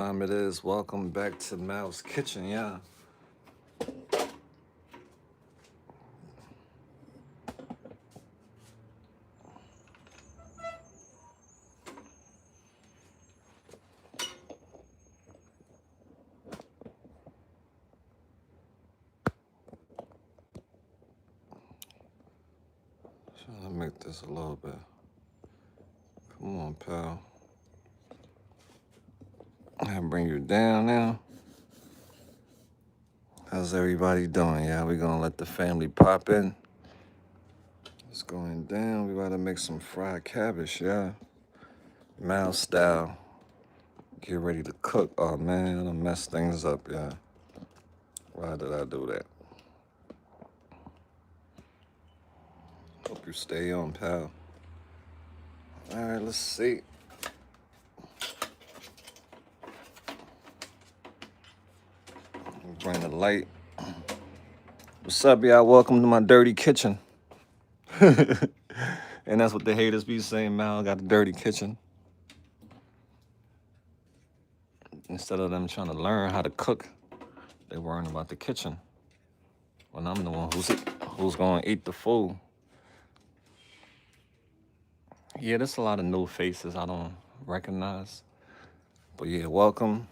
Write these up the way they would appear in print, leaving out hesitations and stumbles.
Time it is. Welcome back to Mal's Kitchen, yeah. Trying to make this a little bit. Come on, pal. I bring you down now. How's everybody doing? Yeah, we're gonna let the family pop in. It's going down. We gotta make some fried cabbage, yeah. Mal style. Get ready to cook. Oh man, I messed things up, yeah. Why did I do that? Hope you stay on, pal. All right, let's see. Bring the light. What's up, y'all? Welcome to my dirty kitchen. And that's what the haters be saying, Mal got the dirty kitchen. Instead of them trying to learn how to cook, they worrying about the kitchen. When I'm the one who's gonna eat the food. Yeah, there's a lot of new faces I don't recognize. But yeah, welcome.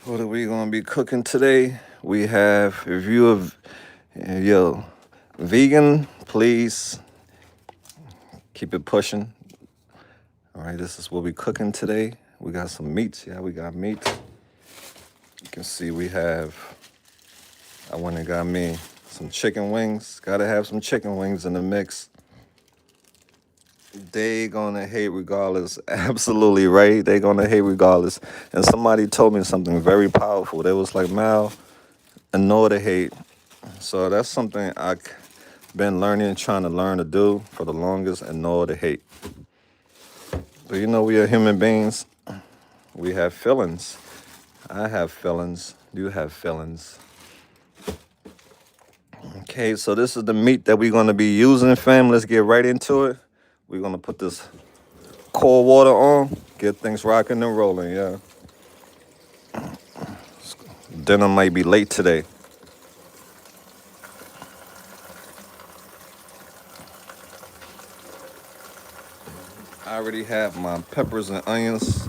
What are we gonna be cooking today? We have, if you're vegan, please keep it pushing. All right, this is what we're cooking today. We got some meats. Yeah, we got meat. You can see I went and got me some chicken wings. Gotta have some chicken wings in the mix. They gonna hate regardless. Absolutely right. They gonna hate regardless. And somebody told me something very powerful. They was like, Mal, ignore the hate. So that's something I've been learning, trying to learn to do for the longest, ignore the hate. But you know, we are human beings. We have feelings. I have feelings. You have feelings. Okay, so this is the meat that we're gonna be using, fam. Let's get right into it. We're gonna put this cold water on, get things rocking and rolling, yeah. Dinner might be late today. I already have my peppers and onions.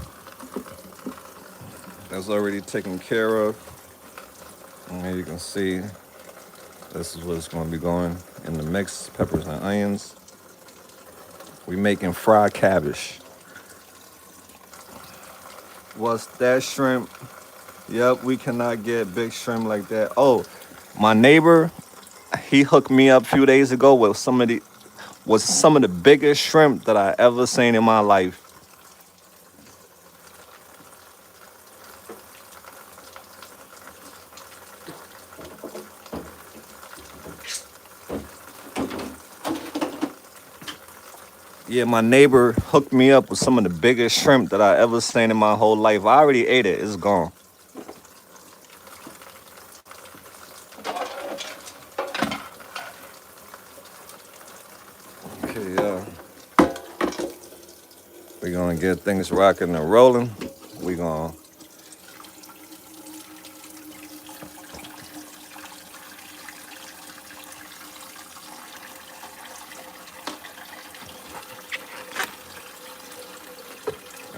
That's already taken care of. And you can see this is what's gonna be going in the mix, peppers and onions. We making fried cabbage. What's that shrimp? Yep, we cannot get big shrimp like that. Oh, my neighbor, he hooked me up a few days ago with some of the biggest shrimp that I ever seen in my life. Yeah, my neighbor hooked me up with some of the biggest shrimp that I ever seen in my whole life. I already ate it. It's gone. Okay, yeah. We're gonna get things rocking and rolling. We're gonna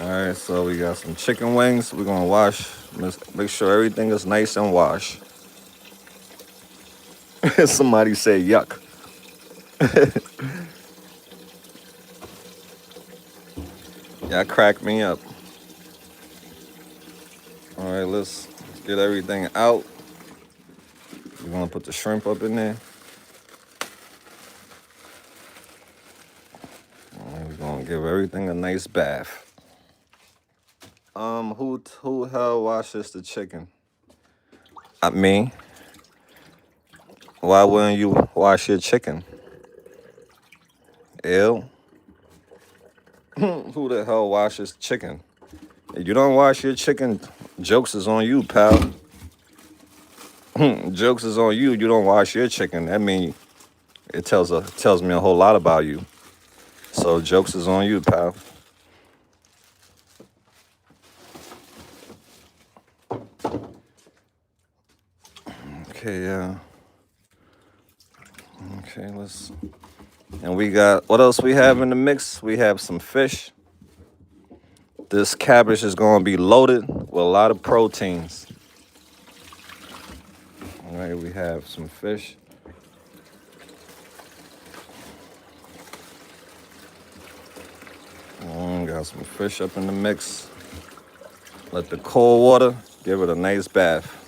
All right, so we got some chicken wings. We're gonna wash, make sure everything is nice and washed. Somebody said yuck. Y'all cracked me up. All right, let's get everything out. We're gonna put the shrimp up in there. All right, we're gonna give everything a nice bath. Who hell washes the chicken? Me. Why wouldn't you wash your chicken? Ew. Who the hell washes chicken? If you don't wash your chicken, jokes is on you, pal. Jokes is on you. You don't wash your chicken. That means it tells me a whole lot about you. So jokes is on you, pal. Okay, yeah. Okay, and we got, what else we have in the mix? We have some fish. This cabbage is going to be loaded with a lot of proteins. All right, we have some fish. Got some fish up in the mix. Let the cold water give it a nice bath.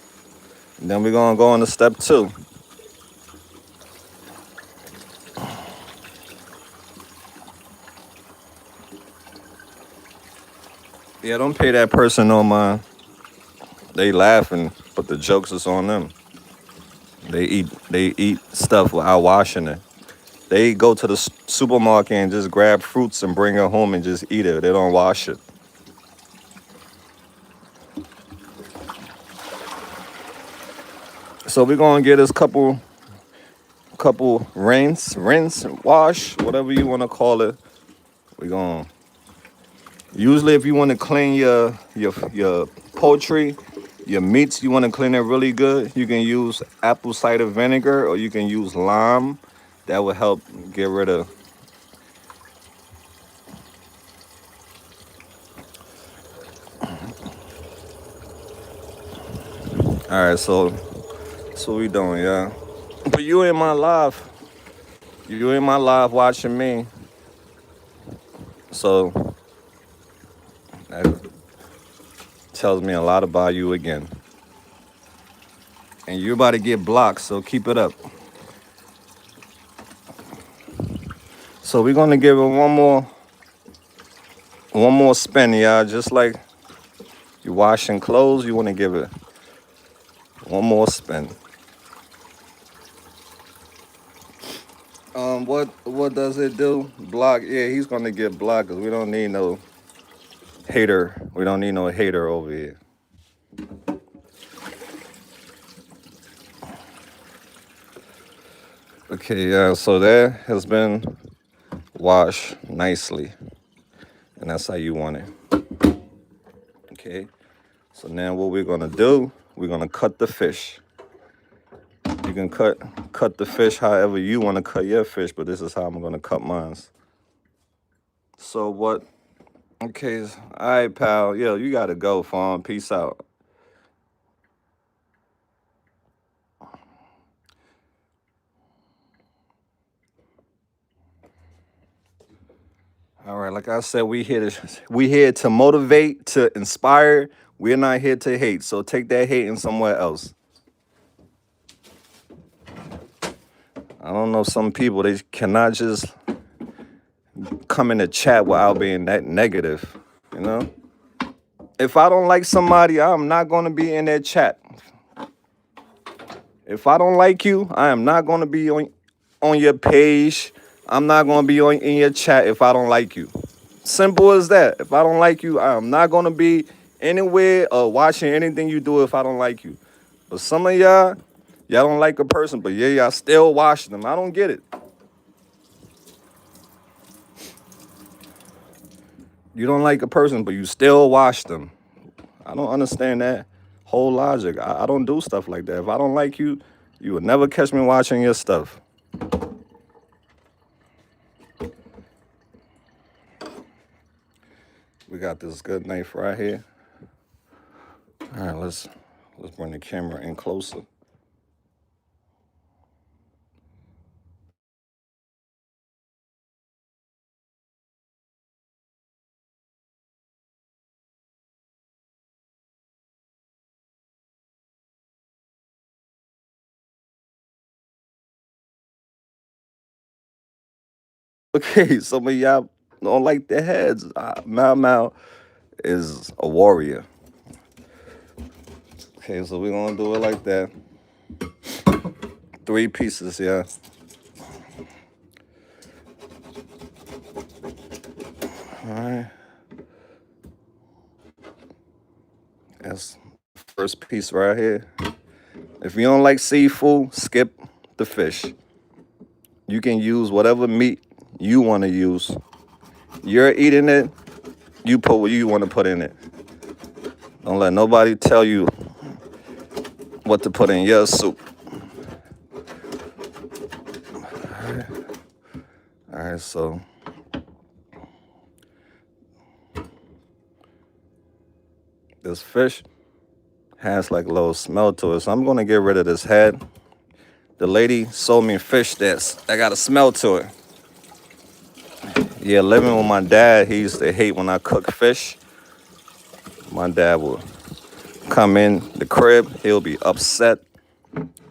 And then we're going to go into step 2. Yeah, don't pay that person no mind. They laughing, but the jokes is on them. They eat stuff without washing it. They go to the supermarket and just grab fruits and bring it home and just eat it. They don't wash it. So we're gonna get this couple rinse, wash, whatever you wanna call it. We're gonna usually if you wanna clean your poultry, your meats, you wanna clean it really good, you can use apple cider vinegar or you can use lime. That will help get rid of. All right, so that's what we doing, yeah. But you in my live. You in my live watching me. So that tells me a lot about you again. And you're about to get blocked, so keep it up. So we're gonna give it one more spin, y'all. Just like you washing clothes, you wanna give it one more spin. What does it do? Block? Yeah, he's gonna get blocked because we don't need no hater. We don't need no hater over here. Okay, yeah. So that has been washed nicely, and that's how you want it. Okay. So now what we're gonna do? We're gonna cut the fish. You can cut the fish however you want to cut your fish, but this is how I'm gonna cut mine. So what? Okay, all right, pal. Yo, you gotta go, Fawn. Peace out. All right, like I said, we here to motivate, to inspire. We're not here to hate. So take that hating somewhere else. I don't know, some people they cannot just come in the chat without being that negative, you know? If I don't like somebody, I'm not gonna be in their chat. If I don't like you, I am not gonna be on your page. I'm not gonna be in your chat if I don't like you. Simple as that. If I don't like you, I am not gonna be anywhere or watching anything you do if I don't like you. But some of y'all don't like a person, but yeah, y'all still watching them. I don't get it. You don't like a person, but you still watch them. I don't understand that whole logic. I don't do stuff like that. If I don't like you, you would never catch me watching your stuff. We got this good knife right here. All right, let's bring the camera in closer. Okay, some of y'all don't like the heads. Mau is a warrior. Okay, so we're gonna do it like that. 3 pieces, yeah. All right. That's the first piece right here. If you don't like seafood, skip the fish. You can use whatever meat you want to use. You're eating it, you put what you want to put in it. Don't let nobody tell you what to put in your soup. right, so this fish has like a little smell to it. So I'm gonna get rid of this head. The lady sold me fish that got a smell to it. Yeah, living with my dad, he used to hate when I cook fish. My dad would come in the crib, he'll be upset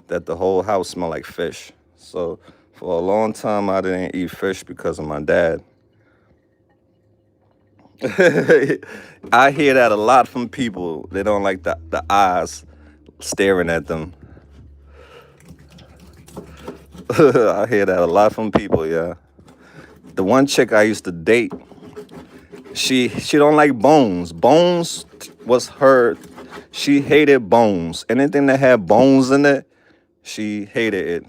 that the whole house smelled like fish. So for a long time, I didn't eat fish because of my dad. I hear that a lot from people. They don't like the eyes staring at them. I hear that a lot from people, yeah. The one chick I used to date, she don't like bones. Bones was her. She hated bones. Anything that had bones in it, she hated it.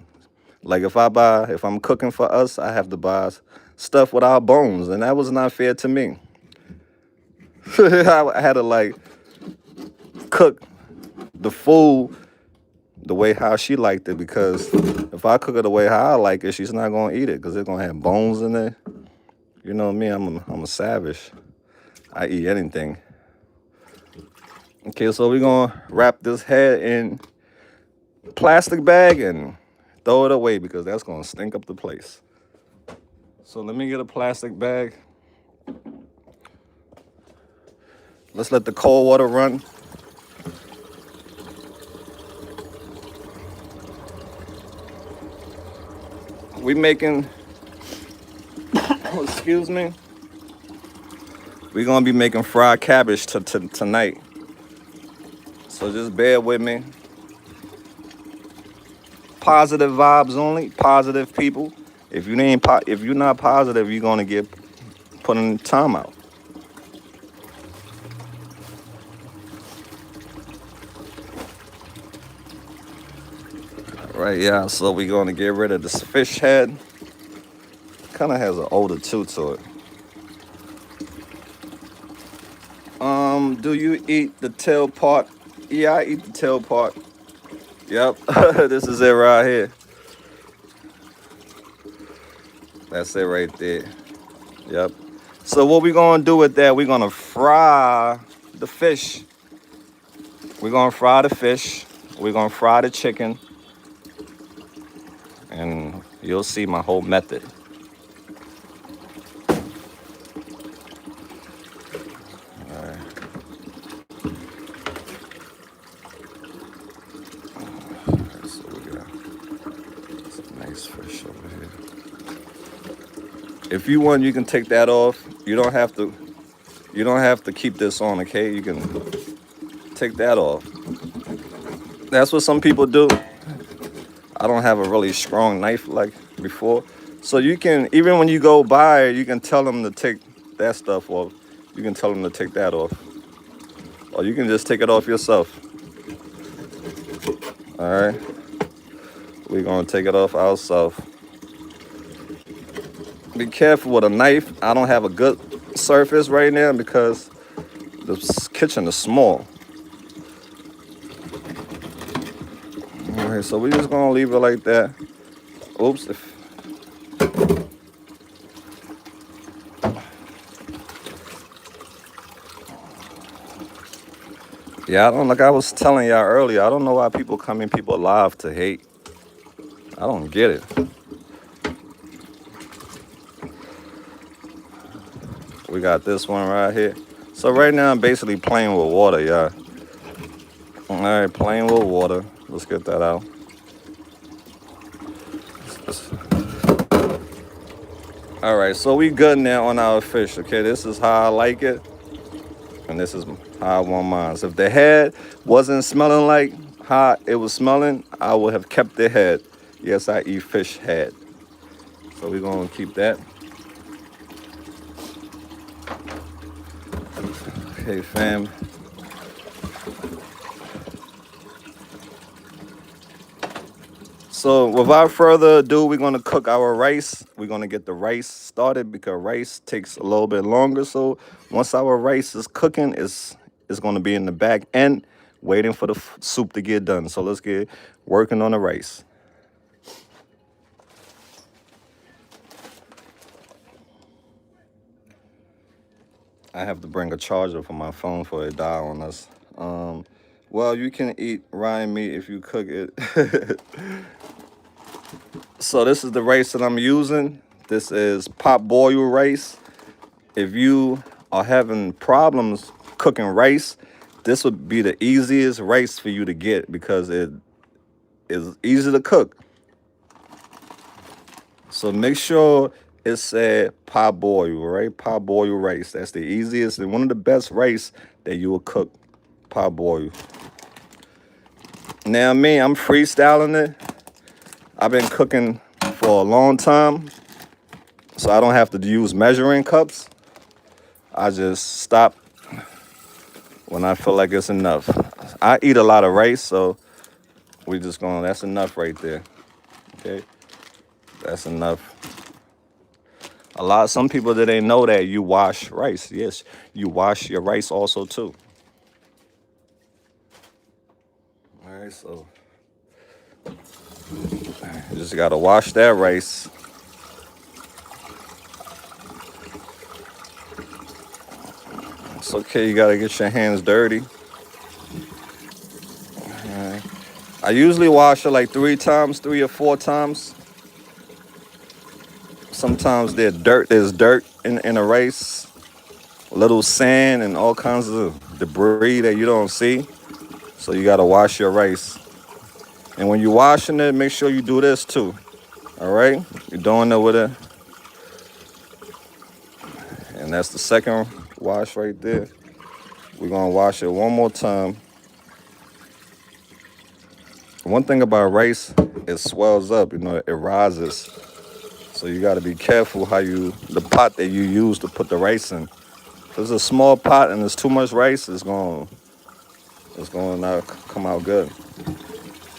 Like if I'm cooking for us, I have to buy stuff without bones, and that was not fair to me. I had to like cook the food the way how she liked it, because if I cook it the way how I like it, she's not gonna eat it because it's gonna have bones in it. You know me, I'm a savage. I eat anything. Okay, so we're gonna wrap this head in plastic bag and throw it away because that's gonna stink up the place. So let me get a plastic bag. Let's let the cold water run. We making, excuse me, we're gonna be making fried cabbage tonight. So just bear with me. Positive vibes only, positive people. If you're not positive, you're gonna get put in timeout. Right, yeah. So we're gonna get rid of this fish head. Kind of has an odor too to it. Do you eat the tail part? Yeah, I eat the tail part. Yep, this is it right here. That's it right there. Yep. So what we're gonna do with that? We're gonna fry the fish. We're gonna fry the fish. We're gonna fry the chicken, and you'll see my whole method. All right. So we got some nice fish over here. If you want, you can take that off. You don't have to. You don't have to keep this on, okay? You can take that off. That's what some people do. I don't have a really strong knife like before. So you can, even when you go by, you can tell them to take that stuff off. You can tell them to take that off. Or you can just take it off yourself. All right. We're going to take it off ourselves. Be careful with a knife. I don't have a good surface right now because the kitchen is small. All right, so we're just going to leave it like that. Oops. Yeah, I don't, like I was telling y'all earlier, I don't know why people come in people live to hate. I don't get it. We got this one right here. So right now I'm basically playing with water, y'all. All right, playing with water. Let's get that out. All right, so we good now on our fish, okay? This is how I like it, and this is how I want mine. So if the head wasn't smelling like how it was smelling, I would have kept the head. Yes, I eat fish head. So we're gonna keep that. Okay, fam. So without further ado, we're gonna cook our rice. We're gonna get the rice started because rice takes a little bit longer. So once our rice is cooking, it's gonna be in the back end, waiting for the soup to get done. So let's get working on the rice. I have to bring a charger for my phone for it die on us. Um, well, you can eat rye meat if you cook it. So this is the rice that I'm using. This is pot boil rice. If you are having problems cooking rice, this would be the easiest rice for you to get because it is easy to cook. So make sure it said pot boil, right? Pot boil rice. That's the easiest and one of the best rice that you will cook. Pot boil. Now me, I'm freestyling it. I've been cooking for a long time, so I don't have to use measuring cups. I just stop when I feel like it's enough. I eat a lot of rice, so we just going, that's enough right there. Okay? That's enough. Some people that ain't know that you wash rice. Yes, you wash your rice also too. All right, so you just gotta wash that rice. It's okay, you gotta get your hands dirty. All right. I usually wash it like 3 times, 3 or 4 times. Sometimes there's dirt in a rice, little sand and all kinds of debris that you don't see. So you gotta wash your rice. And when you're washing it, make sure you do this too. All right? You're doing it with it. And that's the second wash right there. We're gonna wash it one more time. One thing about rice, it swells up, it rises. So you gotta be careful the pot that you use to put the rice in. If it's a small pot and there's too much rice, it's gonna not come out good.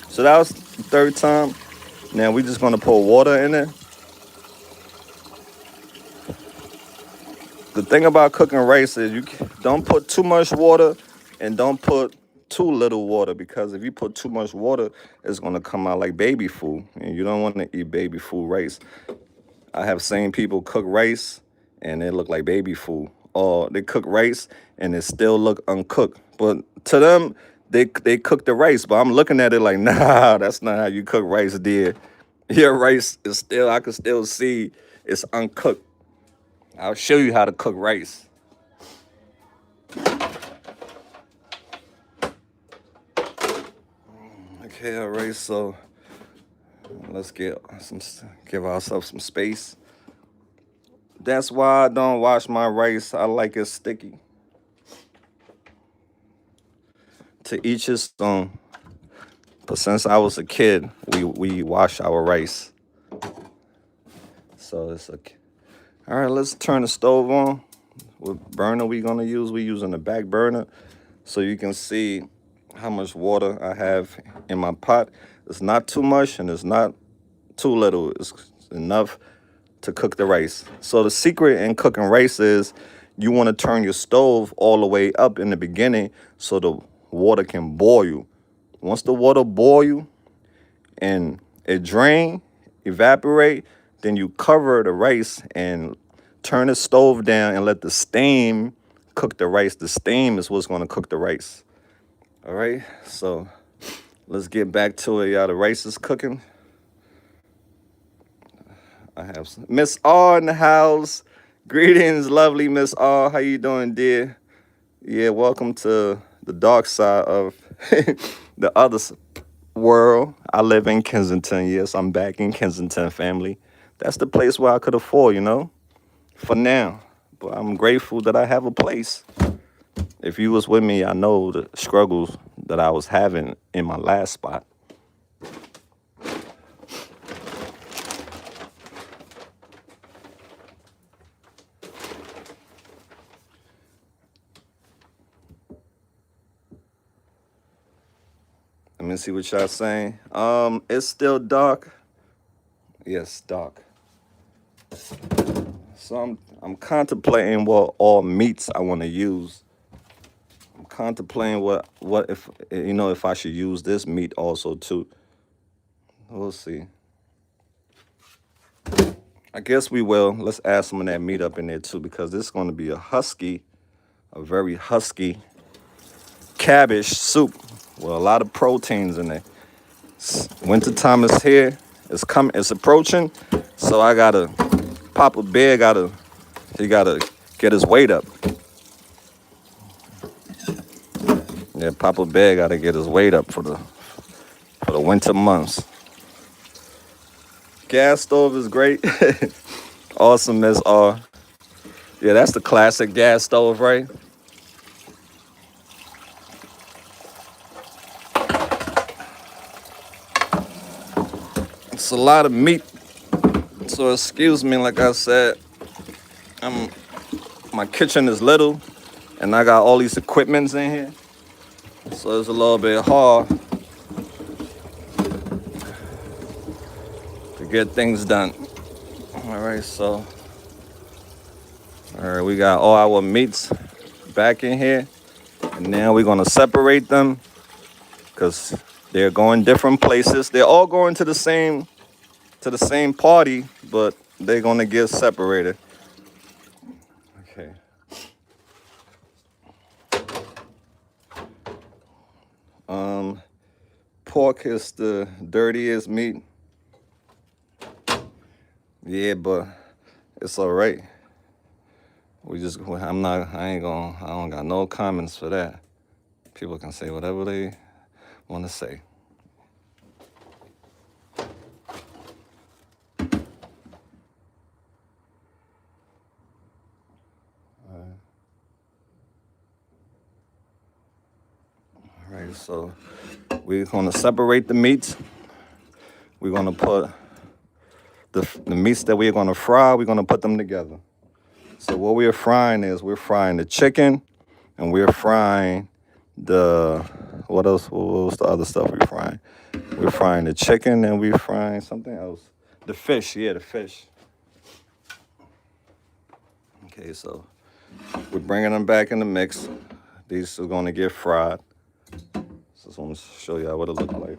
So that was the third time. Now we're just gonna put water in it. The thing about cooking rice is don't put too much water and don't put too little water because if you put too much water, it's gonna come out like baby food, and you don't want to eat baby food rice. I have seen people cook rice and it look like baby food, or they cook rice and it still look uncooked. But to them, they cook the rice, but I'm looking at it like, nah, that's not how you cook rice, dear. Your rice is still, I can still see it's uncooked. I'll show you how to cook rice. Okay, all right, so let's give ourselves some space. That's why I don't wash my rice. I like it sticky. To each his own. But since I was a kid, we wash our rice. So it's okay. All right, let's turn the stove on. What burner we gonna use? We using the back burner, so you can see how much water I have in my pot. It's not too much and it's not too little. It's enough to cook the rice. So the secret in cooking rice is you want to turn your stove all the way up in the beginning so the water can boil. Once the water boil and it drain, evaporate, then you cover the rice and turn the stove down and let the steam cook the rice. The steam is what's going to cook the rice. All right, so let's get back to it, y'all. The rice is cooking. I have Miss R in the house. Greetings, lovely Miss R. How you doing, dear? Yeah, welcome to the dark side of the other world. I live in Kensington. Yes, I'm back in Kensington, family. That's the place where I could afford, for now. But I'm grateful that I have a place. If you was with me, I know the struggles that I was having in my last spot. Let me see what y'all saying. It's still dark. Yes, dark. So I'm contemplating what all meats I want to use. I'm contemplating what if I should use this meat also too. We'll see. I guess we will. Let's add some of that meat up in there too because this is going to be a husky. a very husky cabbage soup with a lot of proteins in it. Wintertime is here. It's coming. It's approaching. So I gotta. Papa Bear he gotta get his weight up. Yeah, Papa Bear gotta get his weight up for the winter months. Gas stove is great. Awesome as all. Yeah, that's the classic gas stove, right? It's a lot of meat. So excuse me, like I said, my kitchen is little and I got all these equipments in here. So it's a little bit hard to get things done. All right, we got all our meats back in here. And now we're gonna separate them because they're going different places. They're all going to the same party, but they're gonna get separated. Okay. Pork is the dirtiest meat. Yeah, but it's all right. I don't got no comments for that. People can say whatever they want to say. All right, so we're gonna separate the meats. We're gonna put the meats that we're gonna fry, we're gonna put them together. So what we're frying the chicken, and we're frying what else? What was the other stuff we're frying? We're frying the chicken and we're frying something else. The fish, yeah, the fish. Okay, so we're bringing them back in the mix. These are gonna get fried. So I just want to show y'all what it looks like.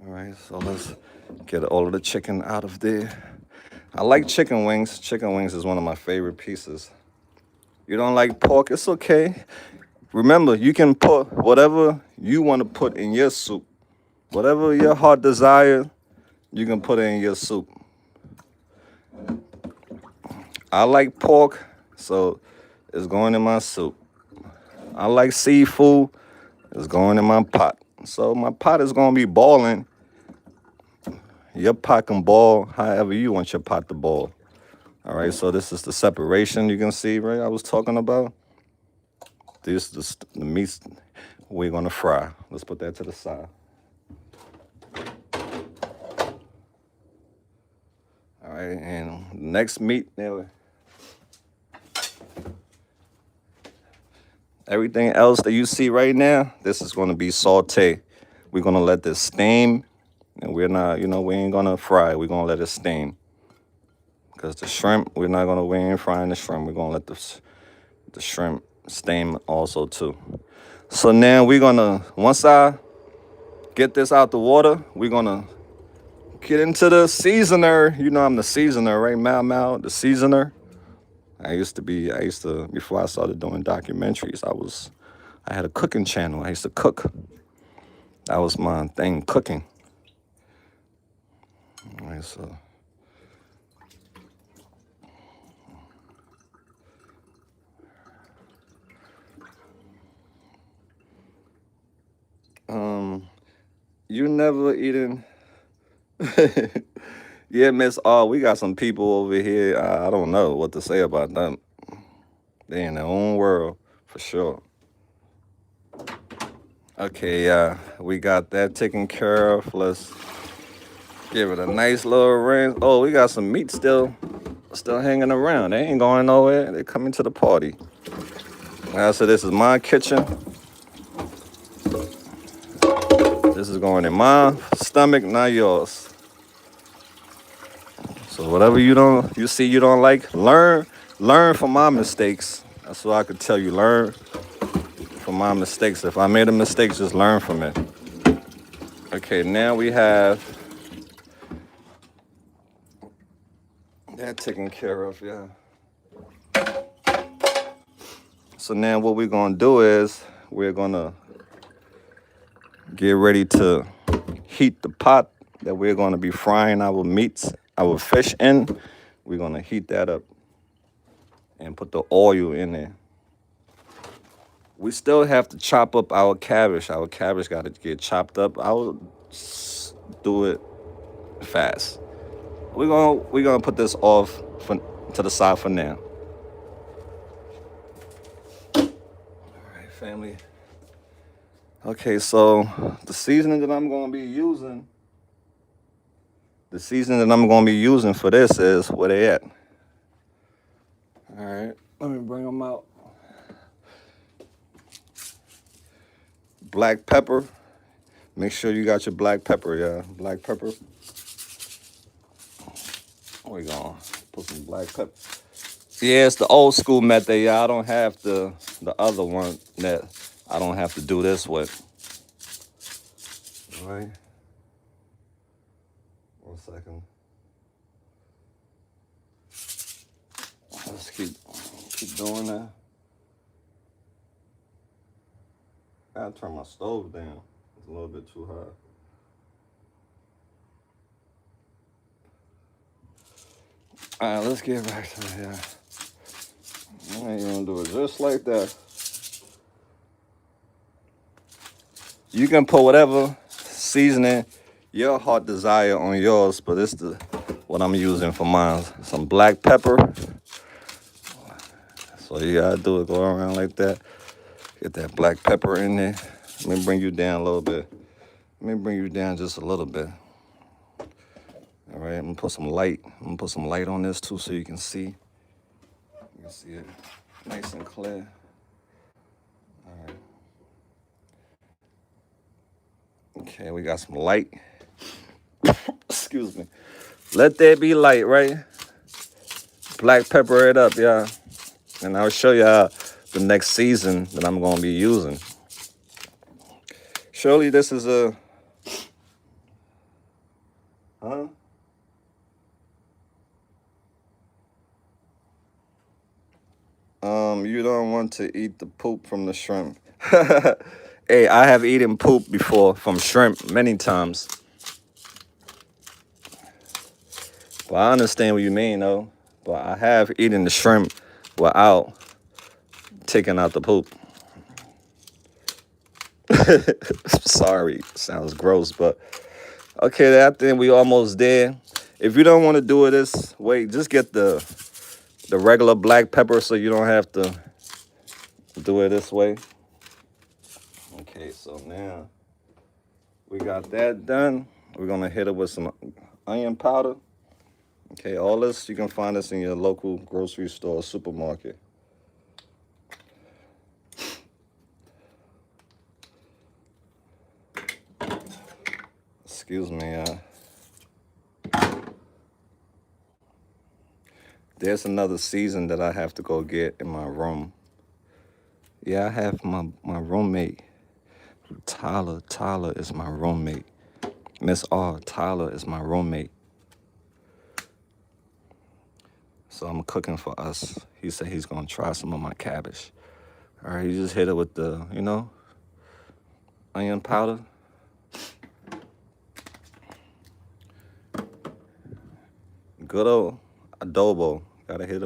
All right, so let's get all of the chicken out of there. I like chicken wings. Chicken wings is one of my favorite pieces. You don't like pork, it's okay. Remember, you can put whatever you want to put in your soup. Whatever your heart desires, you can put it in your soup. I like pork, so it's going in my soup. I like seafood, it's going in my pot. So my pot is going to be boiling. Your pot can boil however you want your pot to boil. All right, so this is the separation you can see, right? I was talking about. This is the meat we're going to fry. Let's put that to the side. All right, and next meat, everything else that you see right now, this is going to be sauté. We're going to let this steam, and we're not, we ain't going to fry. We're going to let it steam. Because the shrimp, we ain't frying the shrimp. We're going to let the shrimp steam also too. So now we're going to, once I get this out the water, we're going to get into the seasoner. You know I'm the seasoner, right? Mal, the seasoner. Before I started doing documentaries, I had a cooking channel. I used to cook. That was my thing, cooking. All right, so. You never eaten. Yeah, Miss R, we got some people over here. I don't know what to say about them. They in their own world, for sure. Okay, we got that taken care of. Let's give it a nice little rinse. Oh, we got some meat still hanging around. They ain't going nowhere. They coming to the party. So this is my kitchen. This is going in my stomach, not yours. So whatever you see you don't like, learn from my mistakes. That's what I could tell you. Learn from my mistakes. If I made a mistake, just learn from it. Okay, now we have That taken care of, yeah. So now what we're gonna do is we're gonna get ready to heat the pot that we're gonna be frying our meats, our fish in. We're gonna heat that up and put the oil in there. We still have to chop up our cabbage. Our cabbage got to get chopped up. I'll do it fast. We're gonna put this off to the side for now. All right, family. Okay, so the seasoning that I'm gonna be using, for this is where they at. All right, let me bring them out. Black pepper. Make sure you got your black pepper, yeah. Black pepper. We're gonna put some black pepper. Yeah, it's the old school method. Yeah, I don't have the other one that I don't have to do this with. All right. 1 second. Let's keep doing that. I gotta turn my stove down. It's a little bit too high. All right, let's get back to it here. I ain't gonna do it just like that. You can put whatever seasoning your heart desire on yours, but this is what I'm using for mine. Some black pepper. So you gotta do it, go around like that. Get that black pepper in there. Let me bring you down a little bit. Let me bring you down just a little bit. All right, I'm gonna put some light. I'm gonna put some light on this too so you can see. You can see it nice and clear. All right. Okay, we got some light. Excuse me. Let there be light, right? Black pepper it up, yeah. And I'll show y'all the next season that I'm gonna be using. Surely this is a, huh? You don't want to eat the poop from the shrimp. Hey, I have eaten poop before from shrimp many times. But I understand what you mean, though. But I have eaten the shrimp without taking out the poop. Sorry, sounds gross, but okay, I think we almost there. If you don't want to do it this way, just get the regular black pepper so you don't have to do it this way. Okay, so now we got that done. We're gonna hit it with some onion powder. Okay, all this, you can find this in your local grocery store or supermarket. Excuse me, there's another season that I have to go get in my room. Yeah, I have my roommate, Tyler. Tyler is my roommate. Miss R, Tyler is my roommate. So I'm cooking for us. He said he's gonna try some of my cabbage. All right, you just hit it with the, onion powder. Good old adobo. Gotta get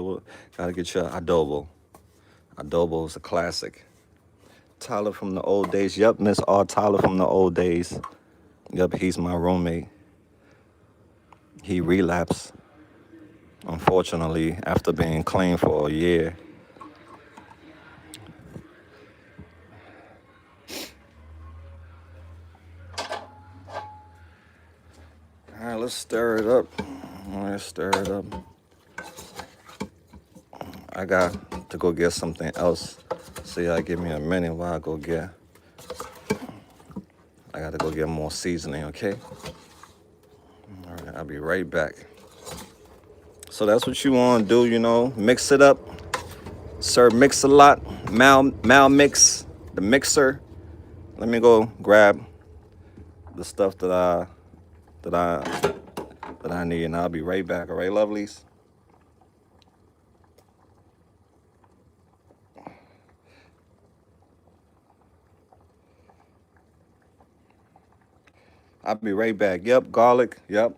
your adobo. Adobo is a classic. Tyler from the old days. Yep, Miss R. Tyler from the old days. Yep, he's my roommate. He relapsed, unfortunately, after being clean for a year. All right, let's stir it up. I got to go get something else. So y'all give me a minute while I go get. I got to go get more seasoning, okay? All right, I'll be right back. So that's what you want to do, mix it up. Sir Mix-a-Lot, Mal Mix, the mixer. Let me go grab the stuff that I need, and I'll be right back. All right, lovelies. I'll be right back. Yep, garlic. Yep.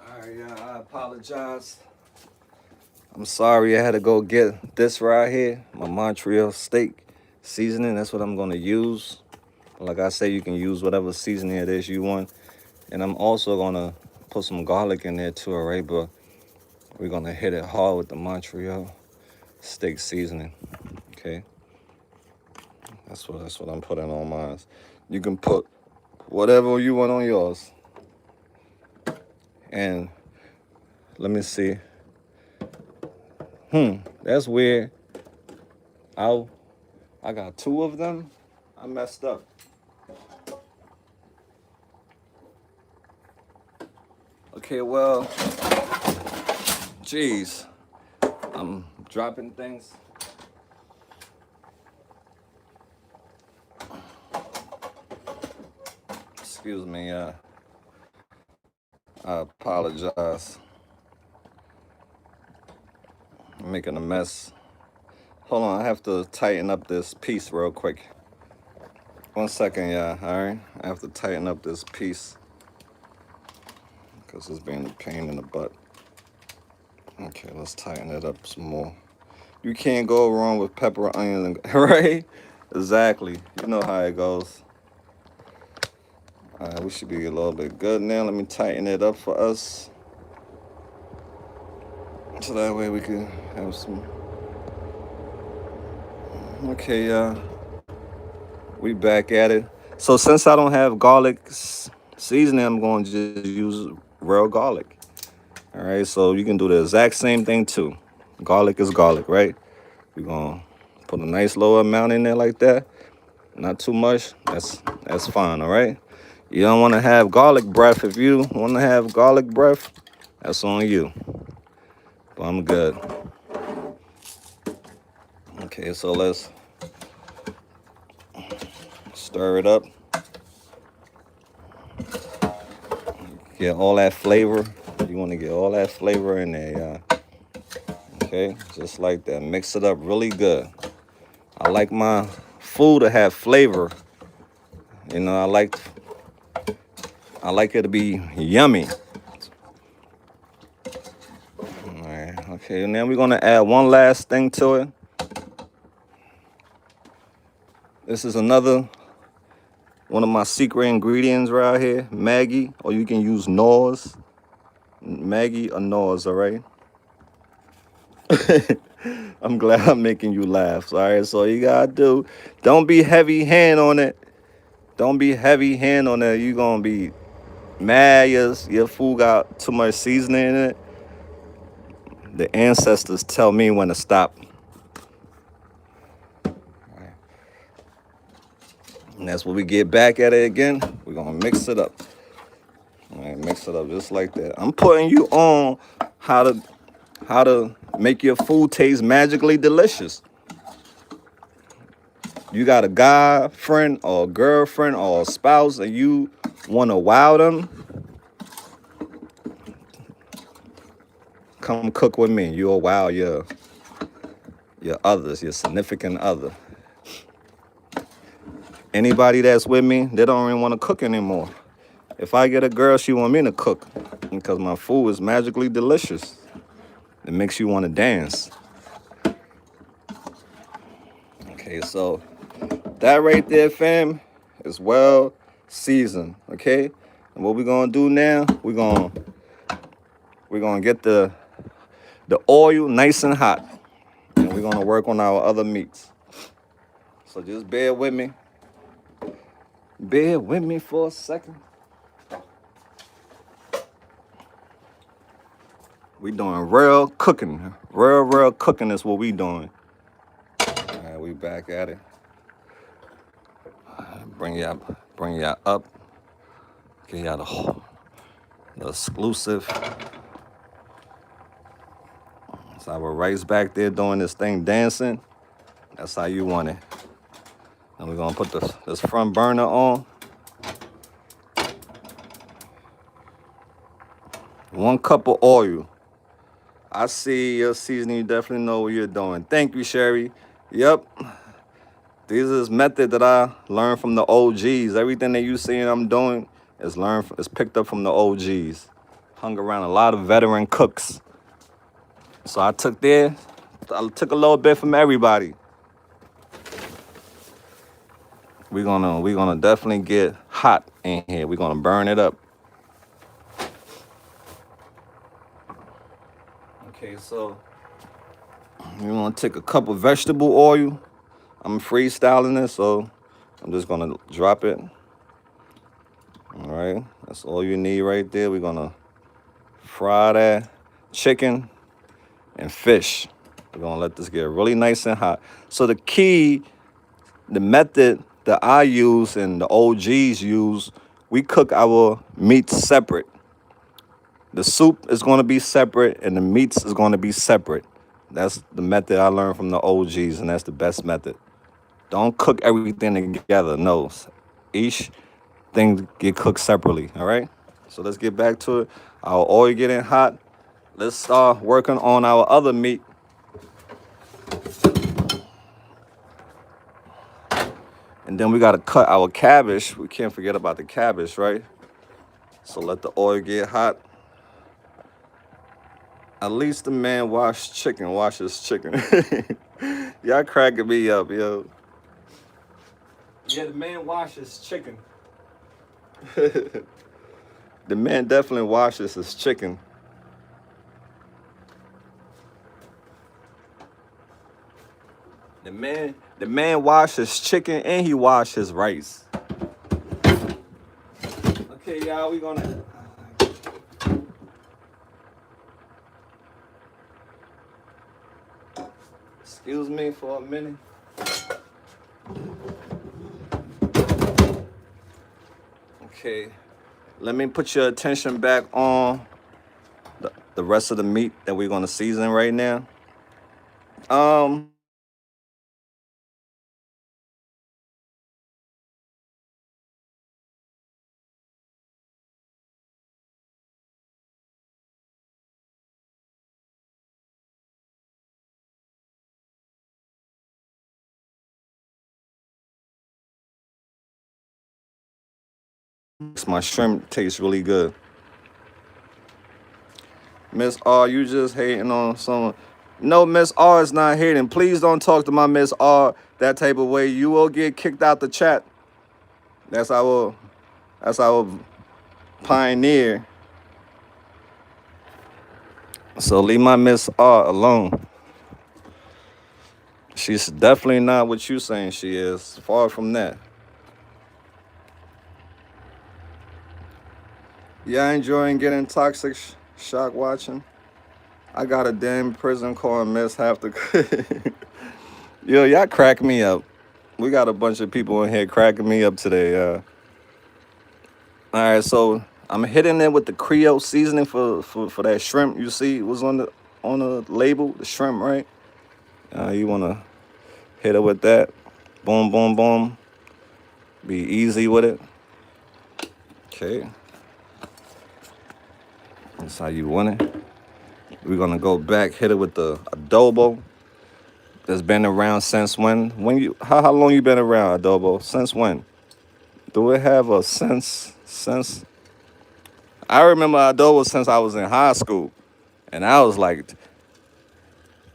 All right, yeah, I apologize. I'm sorry I had to go get this right here, my Montreal steak seasoning. That's what I'm gonna use. Like I say, you can use whatever seasoning it is you want. And I'm also gonna put some garlic in there too, all right? But we're gonna hit it hard with the Montreal steak seasoning. Okay. That's what I'm putting on mine. You can put whatever you want on yours. And let me see. That's weird. I got two of them. I messed up. Okay, well, geez, I'm dropping things. Excuse me, I apologize. I'm making a mess. Hold on, I have to tighten up this piece real quick. 1 second, yeah, all right? I have to tighten up this piece because it's being a pain in the butt. Okay, let's tighten it up some more. You can't go wrong with pepper, onion, and right? Exactly. You know how it goes. All right, we should be a little bit good now. Let me tighten it up for us. So that way we can have some. Okay, we back at it. So since I don't have garlic seasoning, I'm going to just use real garlic. All right, so you can do the exact same thing too. Garlic is garlic, right? We're gonna put a nice low amount in there like that. Not too much. That's fine, all right? You don't want to have garlic breath. If you want to have garlic breath, that's on you. But I'm good. Okay, so let's stir it up. Get all that flavor. You want to get all that flavor in there, yeah. Okay, just like that. Mix it up really good. I like my food to have flavor. You know, I like it to be yummy. All right, okay, and then we're gonna add one last thing to it. This is another one of my secret ingredients right here, Maggie, or you can use Knorr's. Maggie or Knorr's, all right? I'm glad I'm making you laugh. All right, so you gotta do, don't be heavy hand on it. Don't be heavy hand on it. You're gonna be mad your food got too much seasoning in it. The ancestors tell me when to stop. And that's when we get back at it again. We're gonna mix it up. All right, mix it up just like that. I'm putting you on how to make your food taste magically delicious. You got a guy friend or a girlfriend or a spouse and you want to wow them, come cook with me. You'll wow your others, your significant other. Anybody that's with me, they don't even want to cook anymore. If I get a girl, she want me to cook because my food is magically delicious. It makes you want to dance. Okay, so that right there, fam, is well seasoned. Okay, and what we're gonna do now? We're gonna get the oil nice and hot, and we're gonna work on our other meats. So just bear with me. Bear with me for a second. We doing real cooking. Real cooking is what we doing. All right, we back at it. Bring y'all up. Get y'all the exclusive. So our rice back there doing this thing dancing. That's how you want it. And we're gonna put this front burner on. 1 cup of oil. I see your seasoning. You definitely know what you're doing. Thank you, Sherry. Yep. This is method that I learned from the OGs. Everything that you seeing I'm doing is picked up from the OGs. Hung around a lot of veteran cooks. So I took a little bit from everybody. We're gonna definitely get hot in here. We're gonna burn it up. Okay, so you want to take a cup of vegetable oil. I'm freestyling this, so I'm just gonna drop it. All right, that's all you need right there. We're gonna fry that chicken and fish. We're gonna let this get really nice and hot. So the method that I use and the OGs use, we cook our meats separate. The soup is gonna be separate and the meats is gonna be separate. That's the method I learned from the OGs, and that's the best method. Don't cook everything together. No, each thing get cooked separately. All right. So let's get back to it. Our oil getting hot. Let's start working on our other meat. And then we gotta cut our cabbage. We can't forget about the cabbage, right? So let the oil get hot. At least the man washes chicken. Y'all cracking me up, yo. Yeah, the man washes chicken. The man definitely washes his chicken. The man washes chicken and he washes rice. Okay, y'all, we gonna. Excuse me for a minute. Okay, let me put your attention back on the rest of the meat that we're gonna season right now. Um, my shrimp tastes really good. Miss R, you just hating on someone. No, Miss R is not hating. Please don't talk to my Miss R that type of way. You will get kicked out the chat. That's our pioneer. So leave my Miss R alone. She's definitely not what you saying she is. Far from that. Yeah, enjoying getting toxic shock watching. I got a damn prison call and miss half the. Yo, y'all crack me up. We got a bunch of people in here cracking me up today. All right, so I'm hitting it with the Creole seasoning for that shrimp. You see, it was on the label, the shrimp, right? You wanna hit it with that. Boom, boom, boom. Be easy with it. Okay. That's how you want it. We're gonna go back, hit it with the adobo. That's been around since when? How long you been around, adobo? Since when? Do it have a sense? I remember adobo since I was in high school, and I was like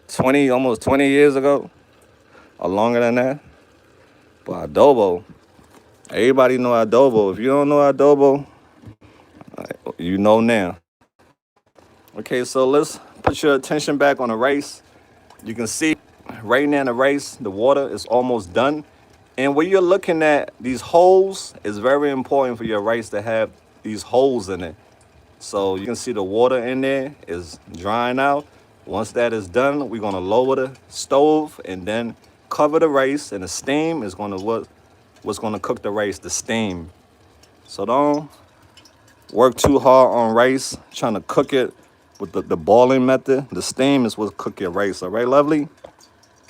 20, almost 20 years ago, or longer than that. But adobo, everybody know adobo. If you don't know adobo, you know now. Okay, so let's put your attention back on the rice. You can see right now in the rice, the water is almost done. And when you're looking at these holes, it's very important for your rice to have these holes in it. So you can see the water in there is drying out. Once that is done, we're gonna lower the stove and then cover the rice, and the steam is gonna what's gonna cook the rice, the steam. So don't work too hard on rice, trying to cook it with the boiling method. The steam is what cook your rice, all right, lovely?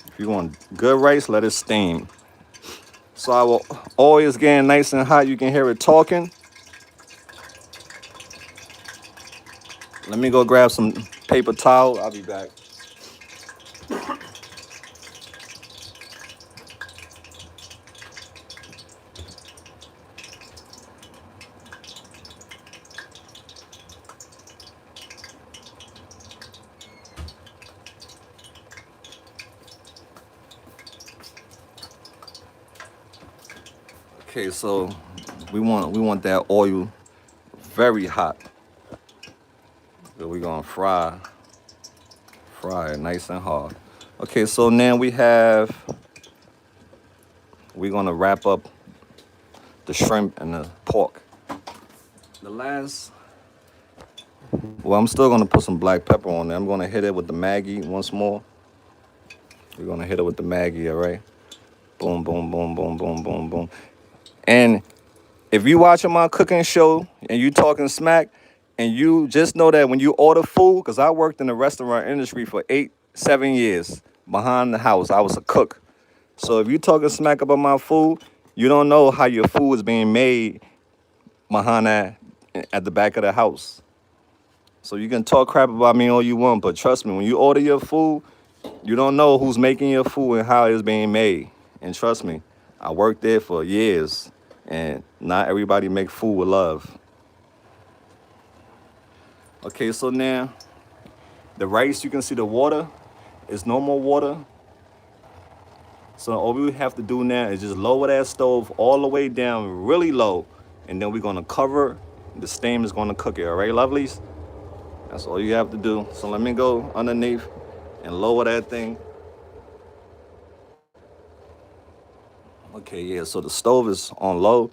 If you want good rice, let it steam. So I will always get nice and hot. You can hear it talking. Let me go grab some paper towel. I'll be back. Okay, so we want that oil very hot. So we're gonna fry it nice and hard. Okay, so now we're gonna wrap up the shrimp and the pork. The last, well, I'm still gonna put some black pepper on there. I'm gonna hit it with the Maggie once more. We're gonna hit it with the Maggie, all right? Boom, boom, boom, boom, boom, boom, boom. And if you watching my cooking show and you talking smack, and you just know that when you order food, because I worked in the restaurant industry for 7 years behind the house, I was a cook. So if you talking smack about my food, you don't know how your food is being made behind that at the back of the house. So you can talk crap about me all you want, but trust me, when you order your food, you don't know who's making your food and how it's being made. And trust me, I worked there for years, and not everybody make food with love. Okay, so now the rice, you can see the water is no more water. So all we have to do now is just lower that stove all the way down really low, and then we're gonna cover. The steam is gonna cook it, all right, lovelies? That's all you have to do. So let me go underneath and lower that thing. Okay, yeah, so the stove is on low,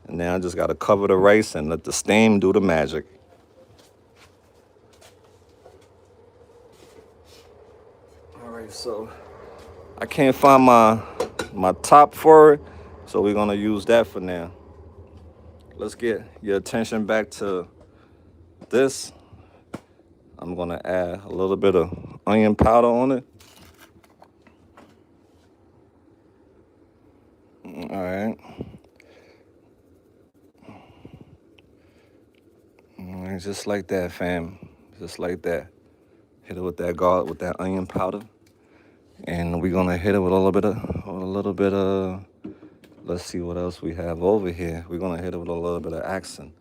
and now I just gotta cover the rice and let the steam do the magic. All right, so I can't find my top for it, so we're gonna use that for now. Let's get your attention back to this. I'm gonna add a little bit of onion powder on it. All right. All right, just like that, fam. Just like that. Hit it with that garlic, with that onion powder, and we're gonna hit it with a little bit of. Let's see what else we have over here. We're gonna hit it with a little bit of accent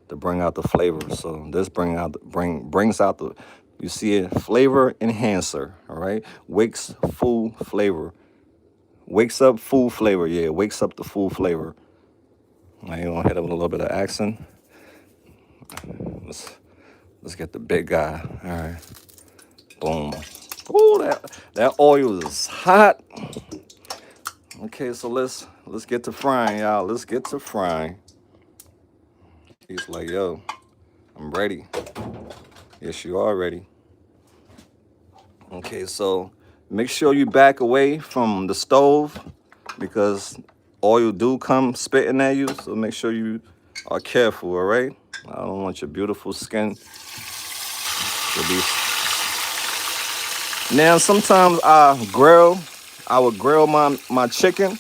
to bring out the flavor. So this brings out the, you see it, flavor enhancer. All right, wakes food flavor, wakes up food flavor. Yeah, wakes up the food flavor. Now you're gonna hit it with a little bit of accent. Let's get the big guy. All right, boom. Oh, that oil is hot. Okay, so let's get to frying, y'all. Let's get to frying. He's like, yo, I'm ready. Yes, you are ready. Okay, so make sure you back away from the stove because oil do come spitting at you. So make sure you are careful, all right? I don't want your beautiful skin to be. Now, sometimes I would grill my chicken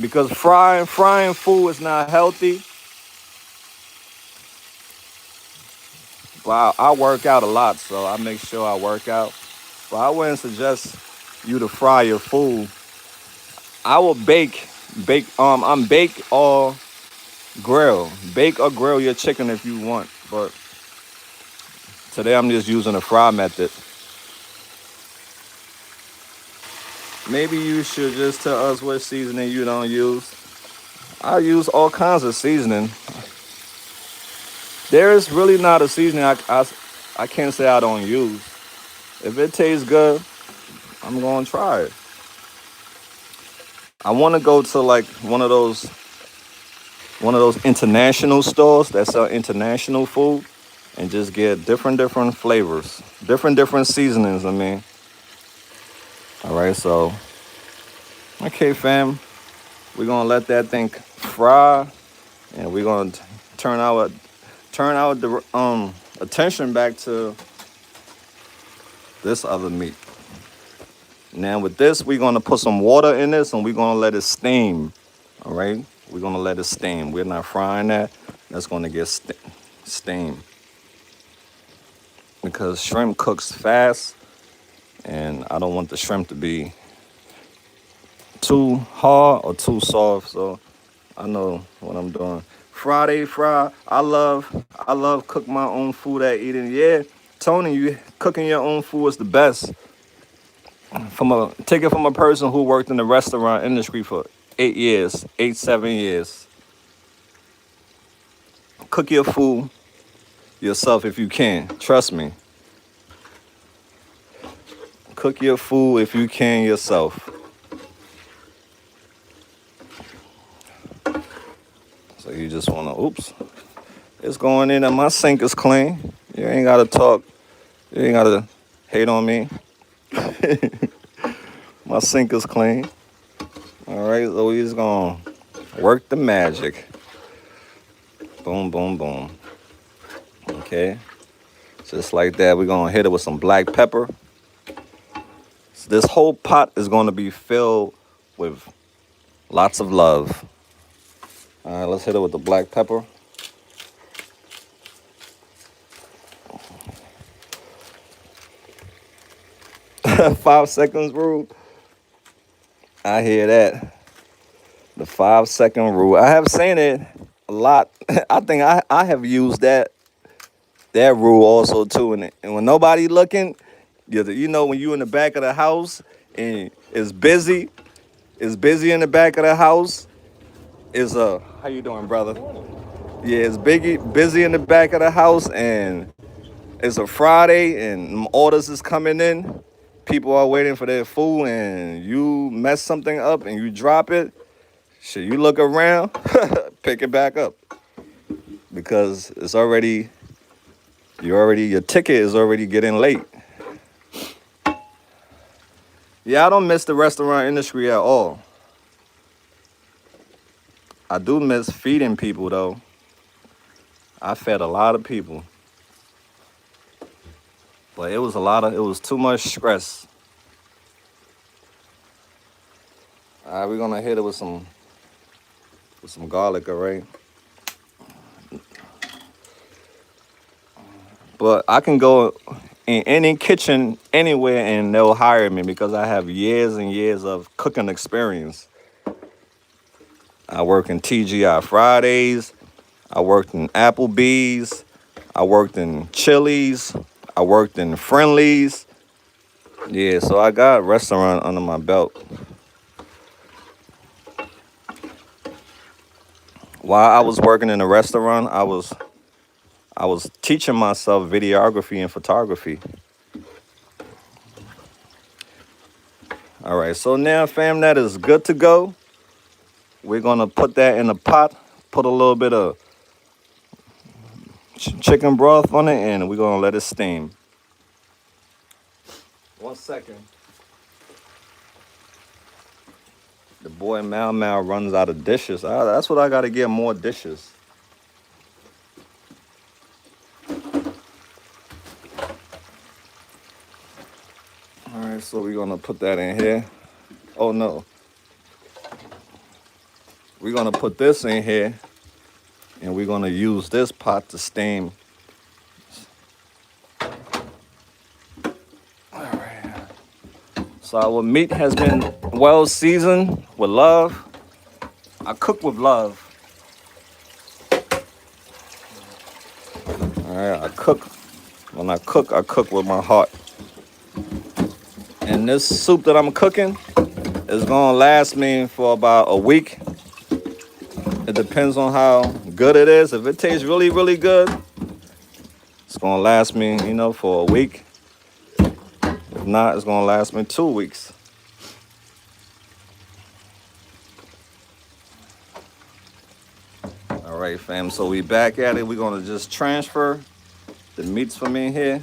because frying food is not healthy. But I work out a lot, so I make sure I work out. But I wouldn't suggest you to fry your food. I will I'm bake or grill. Bake or grill your chicken if you want. but today I'm just using a fry method. Maybe you should just tell us what seasoning you don't use. I use all kinds of seasoning. There is really not a seasoning I can't say I don't use. If it tastes good, I'm gonna try it. I want to go to like one of those international stores that sell international food and just get different flavors, different seasonings. I mean, all right. So, okay, fam, we're gonna let that thing fry, and we're gonna turn our attention back to this other meat. Now with this, we're gonna put some water in this, and we're gonna let it steam. All right, we're gonna let it steam. We're not frying that. That's gonna get steam because shrimp cooks fast, and I don't want the shrimp to be too hard or too soft. So I know what I'm doing. Friday fry. I love cook my own food at Eden. Yeah, Tony, you cooking your own food is the best. Take it from a person who worked in the restaurant industry for 8 years, 7 years. Cook your food yourself if you can. Trust me. Cook your food if you can yourself. So you just wanna, oops, it's going in and my sink is clean. You ain't gotta talk. You ain't gotta hate on me. My sink is clean. All right, so we just gonna work the magic. Boom, boom, boom. Okay, just like that. We're gonna hit it with some black pepper. So this whole pot is gonna be filled with lots of love. All right, let's hit it with the black pepper. Five seconds rule. I hear that. The 5 second rule. I have seen it a lot. I think I have used that rule also too. And when nobody looking, you know when you in the back of the house and it's busy in the back of the house. Is how you doing, brother? Yeah, it's busy in the back of the house, and it's a Friday, and orders is coming in. People are waiting for their food, and you mess something up and you drop it. Shit, you look around, pick it back up because your ticket is already getting late. Yeah, I don't miss the restaurant industry at all. I do miss feeding people though. I fed a lot of people, but it was too much stress. All right, we're gonna hit it with some garlic, all right? But I can go in any kitchen anywhere and they'll hire me because I have years and years of cooking experience. I work in TGI Fridays. I worked in Applebee's. I worked in Chili's. I worked in Friendly's. Yeah, so I got a restaurant under my belt. While I was working in a restaurant, I was teaching myself videography and photography. All right, so now, fam, that is good to go. We're gonna put that in a pot, put a little bit of chicken broth on it, and we're gonna let it steam. 1 second. The boy Mal runs out of dishes. That's what I gotta get, more dishes. All right, so we're gonna put that in here. Oh no. We're gonna put this in here, and we're gonna use this pot to steam. All right. So our meat has been well seasoned with love. I cook with love. All I cook with my heart. And this soup that I'm cooking is gonna last me for about a week. It depends on how good it is. If it tastes really, really good, it's gonna last me, for a week. If not, it's gonna last me 2 weeks. All right, fam. So we back at it. We're gonna just transfer the meats from in here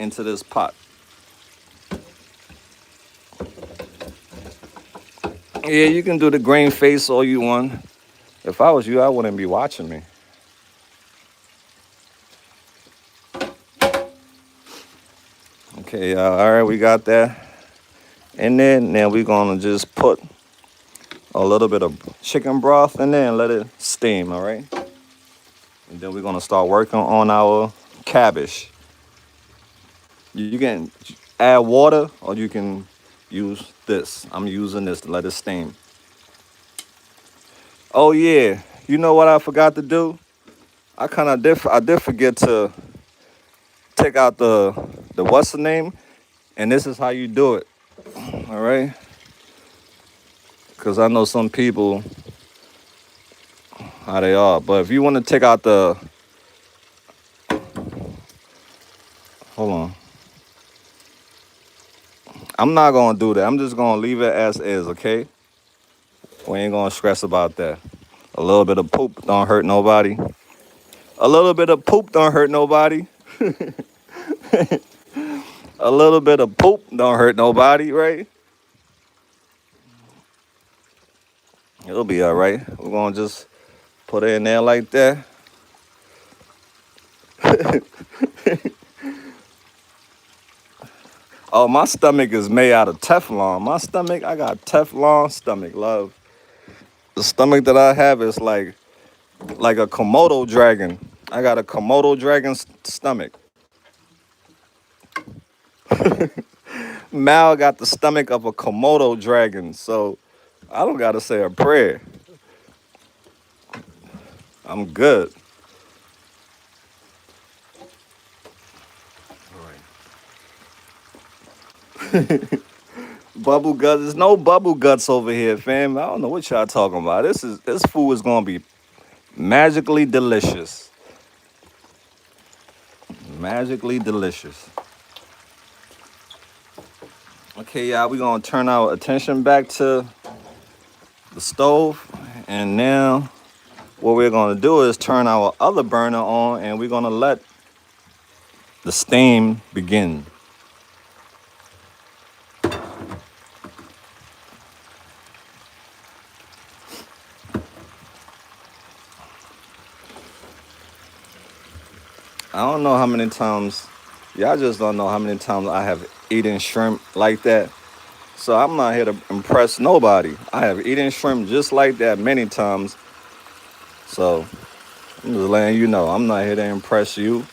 into this pot. Yeah, you can do the grain face all you want. If I was you, I wouldn't be watching me. Okay, all right, we got that in there. Now we're gonna just put a little bit of chicken broth in there and let it steam, all right? And then we're gonna start working on our cabbage. You can add water or you can use this. I'm using this to let it steam. Oh yeah, you know what I forgot to do? I did forget to take out the what's the name, and this is how you do it. All right, because I know some people how they are, but if you want to take out the hold on, I'm not gonna do that. I'm just gonna leave it as is. Okay, we ain't gonna stress about that. A little bit of poop don't hurt nobody. A little bit of poop don't hurt nobody. A little bit of poop don't hurt nobody, right? It'll be all right. We're gonna just put it in there like that. Oh, my stomach is made out of Teflon. I got Teflon stomach, love. The stomach that I have is like a Komodo dragon. I got a Komodo dragon stomach. Mal got the stomach of a Komodo dragon, so I don't gotta say a prayer. I'm good. Bubble guts. There's no bubble guts over here, fam. I don't know what y'all talking about. This food is gonna be magically delicious. Magically delicious. Okay, y'all, we're gonna turn our attention back to the stove. And now what we're gonna do is turn our other burner on and we're gonna let the steam begin. I don't know how many times, y'all just don't know how many times I have eaten shrimp like that. So I'm not here to impress nobody. I have eaten shrimp just like that many times. So I'm just letting you know, I'm not here to impress you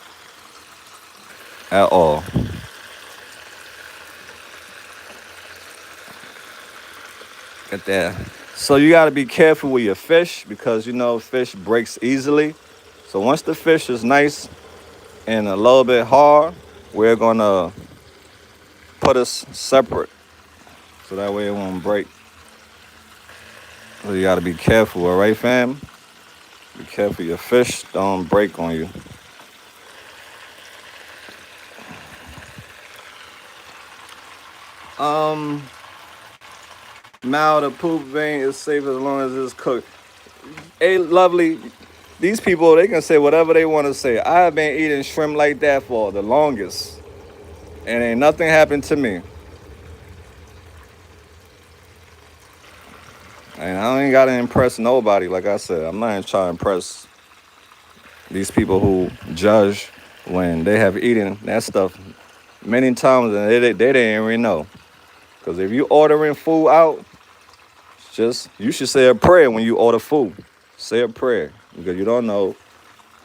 at all. Get that. So you got to be careful with your fish because fish breaks easily. So once the fish is nice and a little bit hard, we're gonna put us separate so that way it won't break. So you got to be careful, all right, fam? Be careful your fish don't break on you. Mal, the poop vein is safe as long as it's cooked. Hey, lovely. These people, they can say whatever they want to say. I have been eating shrimp like that for the longest, and ain't nothing happened to me. And I ain't gotta impress nobody. Like I said, I'm not even trying to impress these people who judge when they have eaten that stuff many times and they didn't even know. Because if you ordering food out, you should say a prayer when you order food. Say a prayer because you don't know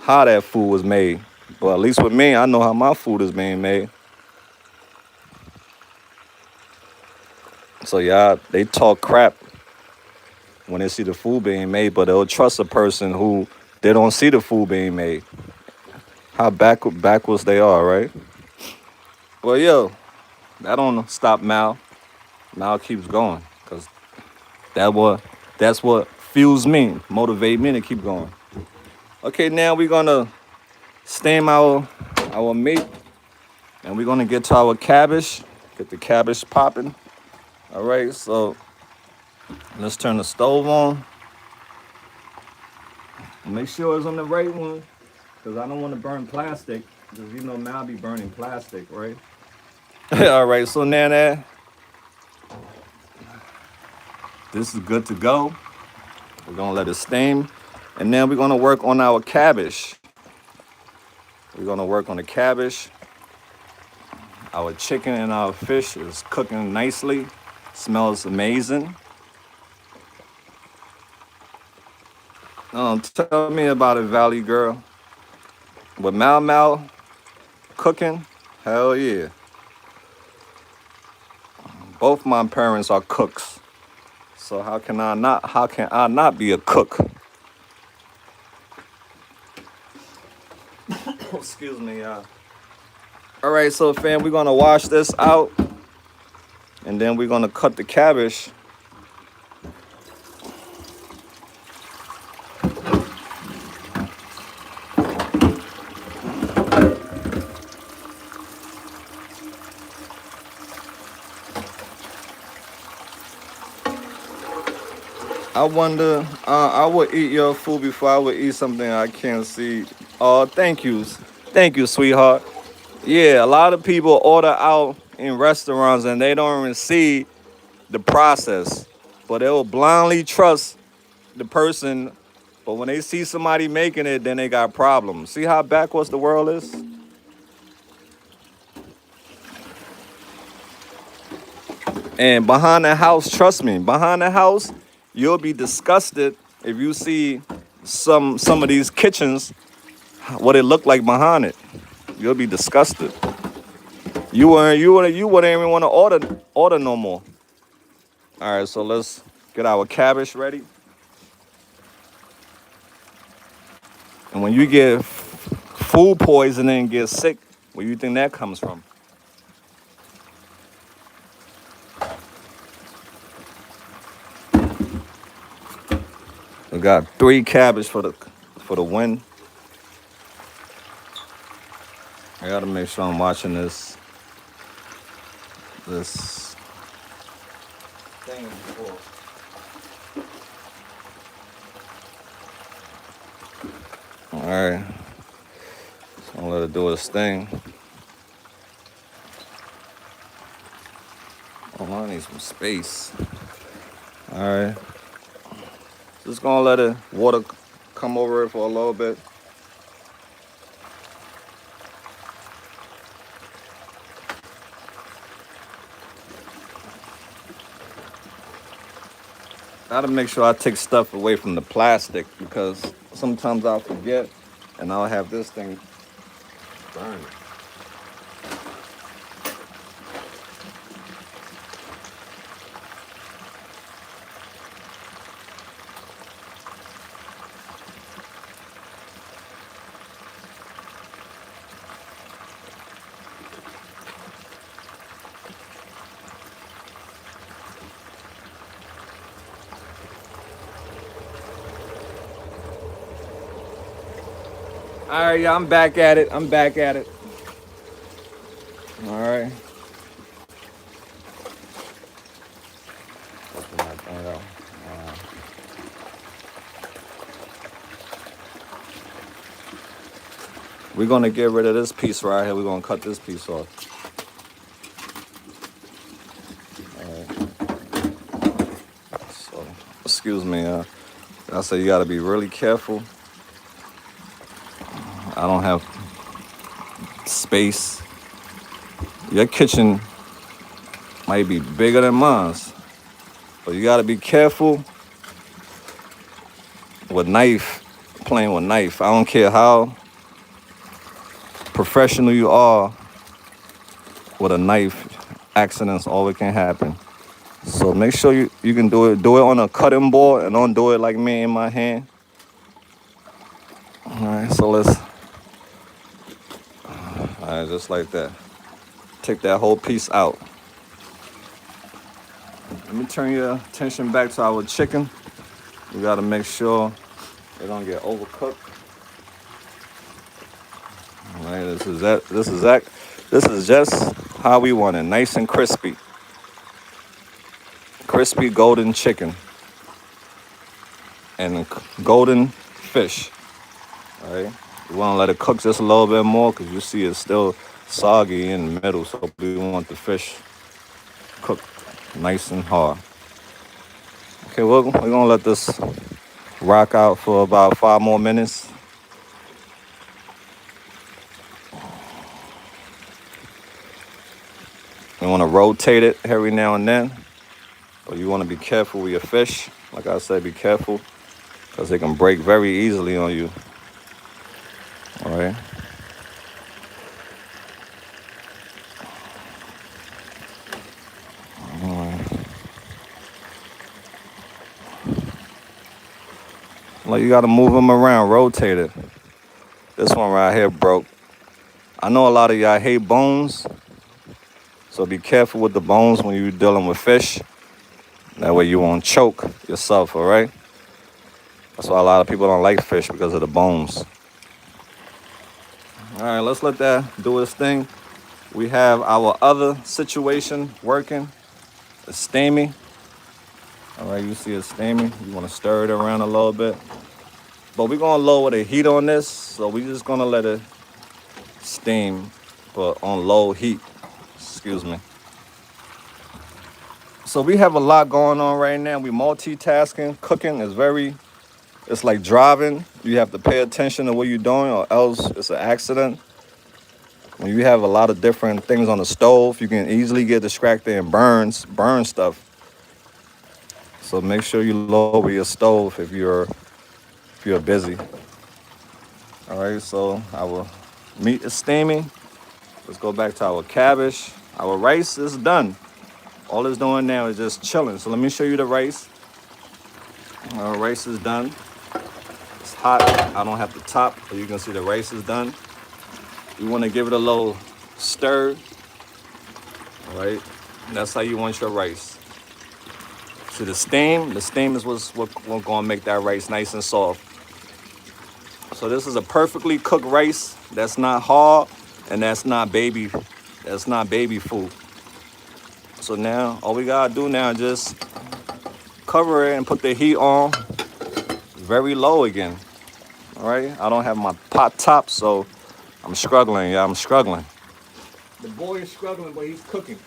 how that food was made. But at least with me, I know how my food is being made. So yeah, they talk crap when they see the food being made, but they'll trust a person who they don't see the food being made. how backwards they are, right? Well, yo, that don't stop Mal. Mal keeps going, cause that what that's what fuels me, motivate me to keep going. Okay, now we're gonna steam our meat, and we're gonna get to our cabbage. Get the cabbage popping. All right, so let's turn the stove on. Make sure it's on the right one, cause I don't want to burn plastic. Cause you know Mal be burning plastic, right? All right, so now that this is good to go, we're gonna let it steam, and then we're gonna work on our cabbage. We're gonna work on the cabbage. Our chicken and our fish is cooking nicely. Smells amazing. Tell me about it, Valley girl. With Mal cooking, hell yeah. Both my parents are cooks. So how can I not be a cook? Excuse me, y'all. All right, so fam, we're gonna wash this out, and then we're gonna cut the cabbage. I wonder, I would eat your food before I would eat something I can't see. Oh, thank you, sweetheart. Yeah, a lot of people order out in restaurants and they don't even see the process, but they will blindly trust the person. But when they see somebody making it, then they got problems. See how backwards the world is? And behind the house, trust me, behind the house, you'll be disgusted if you see some of these kitchens, what it look like behind it. You'll be disgusted. You wouldn't even want to order no more. All right, so let's get our cabbage ready. And when you get food poisoning and get sick, where you think that comes from? We got 3 cabbage for the win. I gotta make sure I'm watching this thing before. All right, so I'm gonna let it do its thing. Oh, I need some space. All right, just gonna let it water come over it for a little bit. Gotta make sure I take stuff away from the plastic because sometimes I'll forget and I'll have this thing burned. All right, yeah, I'm back at it. I'm back at it. All right. Open that thing up. We're gonna get rid of this piece right here. We're gonna cut this piece off. So, excuse me. I say you gotta be really careful. I don't have space. Your kitchen might be bigger than mine, but you gotta be careful with knife, playing with knife. I don't care how professional you are with a knife, accidents always can happen. So make sure you can do it on a cutting board and don't do it like me in my hand. All right, so right, just like that. Take that whole piece out. Let me turn your attention back to our chicken. We gotta make sure they don't get overcooked. All right, this is that. This is just how we want it, nice and crispy, crispy golden chicken and golden fish. All right, we want to let it cook just a little bit more because you see it's still soggy in the middle, so we want the fish cooked nice and hard. Okay, we're gonna let this rock out for about 5 more minutes. You want to rotate it every now and then, but you want to be careful with your fish. Like I said, be careful because they can break very easily on you. All right. Like you got to move them around, rotate it. This one right here broke. I know a lot of y'all hate bones, so be careful with the bones when you're dealing with fish. That way you won't choke yourself, all right? That's why a lot of people don't like fish because of the bones. All right, let's let that do its thing. We have our other situation working. It's steamy. All right, you see it's steamy. You want to stir it around a little bit. But we're going to lower the heat on this, so we're just going to let it steam, but on low heat. Excuse me. So we have a lot going on right now. We multitasking. Cooking is it's like driving. You have to pay attention to what you're doing or else it's an accident. When you have a lot of different things on the stove, you can easily get distracted and burn stuff. So make sure you lower your stove if you're busy. All right, so our meat is steaming. Let's go back to our cabbage. Our rice is done. All it's doing now is just chilling. So let me show you the rice. Our rice is done. It's hot. I don't have the top, but you can see the rice is done. You want to give it a little stir. All right, that's how you want your rice. See the steam is what's going to make that rice nice and soft. So this is a perfectly cooked rice that's not hard and that's not baby food. So now all we gotta do now is just cover it and put the heat on very low again. All right, I don't have my pot top, so I'm struggling. Yeah, I'm struggling. The boy is struggling, but he's cooking.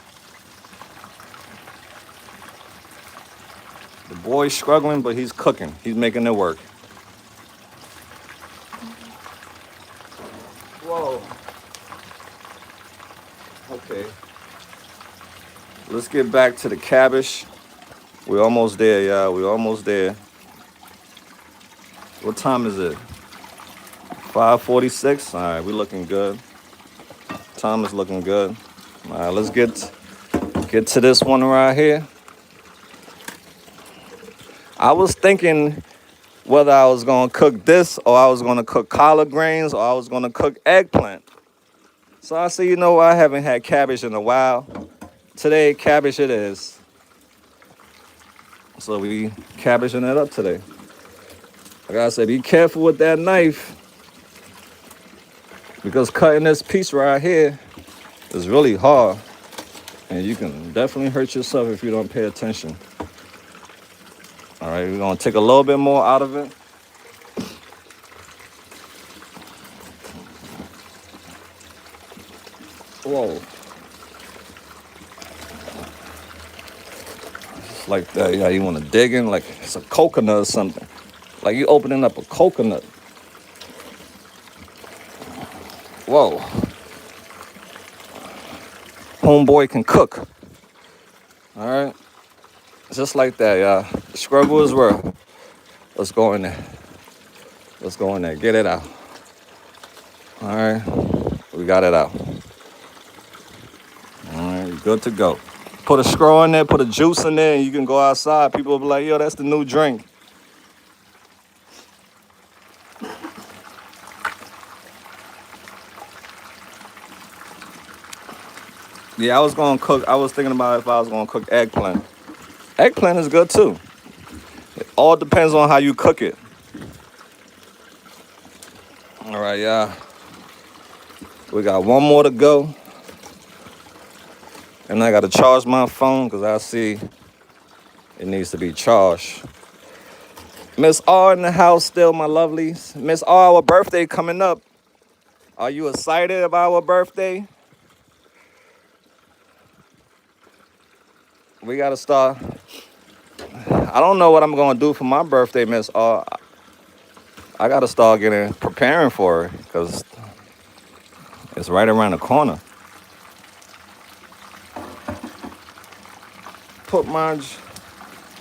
The boy's struggling, but he's cooking. He's making it work. Whoa. Okay. Let's get back to the cabbage. We're almost there, y'all. We're almost there. What time is it? 5:46. All right, we're looking good. Time is looking good. All right, let's get to this one right here. I was thinking whether I was gonna cook this or I was gonna cook collard greens or I was gonna cook eggplant. So I said, you know what? I haven't had cabbage in a while. Today, cabbage it is. So we cabbaging it up today. Like I said, be careful with that knife because cutting this piece right here is really hard. And you can definitely hurt yourself if you don't pay attention. All right, we're gonna take a little bit more out of it. Whoa. Just like that, yeah, you wanna dig in like it's a coconut or something. Like you opening up a coconut. Whoa. Homeboy can cook. All right. Just like that, y'all. The struggle is real. Let's go in there. Let's go in there. Get it out. All right. We got it out. All right. Good to go. Put a straw in there, put a juice in there, and you can go outside. People will be like, yo, that's the new drink. Yeah, I was gonna cook. I was thinking about if I was gonna cook eggplant. Eggplant is good too. All depends on how you cook it. All right, yeah. We got one more to go, and I gotta charge my phone because I see it needs to be charged. Miss R in the house still, my lovelies. Miss R, our birthday coming up. Are you excited about our birthday? We gotta start. I don't know what I'm gonna do for my birthday, Miss R. I gotta start getting preparing for it because it's right around the corner. Put my,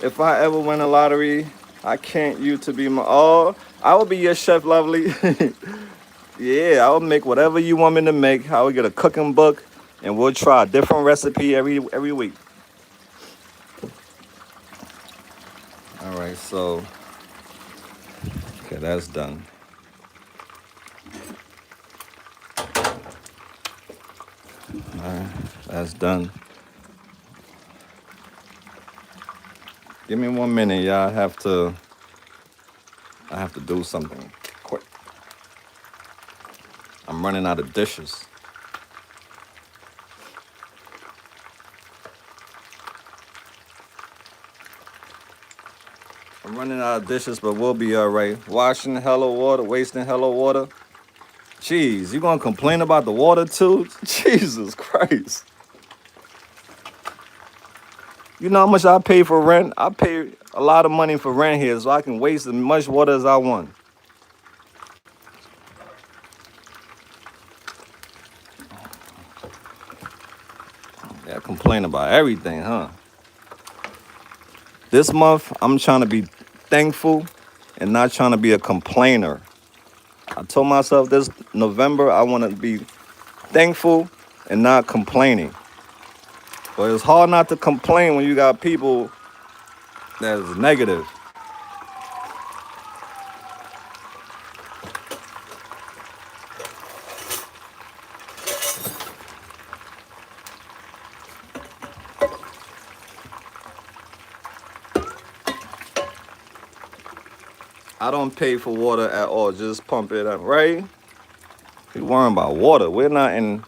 if I ever win a lottery, I can't you to be my, oh, I will be your chef, lovely. Yeah, I will make whatever you want me to make. I will get a cooking book and we'll try a different recipe every week. All right, so, okay, that's done. All right, that's done. Give me 1 minute, y'all. I have to do something quick. I'm running out of dishes. I'm running out of dishes, but we'll be all right. Washing hella water, wasting hella water. Jeez, you gonna complain about the water too? Jesus Christ. You know how much I pay for rent? I pay a lot of money for rent here, so I can waste as much water as I want. Yeah, complain about everything, huh? This month, I'm trying to be thankful and not trying to be a complainer. I told myself this November, I want to be thankful and not complaining. But it's hard not to complain when you got people that's negative. I don't pay for water at all. Just pump it up, right? We worrying about water. We're not in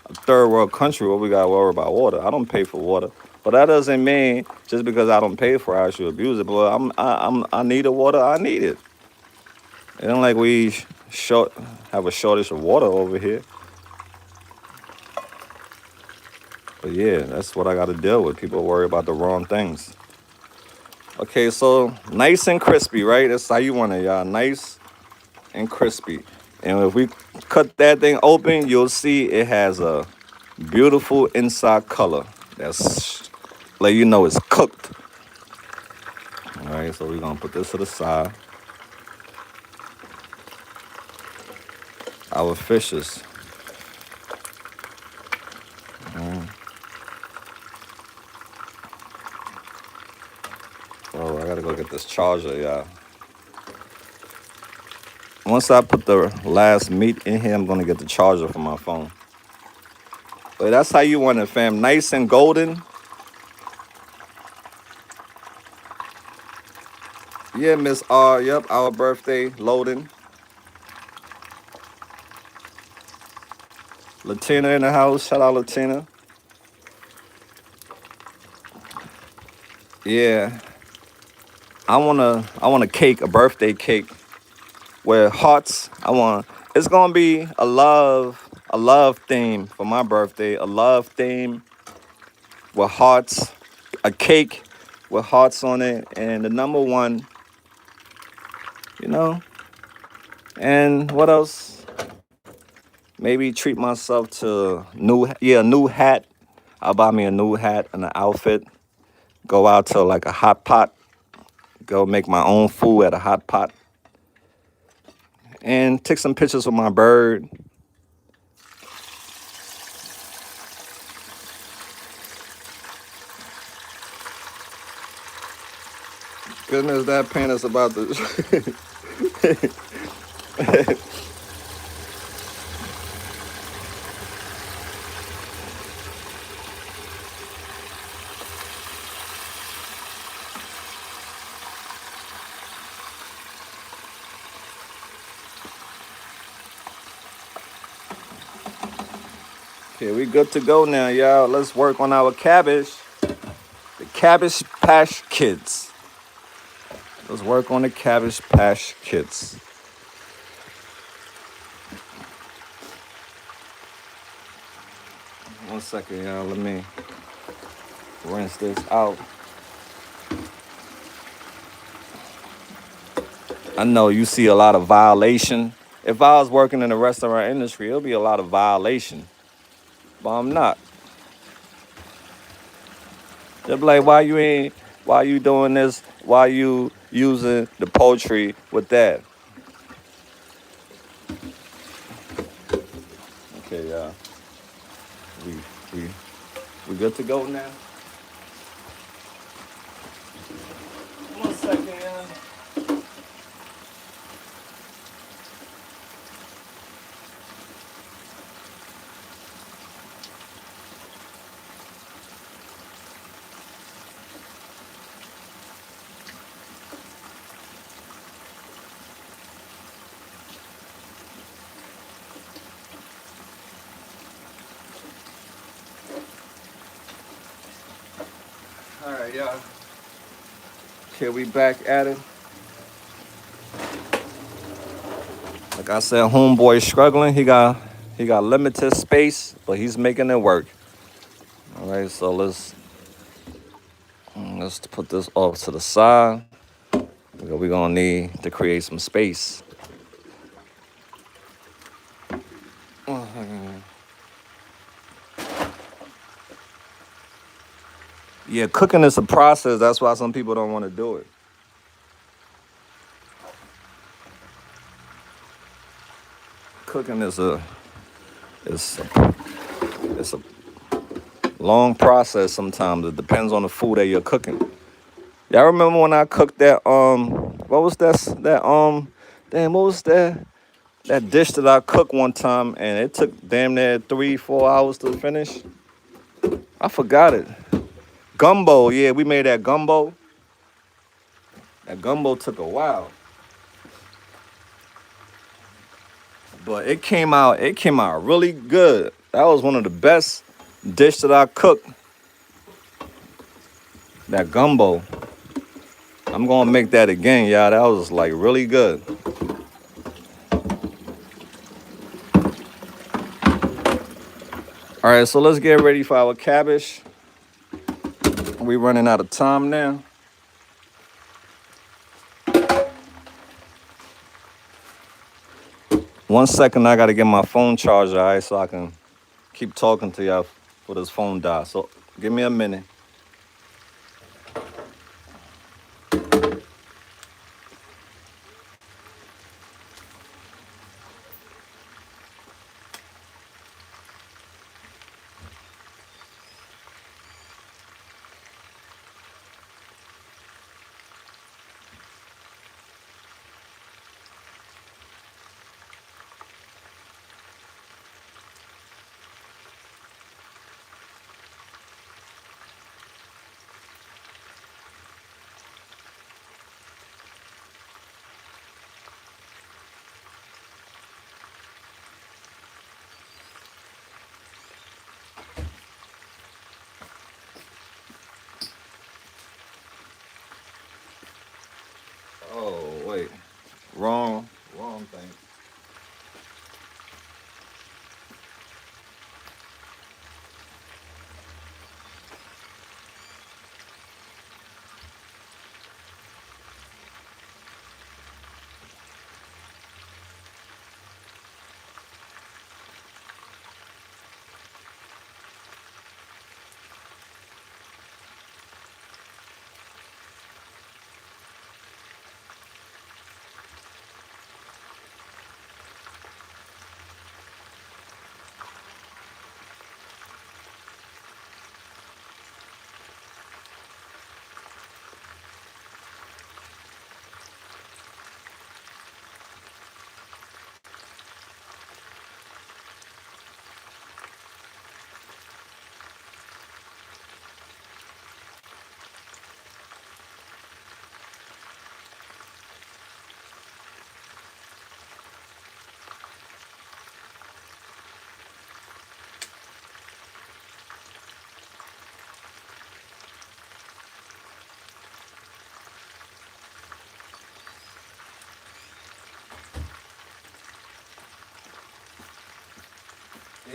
a third world country where we gotta worry about water. I don't pay for water, but that doesn't mean just because I don't pay for it, I should abuse it. But I need the water. I need it. It ain't like we short have a shortage of water over here. But yeah, that's what I got to deal with. People worry about the wrong things. Okay, so nice and crispy, right? That's how you want it, y'all. Nice and crispy. And if we cut that thing open, you'll see it has a beautiful inside color. That's like you know it's cooked. All right, so we're gonna put this to the side. Our fishes. Oh, I gotta go get this charger, y'all. Once I put the last meat in here, I'm gonna get the charger for my phone. But that's how you want it, fam. Nice and golden. Yeah, Miss R. Yep, our birthday loading. Latina in the house. Shout out Latina. Yeah, I want a cake, a birthday cake with hearts. It's gonna be a love theme for my birthday. A love theme with hearts, a cake with hearts on it, and the number one, you know. And what else? Maybe treat myself to a new hat. I'll buy me a new hat and an outfit. Go out to like a hot pot. Go make my own food at a hot pot. And take some pictures with my bird. Goodness, that pen is about to. Okay, we good to go now, y'all. Let's work on our cabbage. The Cabbage Patch Kids. Let's work on the Cabbage Patch Kids. One second, y'all. Let me rinse this out. I know you see a lot of violation. If I was working in the restaurant industry, it'll be a lot of violation. But I'm not. They'll be like, why you doing this? Why you using the poultry with that? Okay, we we we good to go now. One second, y'all. All right, y'all. Okay, we back at it. Like I said, homeboy struggling. He got limited space, but he's making it work. All right, so let's put this off to the side. We're gonna need to create some space. Yeah, cooking is a process. That's why some people don't want to do it. Cooking is a long process sometimes. It depends on the food that you're cooking. Y'all remember when I cooked that what was what was that dish that I cooked one time and it took damn near 3-4 hours to finish? I forgot it. Gumbo, yeah, we made that gumbo. That gumbo took a while. But it came out really good. That was one of the best dish that I cooked. That gumbo. I'm gonna make that again, y'all. That was like really good. All right, so let's get ready for our cabbage. We running out of time now. One second, I gotta get my phone charger, all right, so I can keep talking to y'all for this phone die. So give me a minute.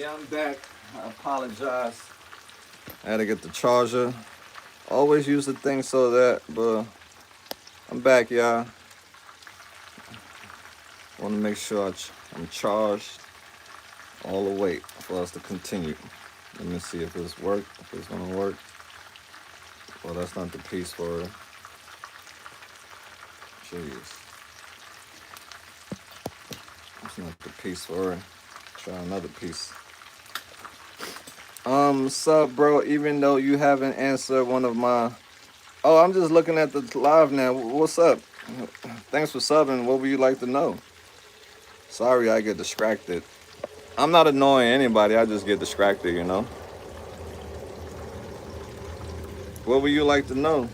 Yeah, I'm back. I apologize. I had to get the charger. Always use the thing so that, but I'm back, y'all. Want to make sure I'm charged all the way for us to continue. Let me see if this works. If it's gonna work. Well, that's not the piece for it. Jeez, that's not the piece for it. Try another piece. Sup, bro? Even though you haven't answered one of my. Oh, I'm just looking at the live now. What's up? Thanks for subbing. What would you like to know? Sorry, I get distracted. I'm not annoying anybody. I just get distracted, you know. What would you like to know?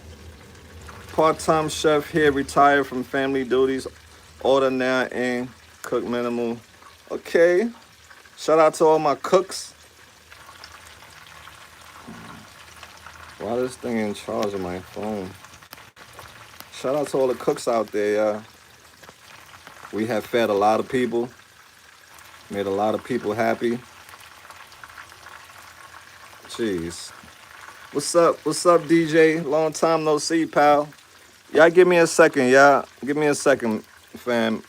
Part-time chef here, retired from family duties. Order now and cook minimal. Okay. Shout out to all my cooks. Why this thing in charge of my phone? Shout out to all the cooks out there, y'all. We have fed a lot of people, made a lot of people happy. Jeez. What's up? What's up, DJ? Long time no see, pal. Y'all give me a second, y'all. Give me a second, fam.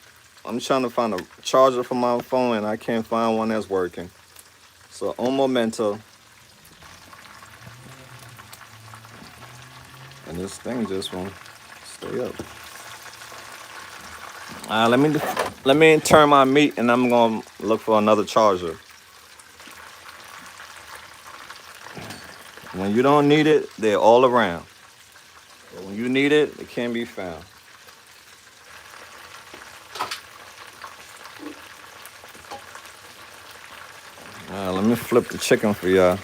I'm trying to find a charger for my phone and I can't find one that's working. So, un momento. And this thing just won't stay up. Let me turn my meat and I'm gonna look for another charger. When you don't need it, they're all around. But when you need it, it can't be found. Let me flip the chicken for y'all.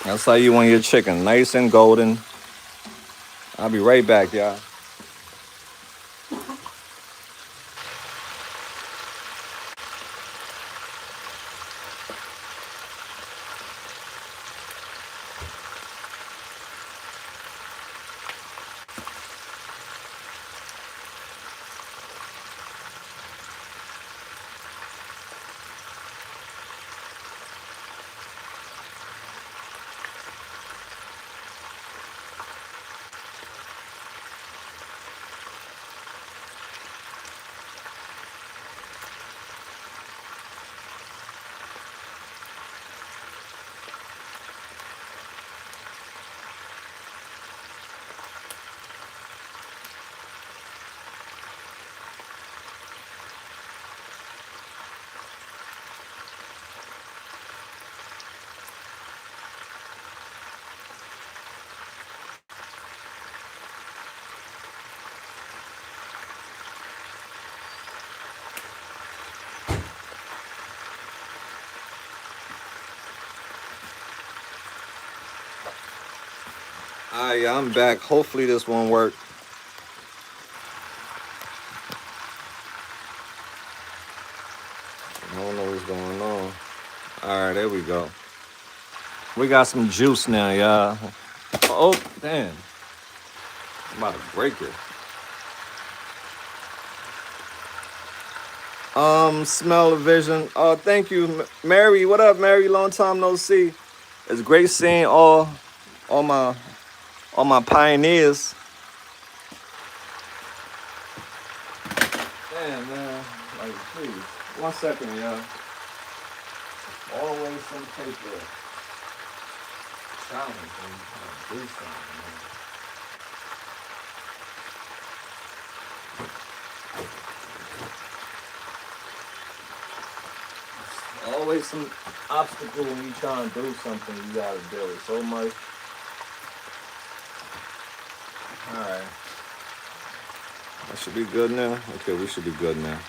That's how you want your chicken, nice and golden. I'll be right back, y'all. All right, I'm back. Hopefully this won't work. I don't know what's going on. All right, there we go. We got some juice now, y'all. Oh, damn. I'm about to break it. Smell of vision. Oh, thank you, Mary. What up, Mary? Long time no see. It's great seeing all my pioneers. Damn, man. Like, please. 1 second, y'all. Always some paper. Challenge and do something, man. Always some obstacle when you trying to do something. You gotta deal with so much. All right. That should be good now. Okay, we should be good now.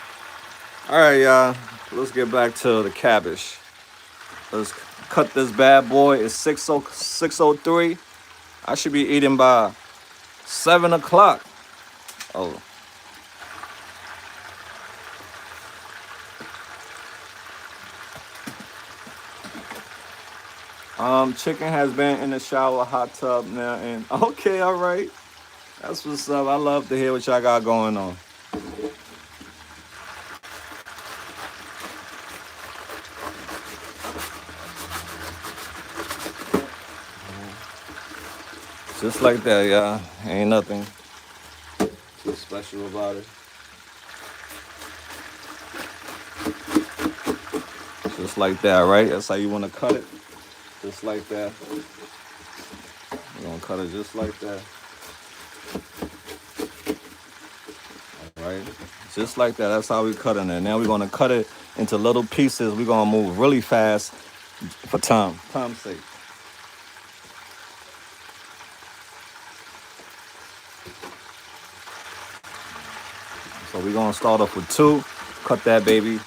All right, y'all. Let's get back to the cabbage. Let's cut this bad boy. It's 6:03. I should be eating by 7 o'clock. Oh. Chicken has been in the shower, hot tub now, and okay, all right. That's what's up. I love to hear what y'all got going on. Just like that, y'all. Ain't nothing too special about it. Just like that, right? That's how you want to cut it. Just like that. You're gonna cut it just like that. All right? Just like that. That's how we cutting it. Now we're gonna cut it into little pieces. We're gonna move really fast for time's sake. So we're gonna start off with two. Cut that baby.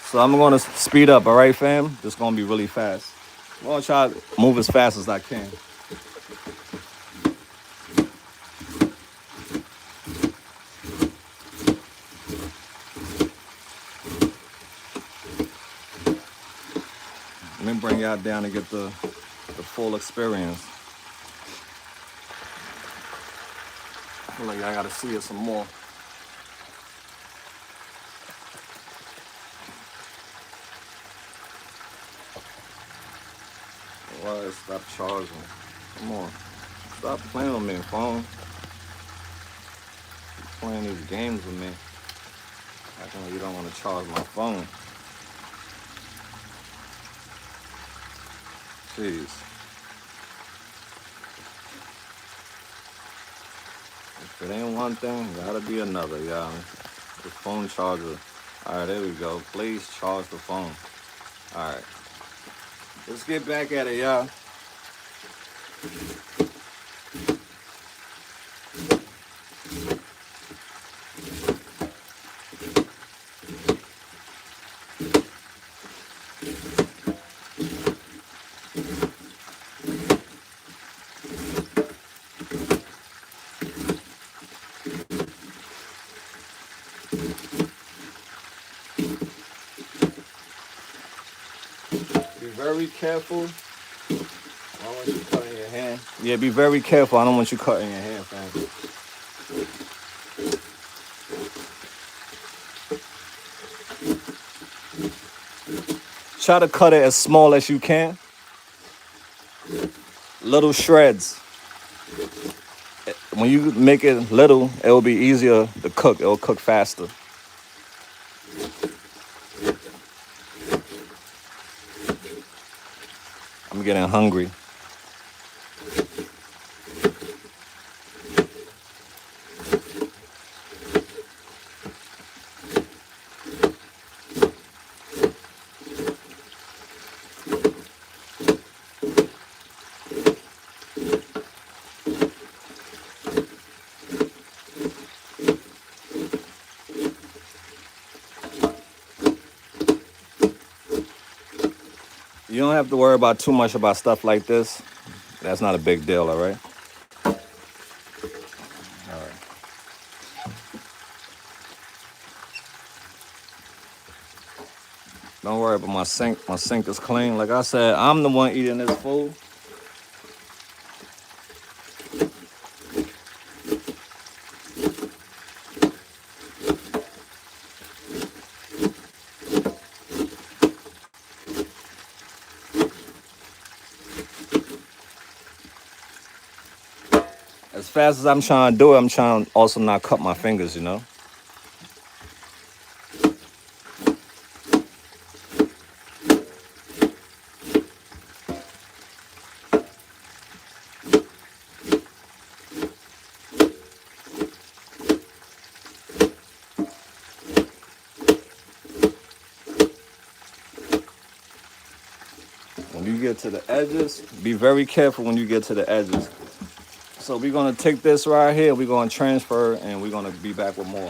So I'm gonna speed up, all right, fam? This gonna be really fast. I'm gonna try to move as fast as I can. Let me bring y'all down to get the full experience. I feel like I gotta see it some more. Why stop charging? Come on. Stop playing with me, phone. Keep playing these games with me. Acting like you don't want to charge my phone. Jeez. If it ain't one thing, gotta be another, y'all. The phone charger. Alright, there we go. Please charge the phone. Alright. Let's get back at it, y'all. Be very careful. I don't want you cutting your hand. Yeah, be very careful. I don't want you cutting your hand, fam. Try to cut it as small as you can. Little shreds. When you make it little, it will be easier to cook. It will cook faster. I'm getting hungry. You don't have to worry about too much about stuff like this. That's not a big deal, all right? All right. Don't worry about my sink. My sink is clean. Like I said, I'm the one eating this food. As fast as I'm trying to do it, I'm trying to also not cut my fingers, you know? When you get to the edges, be very careful when you get to the edges. So we're gonna take this right here, we're gonna transfer, and we're gonna be back with more.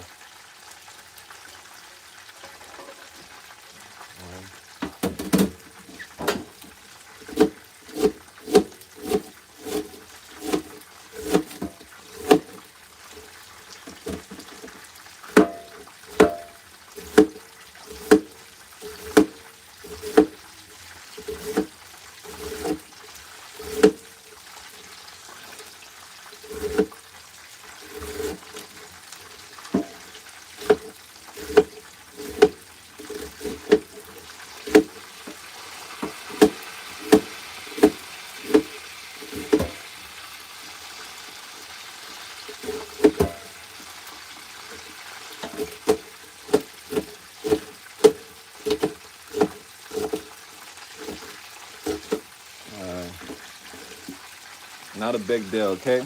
Not a big deal, okay?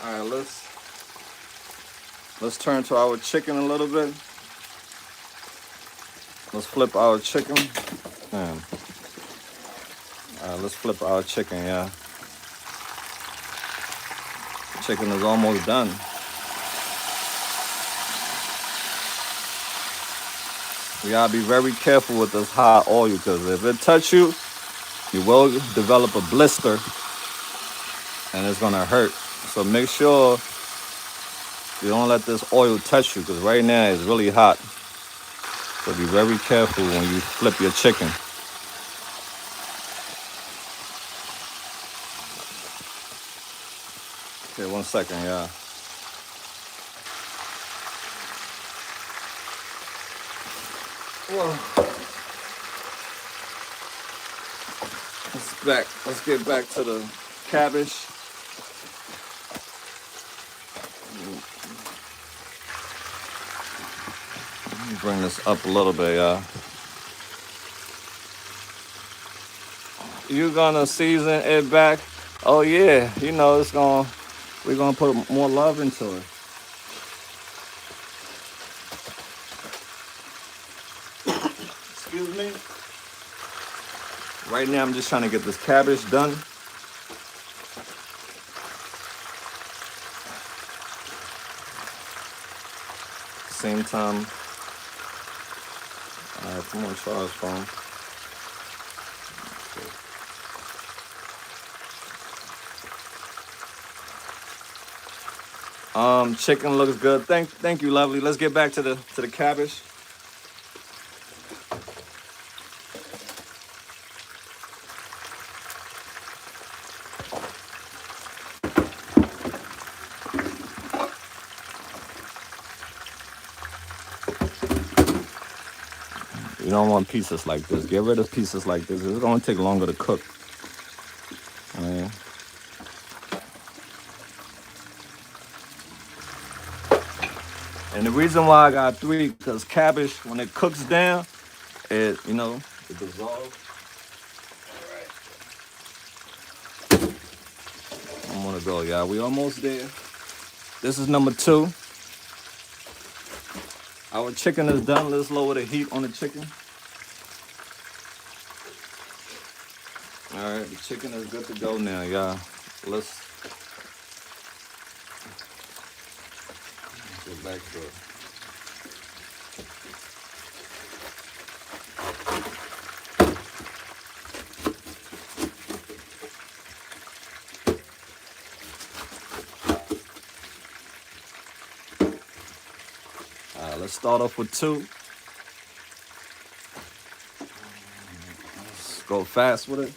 All right, let's turn to our chicken a little bit. Let's flip our chicken. Man. All right, let's flip our chicken, yeah. Chicken is almost done. You gotta be very careful with this hot oil because if it touch you, you will develop a blister and it's gonna hurt. So make sure you don't let this oil touch you because right now it's really hot. So be very careful when you flip your chicken. Okay, 1 second, yeah. Whoa. Let's get back to the cabbage. Let me bring this up a little bit, y'all. You're gonna season it back. Oh yeah, you know we're gonna put more love into it. Excuse me. Right now I'm just trying to get this cabbage done. Same time. Come on, Charles phone. Chicken looks good. Thank you, lovely. Let's get back to the cabbage. You don't want pieces like this. Get rid of pieces like this. It's gonna take longer to cook. And the reason why I got 3, because cabbage, when it cooks down, it dissolves. All right. I'm gonna go, y'all. We almost there. This is number 2. Our chicken is done. Let's lower the heat on the chicken. All right, the chicken is good to go now, y'all. Let's get back to it. Let's start off with 2. Let's go fast with it.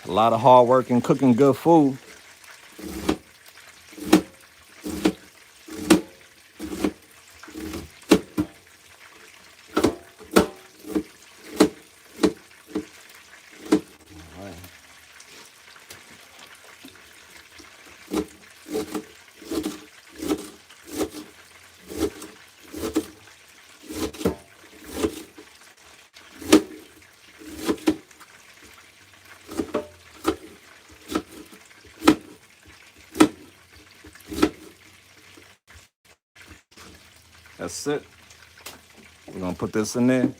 A lot of hard work and cooking good food. That's it. We're gonna put this in there.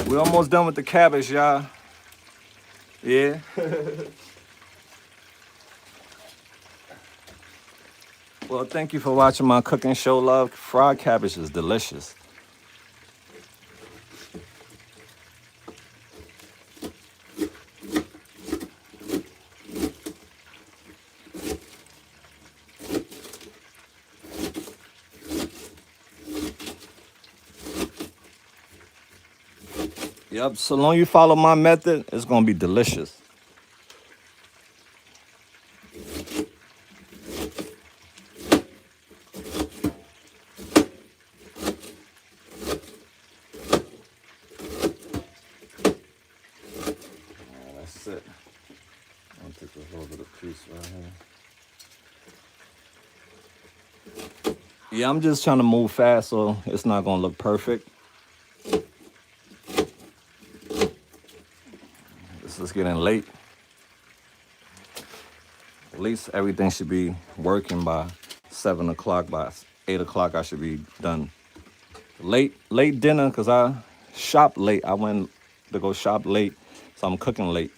We're almost done with the cabbage, y'all. Yeah. Well, thank you for watching my cooking show, love. Fried cabbage is delicious. Yep, so long you follow my method, it's gonna be delicious. That's it. I'm gonna take a little bit of piece right here. Yeah, I'm just trying to move fast so it's not gonna look perfect. This is getting late. At least everything should be working by 7 o'clock. By 8 o'clock, I should be done. Late dinner, because I shop late. I went to go shop late, so I'm cooking late.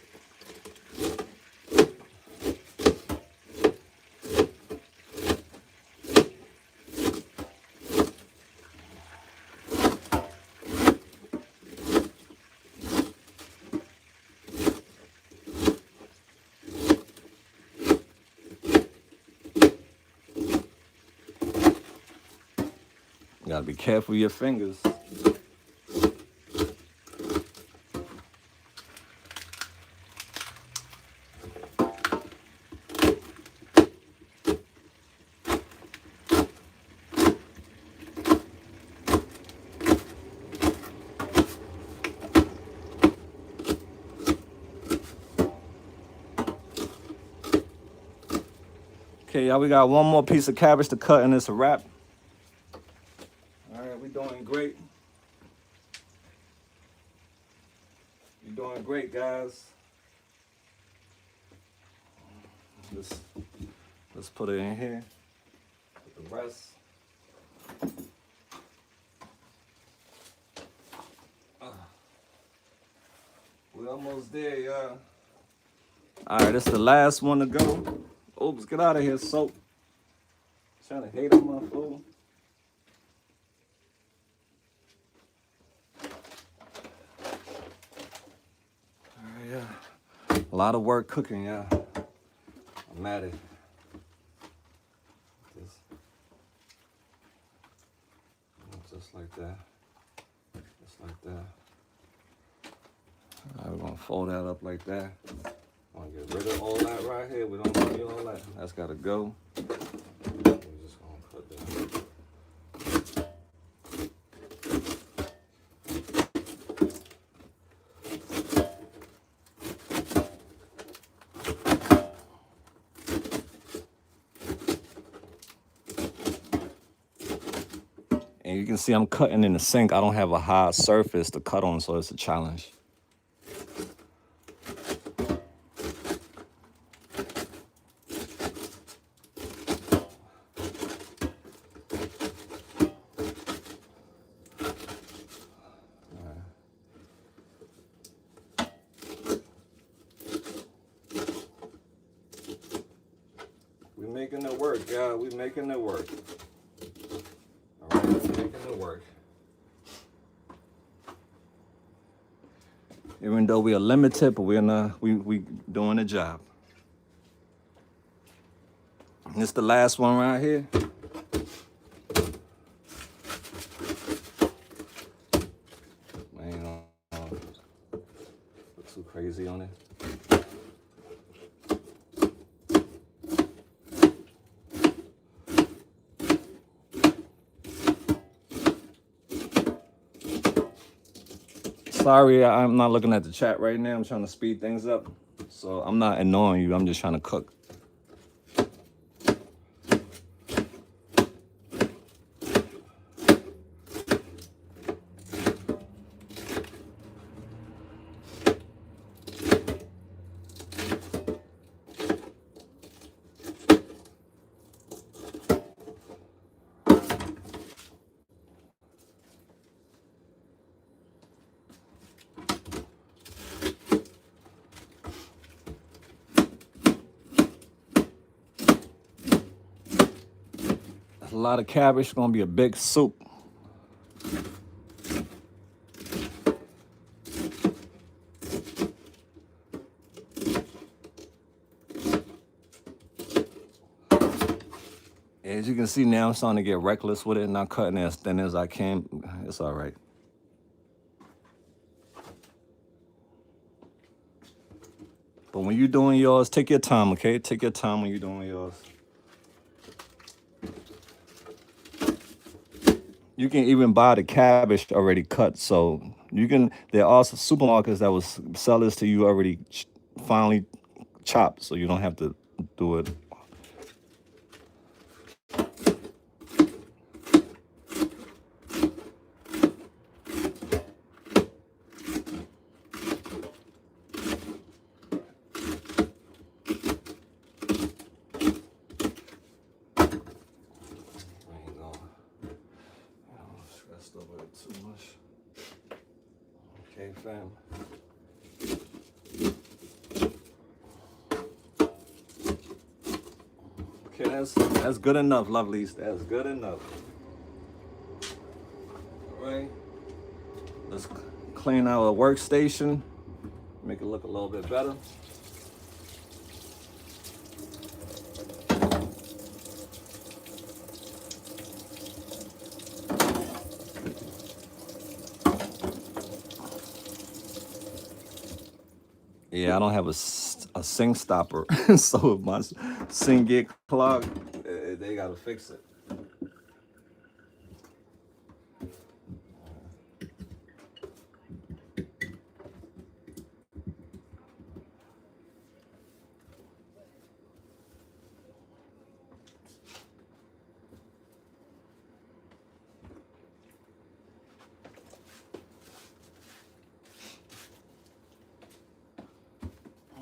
You gotta be careful with your fingers. Okay, y'all, we got one more piece of cabbage to cut and it's a wrap. All right, we doing great. You're doing great, guys. Let's put it in here. Put the rest. We're almost there, y'all. All right, this is the last one to go. Oops, get out of here, soap. Trying to hate on my food. All right, yeah. A lot of work cooking, yeah. I'm at it. Just like that. Just like that. All right, we're gonna fold that up like that. I'm gonna get rid of all that right here. We don't need all that. That's gotta go. We're just gonna put that. And you can see I'm cutting in the sink. I don't have a high surface to cut on, so it's a challenge. We're making it work, y'all. We're making it work. All right, we're making it work. Even though we are limited, but we doing the job. And this the last one right here. Man, look too crazy on it. Sorry, I'm not looking at the chat right now. I'm trying to speed things up. So I'm not annoying you. I'm just trying to cook. A lot of cabbage. It's gonna be a big soup. As you can see now, I'm starting to get reckless with it, not cutting as thin as I can. It's all right. But when you're doing yours, take your time, okay? Take your time when you're doing yours. You can even buy the cabbage already cut. So you can, there are some supermarkets that will sell this to you already finely chopped. So you don't have to do it. Stressed over it too much. Okay, fam. Okay, that's good enough, lovelies. That's good enough. All right. Let's clean our workstation. Make it look a little bit better. Yeah, I don't have a sink stopper, so if my sink get clogged, they gotta fix it.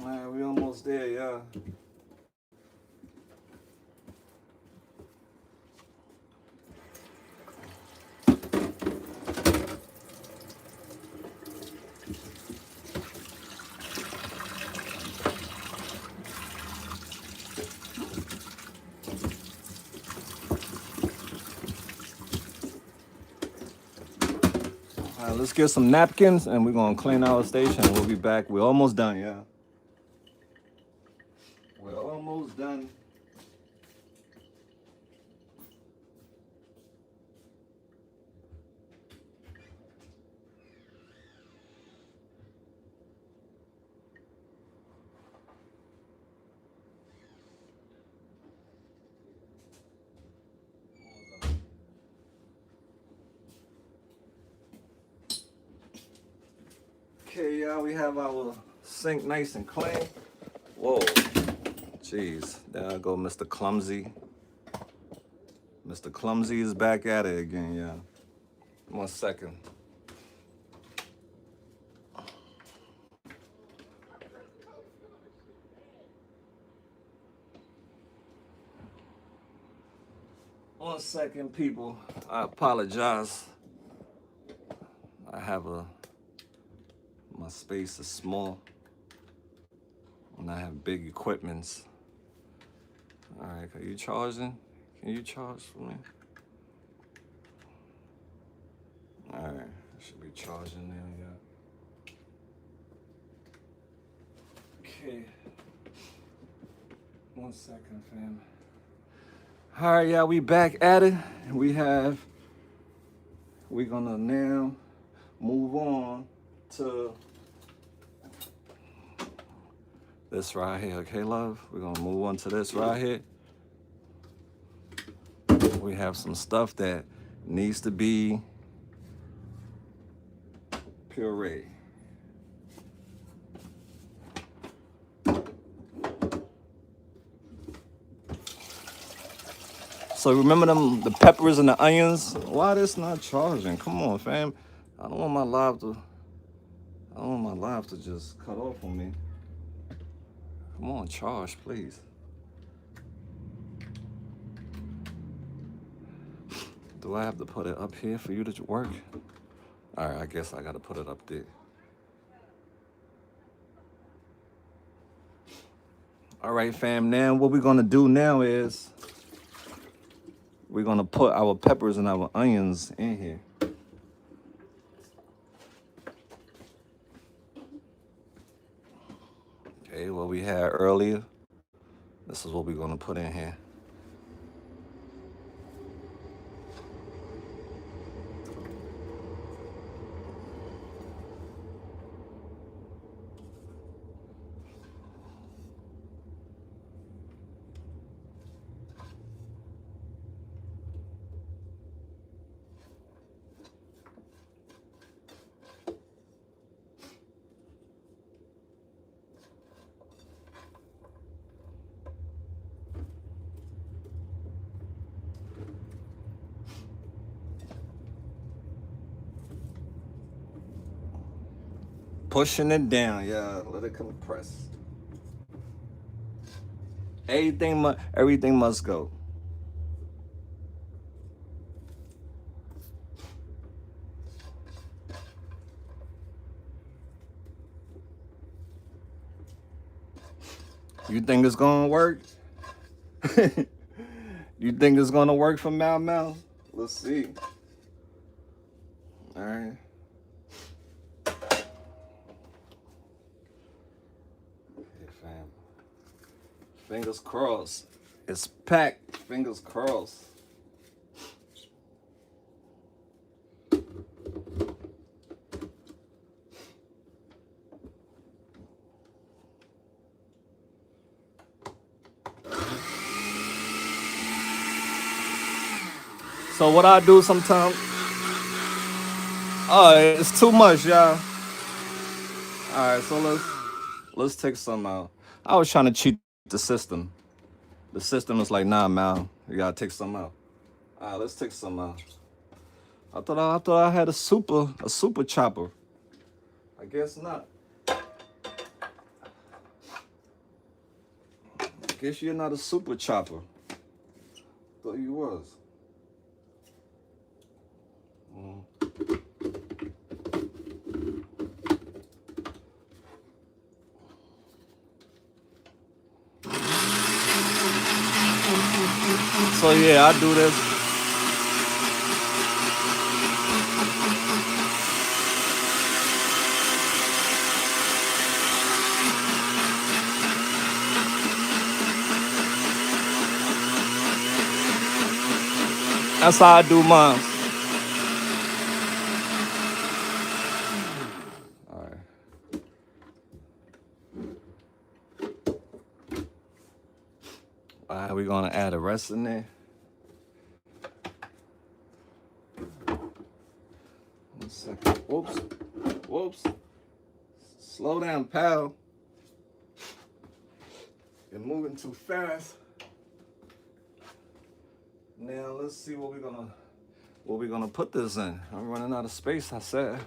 All right, we almost there, yeah. All right, let's get some napkins and we're gonna clean our station. We'll be back. We're almost done, yeah. We're almost done. Okay, yeah, we have our sink nice and clean. Whoa, jeez, there I go, Mr. Clumsy. Mr. Clumsy is back at it again, yeah. 1 second. One second, people. I apologize. I have my space is small and I have big equipments. All right, are you charging? Can you charge for me? All right, I should be charging now, yeah. Okay. 1 second, fam. All right, yeah, we back at it. We're gonna now move on to this right here, okay, love? We're gonna move on to this right here. We have some stuff that needs to be puree. So remember the peppers and the onions? Why this not charging? Come on, fam. I don't want my live to just cut off on me. Come on, charge, please. Do I have to put it up here for you to work? All right, I guess I got to put it up there. All right, fam. Now what we're gonna do now is we're gonna put our peppers and our onions in here. Okay, what we had earlier, this is what we're gonna put in here. Pushing it down, yeah. Let it compress. Everything must go. You think it's gonna work? You think it's gonna work for Mal Mal? Let's see. All right. Hey, fam. Fingers crossed. It's packed. Fingers crossed. So what I do sometimes? Oh, it's too much, y'all. All right, so let's take some out. I was trying to cheat the system. The system is like, nah, Mal, you gotta take some out. All right, let's take some out. I thought I had a super chopper. I guess not. Guess you're not a super chopper. Thought you was. So yeah, I do this. That's how I do mine. All right. All right, we're gonna add the rest in there. 1 second. Whoops. Slow down, pal. You're moving too fast. Now let's see what we're gonna put this in. I'm running out of space. I said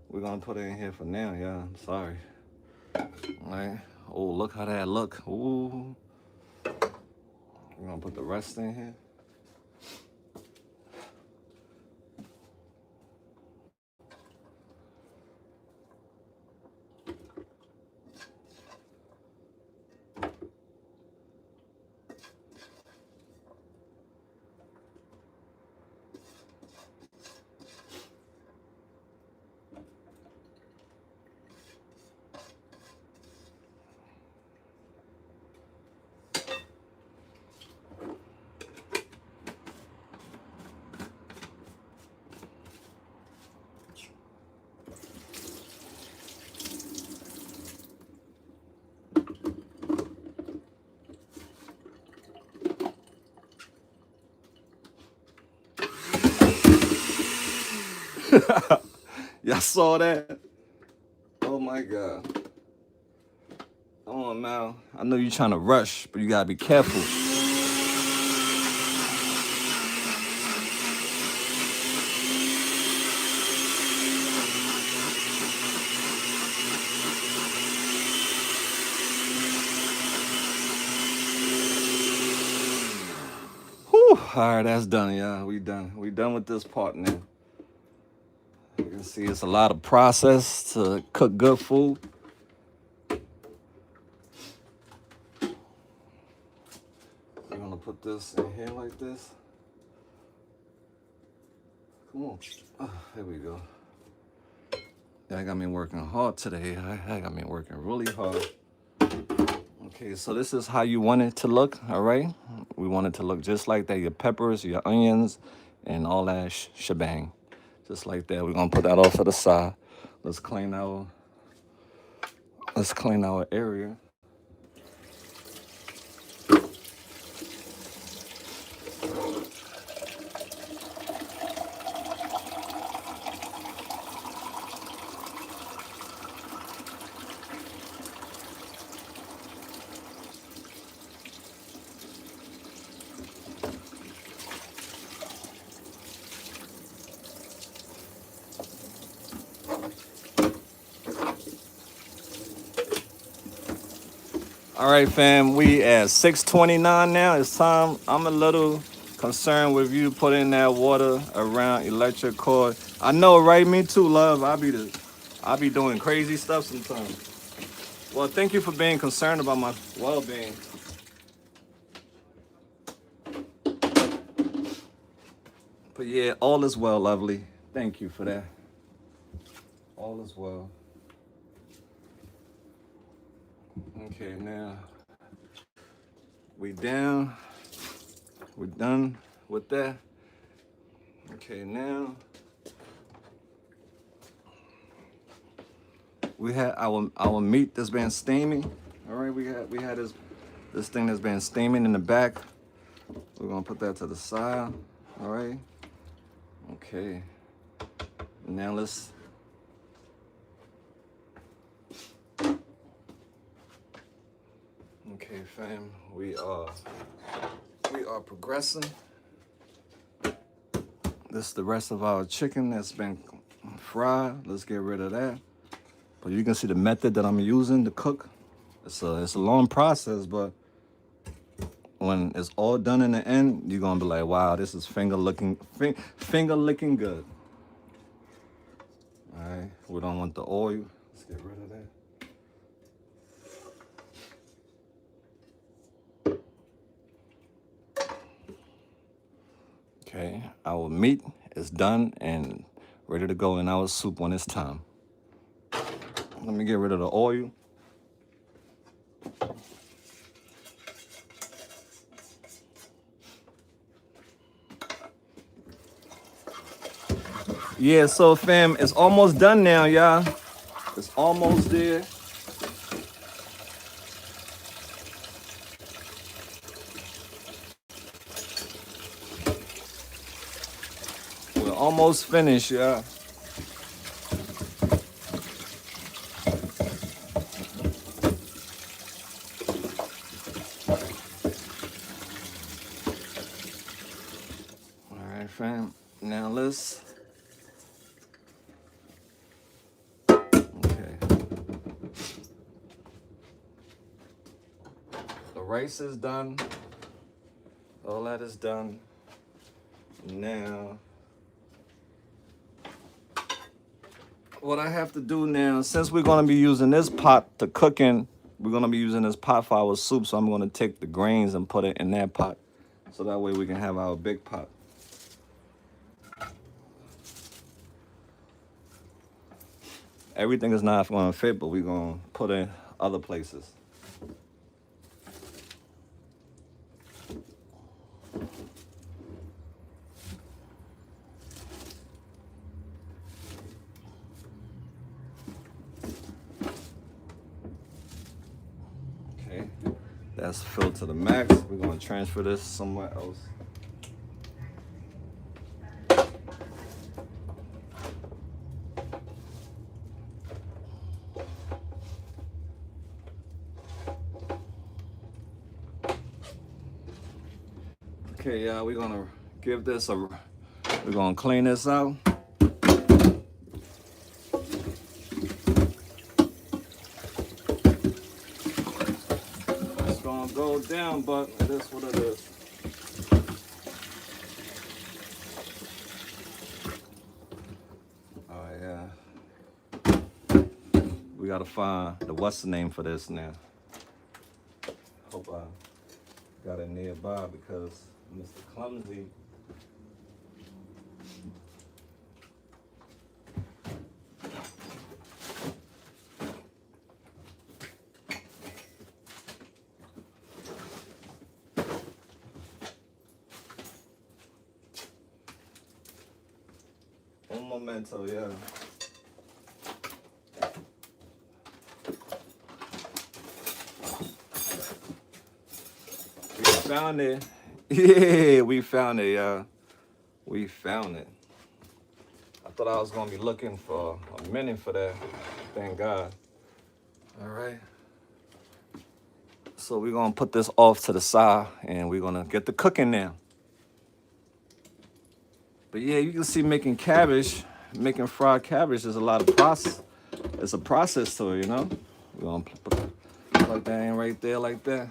we're gonna put it in here for now. Yeah, I'm sorry. All right. Oh, look how that look. Ooh. We're gonna put the rest in here. Y'all saw that? Oh my God. Come on, Mal. I know you're trying to rush, but you gotta be careful. Whew. All right, that's done, y'all. We done. We done with this part now. You can see it's a lot of process to cook good food. We're gonna put this in here like this. Come on. There we go. That got me working hard today. That got me working really hard. Okay, so this is how you want it to look, all right? We want it to look just like that. Your peppers, your onions, and all that shebang. Just like that. We're gonna put that off to the side. Let's clean our area. All right, fam. We at 6:29 now. It's time. I'm a little concerned with you putting that water around electric cord. I know, right? Me too, love. I be doing crazy stuff sometimes. Well, thank you for being concerned about my well-being. But yeah, all is well, lovely. Thank you for that. All is well. Okay, now we down. We're done with that. Okay, now we had our meat that's been steaming. All right, we had this thing that's been steaming in the back. We're gonna put that to the side. All right. Okay. Now let's. Okay, fam. We are progressing. This is the rest of our chicken that's been fried. Let's get rid of that. But you can see the method that I'm using to cook. It's a long process, but when it's all done in the end, you're gonna be like, wow, this is finger licking good. All right, we don't want the oil. Let's get rid of that. Okay, our meat is done and ready to go in our soup when it's time. Let me get rid of the oil. Yeah, so fam, it's almost done now, y'all. It's almost there. We're almost finished, y'all. All right, fam. Now let's. Okay. The rice is done. All that is done. Now, what I have to do now, since we're gonna be using this pot to cook in, we're gonna be using this pot for our soup. So I'm gonna take the grains and put it in that pot, so that way we can have our big pot. Everything is not gonna fit, but we're gonna put in other places. Okay, that's filled to the max. We're gonna transfer this somewhere else. Okay, y'all, we're gonna give this a, we're gonna clean this out. It's gonna go down, but it is what it is. All right, yeah. We gotta find the what's the name for this now. Hope I got it nearby because Mr. Clumsy. Un momento, yeah. We found it. Yeah, we found it, y'all. We found it. I thought I was gonna be looking for a minute for that. Thank God. All right. So we're gonna put this off to the side and we're gonna get the cooking now. But yeah, you can see making cabbage, making fried cabbage, there's a lot of process. It's a process to it, you know? We're gonna put Plug that in right there like that.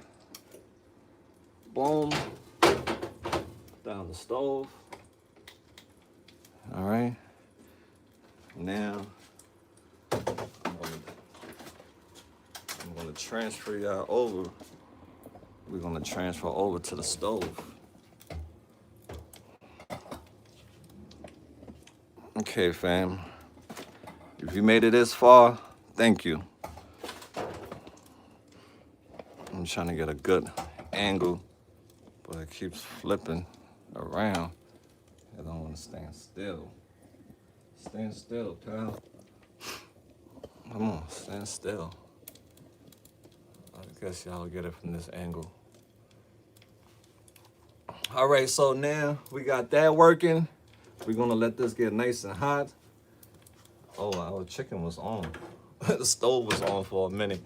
Boom. Down the stove. All right. Now I'm gonna transfer y'all over. We're gonna transfer over to the stove. Okay, fam. If you made it this far, thank you. I'm trying to get a good angle, but it keeps flipping around. I don't want to stand still. Stand still, pal. Come on, stand still. I guess y'all get it from this angle. All right, so now we got that working. We're gonna let this get nice and hot. Oh, our chicken was on. The stove was on for a minute.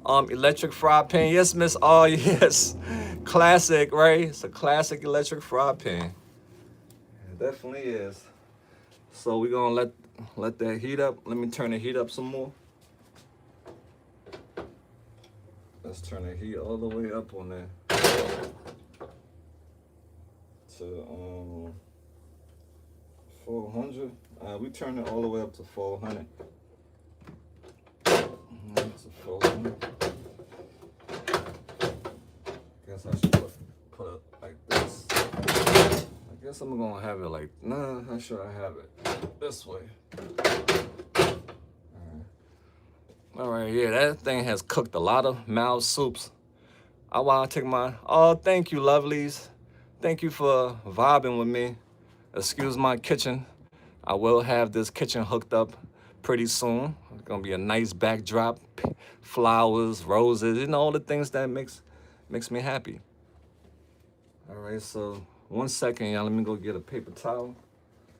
Electric fry pan. Yes, Miss R, yes. Classic, right? It's a classic electric fry pan. It definitely is. So we're gonna let that heat up. Let me turn the heat up some more. Let's turn the heat all the way up on there. To 400. We turn it all the way up to 400. To 400. Guess I should put it like this. I guess I'm gonna have it like, nah, how should I have it? This way. All right, yeah, that thing has cooked a lot of mild soups. I want to take my, oh, thank you, lovelies. Thank you for vibing with me. Excuse my kitchen. I will have this kitchen hooked up pretty soon. It's gonna be a nice backdrop, flowers, roses, you know, all the things that makes me happy. All right, so 1 second, y'all. Let me go get a paper towel.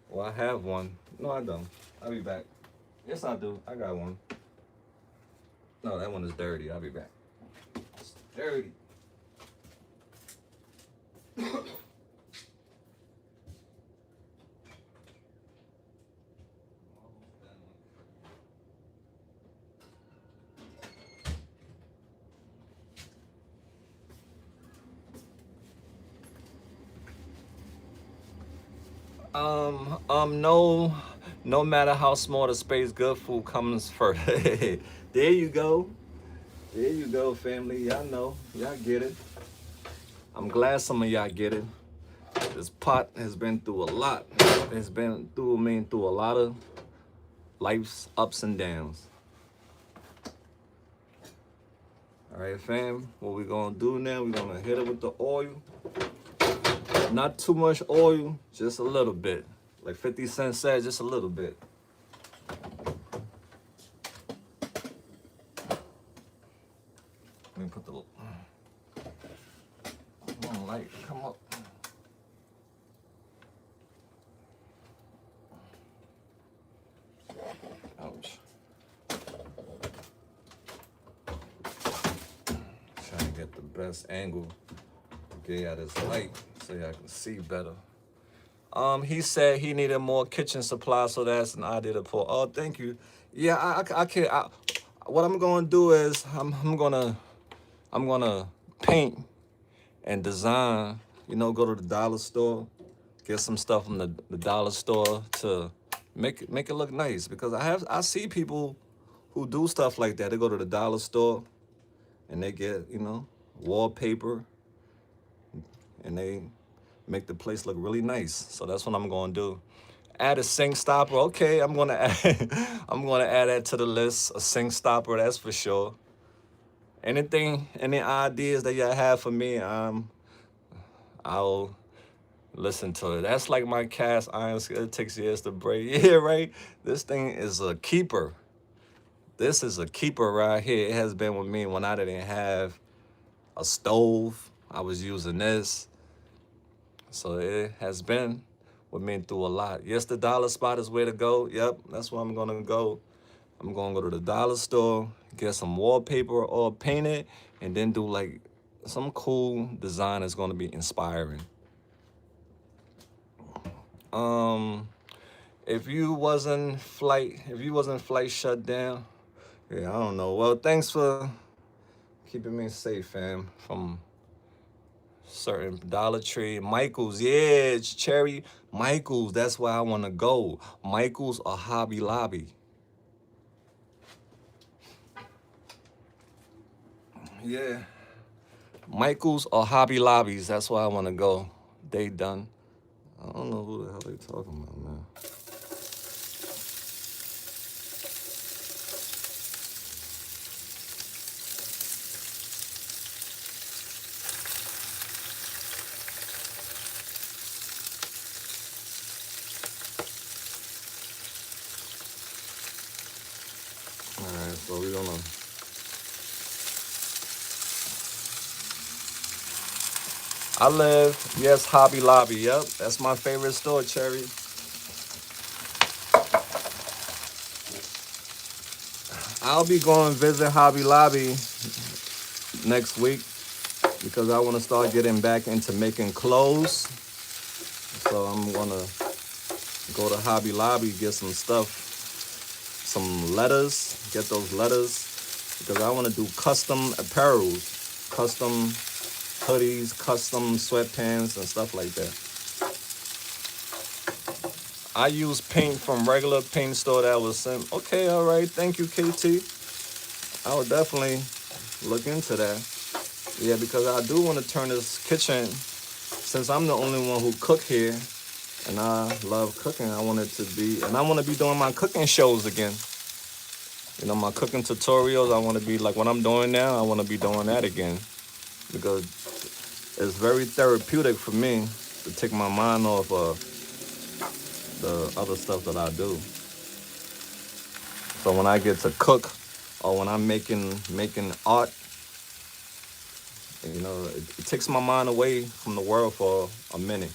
Well, I have one. No, I don't. I'll be back. Yes, I do. I got one. No, that one is dirty. I'll be back. It's dirty. No matter how small the space, good food comes first. There you go. There you go, family. Y'all know. Y'all get it. I'm glad some of y'all get it. This pot has been through a lot. It's been through a lot of life's ups and downs. All right, fam. What we're gonna do now, we're gonna hit it with the oil. Not too much oil, just a little bit. Like 50 Cent said, just a little bit. Let me put the light, come up. Ouch. Trying to get the best angle to get at his light so y'all can see better. He said he needed more kitchen supplies, so that's an idea to pull. Oh, thank you. Yeah, I can't. What I'm gonna do is I'm gonna paint and design. You know, go to the dollar store, get some stuff from the dollar store to make it look nice. Because I see people who do stuff like that. They go to the dollar store and they get, you know, wallpaper, and they make the place look really nice. So that's what I'm gonna do. Add a sink stopper. Okay, I'm gonna add that to the list. A sink stopper, that's for sure. Anything, any ideas that y'all have for me, I'll listen to it. That's like my cast iron. It takes years to break. Yeah, right. This thing is a keeper. This is a keeper right here. It has been with me when I didn't have a stove. I was using this. So it has been with me through a lot. Yes, the dollar spot is where to go. Yep, that's where I'm gonna go. I'm gonna go to the dollar store, get some wallpaper or paint it, and then do like some cool design that's gonna be inspiring. If you wasn't flight shut down, yeah, I don't know. Well, thanks for keeping me safe, fam, from certain Dollar Tree, Michaels, yeah, Cherry, Michaels. That's where I want to go. Michaels or Hobby Lobby. Yeah, Michaels or Hobby Lobbies. That's where I want to go. They done. I don't know who the hell they talking about, man. All right, so we're gonna. I live, yes, Hobby Lobby. Yep, that's my favorite store, Cherry. I'll be going to visit Hobby Lobby next week because I want to start getting back into making clothes. So I'm gonna go to Hobby Lobby, get some stuff, some letters, get those letters because I want to do custom apparels, custom hoodies, custom sweatpants, and stuff like that. I use paint from regular paint store that was sent. Okay, all right, thank you, KT. I would definitely look into that. Yeah, because I do want to turn this kitchen, since I'm the only one who cook here, and I love cooking. I want it to be, and I want to be doing my cooking shows again. You know, my cooking tutorials. I want to be like what I'm doing now. I want to be doing that again because it's very therapeutic for me to take my mind off the other stuff that I do. So when I get to cook, or when I'm making art, you know, it takes my mind away from the world for a minute.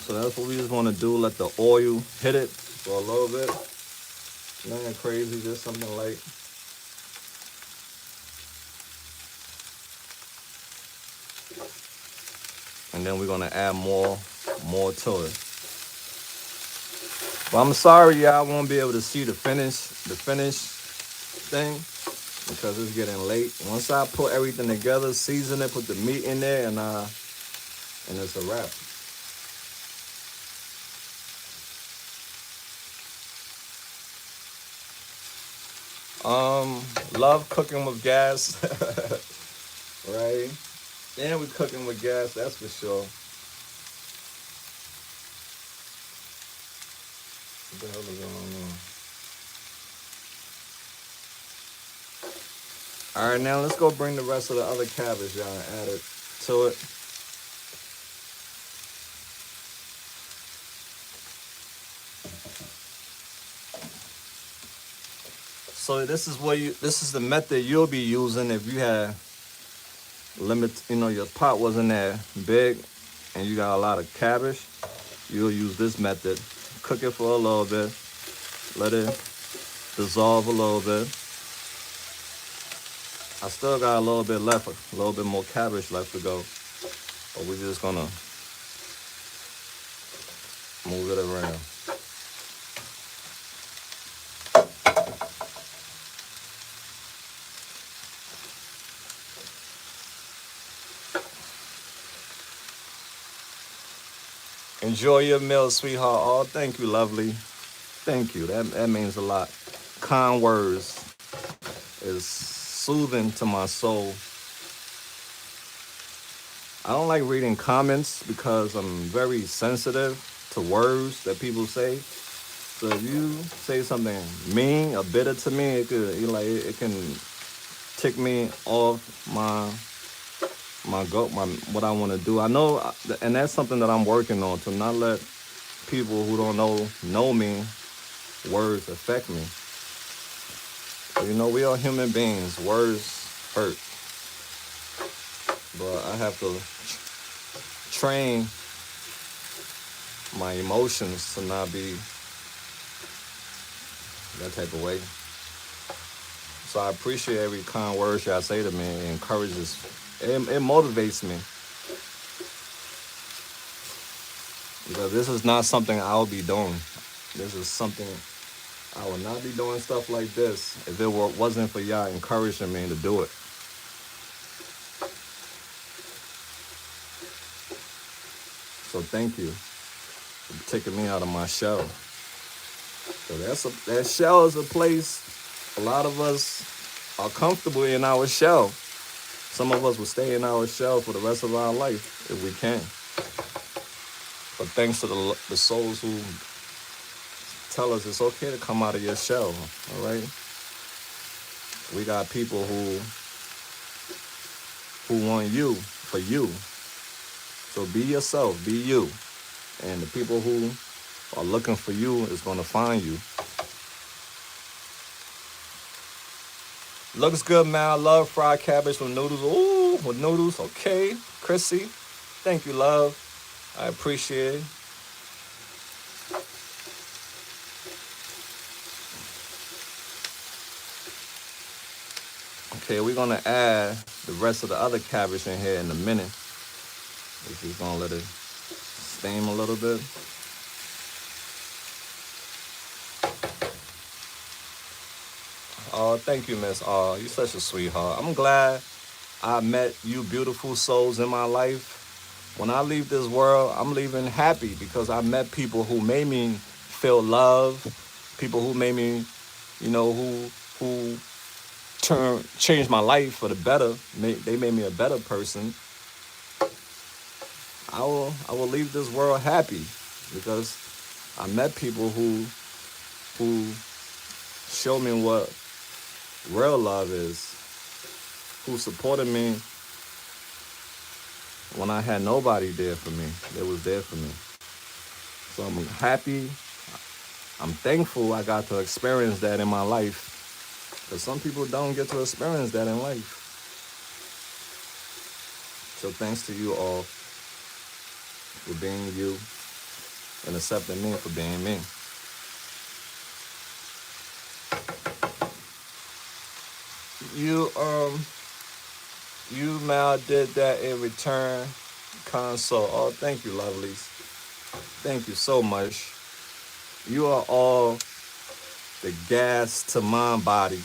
So that's what we just want to do. Let the oil hit it for a little bit. Nothing crazy, just something light. And then we're gonna add more to it. But I'm sorry, y'all, I won't be able to see the finish thing because it's getting late. Once I put everything together, season it, put the meat in there, and it's a wrap. Love cooking with gas, right? And we're cooking with gas, that's for sure. What the hell is going on? All right, now let's go bring the rest of the other cabbage, y'all, and add it to it. So this is the method you'll be using if you had your pot wasn't that big and you got a lot of cabbage. You'll use this method. Cook it for a little bit, let it dissolve a little bit. I still got a little bit left, a little bit more cabbage left to go, but we're just gonna move it around. Enjoy your meal, sweetheart. Oh, thank you, lovely. Thank you. That means a lot. Kind words is soothing to my soul. I don't like reading comments because I'm very sensitive to words that people say. So if you say something mean or bitter to me, it can tick me off my what I want to do. I know, and that's something that I'm working on, to not let people who don't know me words affect me. You know, we are human beings. Words hurt, but I have to train my emotions to not be that type of way. So I appreciate every kind word y'all say to me. It encourages, it motivates me. But this is not something I'll be doing. This is something I would not be doing stuff like this if it wasn't for y'all encouraging me to do it. So thank you for taking me out of my shell. So that shell is a place a lot of us are comfortable in our shell. Some of us will stay in our shell for the rest of our life if we can. But thanks to the souls who tell us it's okay to come out of your shell, all right? We got people who want you for you. So be yourself, be you. And the people who are looking for you is going to find you. Looks good, man. I love fried cabbage with noodles. Ooh, with noodles. Okay. Chrissy, thank you, love. I appreciate it. Okay, we're going to add the rest of the other cabbage in here in a minute. We're just going to let it steam a little bit. Oh, thank you, Miss. Oh, you're such a sweetheart. I'm glad I met you beautiful souls in my life. When I leave this world, I'm leaving happy because I met people who made me feel love, people who made me, who changed my life for the better. They made me a better person. I will leave this world happy because I met people who showed me what real love is, who supported me when I had nobody there for me. They was there for me. So I'm happy. I'm thankful I got to experience that in my life. Because some people don't get to experience that in life. So thanks to you all for being you and accepting me for being me. You Mal did that in return console. Oh, thank you, lovelies. Thank you so much. You are all the gas to my body.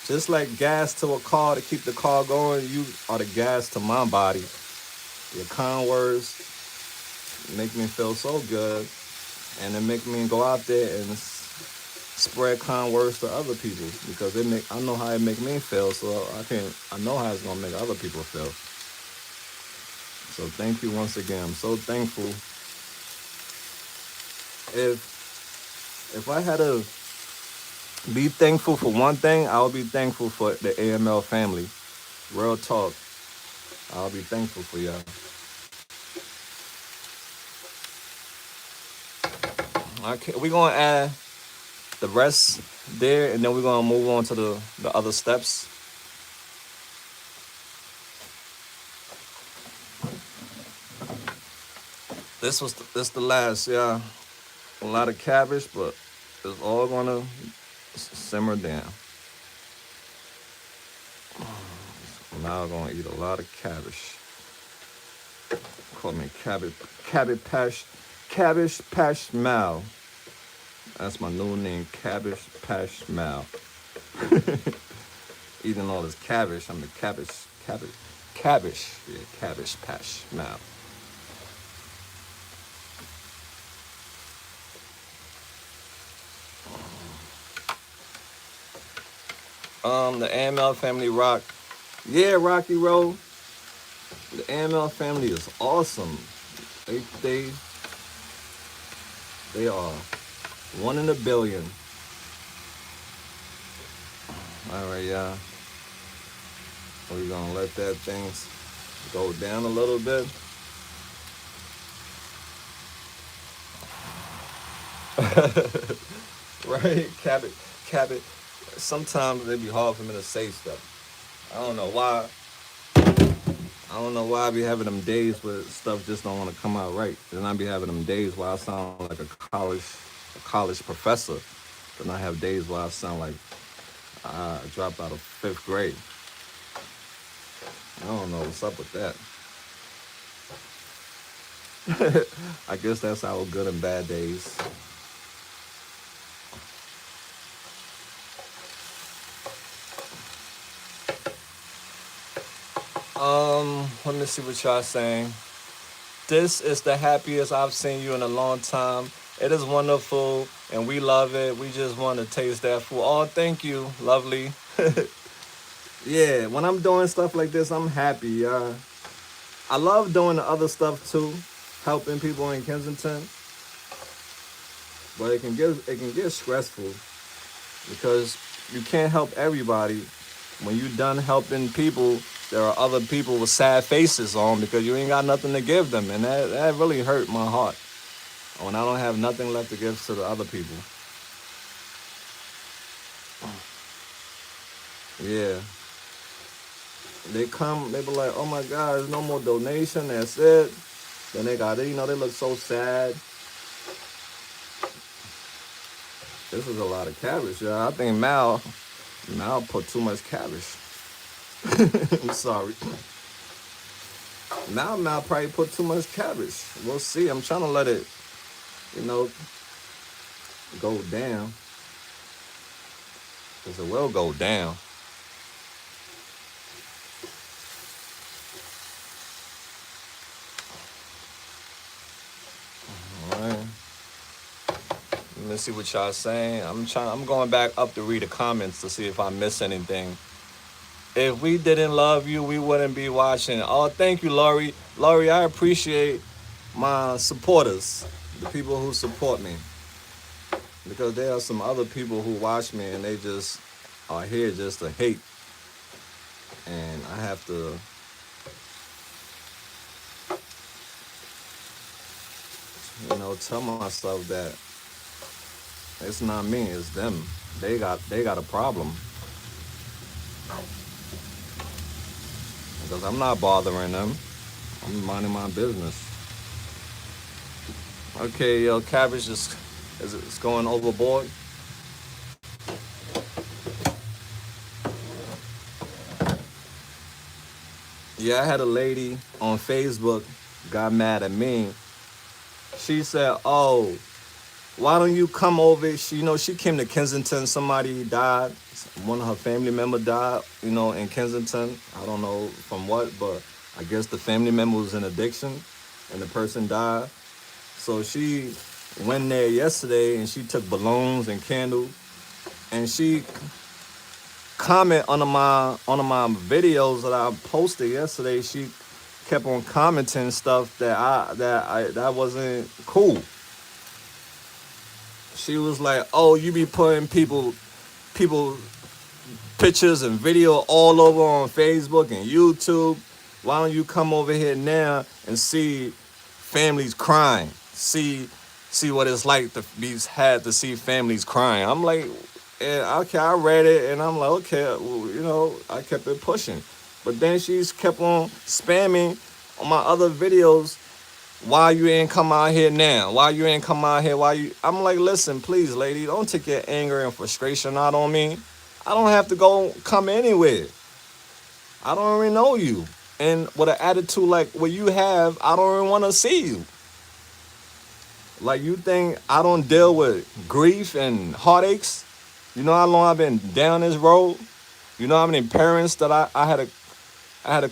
Just like gas to a car to keep the car going, you are the gas to my body. Your kind words make me feel so good, and it make me go out there and spread kind words to other people because I know how it make me feel, so I know how it's gonna make other people feel. So thank you once again. I'm so thankful. If I had to be thankful for one thing, I'll be thankful for the AML family. Real talk. I'll be thankful for y'all. Okay, we're gonna add the rest there, and then we're gonna move on to the other steps. This the last, yeah. A lot of cabbage, but it's all gonna simmer down. Now I'm gonna eat a lot of cabbage. Call me Cabbage Patch Mal. That's my new name, Cabbage Patch Mal. Eating all this cabbage, I'm the cabbage, yeah, Cabbage Patch Mal. The AML family rock. Yeah, Rocky Road. The AML family is awesome. They are one in a billion. All right, y'all. We're gonna let that thing go down a little bit. Right? Cabbage. Sometimes it'd be hard for me to say stuff. I don't know why. I don't know why I be having them days where stuff just don't want to come out right. Then I be having them days where I sound like a college professor. Then I have days where I sound like I dropped out of 5th grade. I don't know what's up with that. I guess that's our good and bad days. Let me see what y'all saying. This is the happiest I've seen you in a long time. It is wonderful and we love it. We just want to taste that food. Oh, thank you, lovely. Yeah, when I'm doing stuff like this, I'm happy. I love doing the other stuff too, helping people in Kensington, but it can get stressful because you can't help everybody. When you done helping people, there are other people with sad faces on because you ain't got nothing to give them, and that really hurt my heart when I don't have nothing left to give to the other people. Yeah, they come, they be like, oh my God, there's no more donation. That's it. Then they got it. They look so sad. This is a lot of cabbage, yeah. I think Mal put too much cabbage. I'm sorry. Mal probably put too much cabbage. We'll see. I'm trying to let it, you know, go down. Because it will go down. All right. Let's see what y'all saying. I'm going back up to read the comments to see if I miss anything. If we didn't love you, we wouldn't be watching. Oh, thank you, Laurie. Laurie, I appreciate my supporters, the people who support me. Because there are some other people who watch me and they just are here just to hate. And I have to, tell myself that it's not me, it's them. They got a problem. Because I'm not bothering them. I'm minding my business. Okay, yo, Cabbage is going overboard. Yeah, I had a lady on Facebook got mad at me. She said, "Oh, why don't you come over?" She came to Kensington. Somebody died. One of her family member died. In Kensington. I don't know from what, but I guess the family member was in addiction, and the person died. So she went there yesterday, and she took balloons and candles, and she comment on my videos that I posted yesterday. She kept on commenting stuff that wasn't cool. She was like, "Oh, you be putting people pictures and video all over on Facebook and YouTube. Why don't you come over here now and see families crying? See what it's like to be had to see families crying." I'm like, yeah, okay, I read it and I'm like, okay, well, I kept it pushing. But then she's kept on spamming on my other videos. Why you ain't come out here now? Why you ain't come out here? Why you? I'm like, listen, please, lady, don't take your anger and frustration out on me. I don't have to go come anywhere. I don't even know you. And with an attitude like what you have, I don't even want to see you. Like, you think I don't deal with grief and heartaches? You know how long I've been down this road? You know how many parents that I had to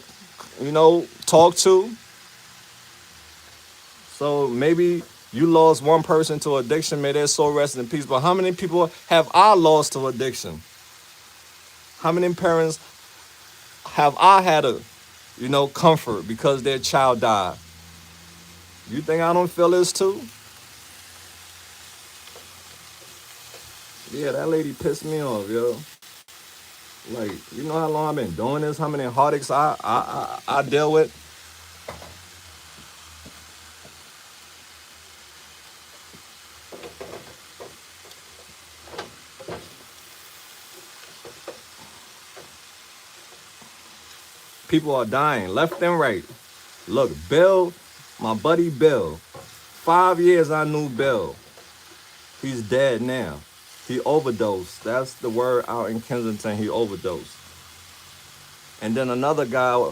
talk to? So maybe you lost one person to addiction, may their soul rest in peace. But how many people have I lost to addiction? How many parents have I had to, comfort because their child died? You think I don't feel this too? Yeah, that lady pissed me off, yo. Like, you know how long I've been doing this? How many heartaches I deal with? People are dying left and right. Look, Bill, my buddy Bill. 5 years I knew Bill. He's dead now. He overdosed. That's the word out in Kensington. He overdosed. And then another guy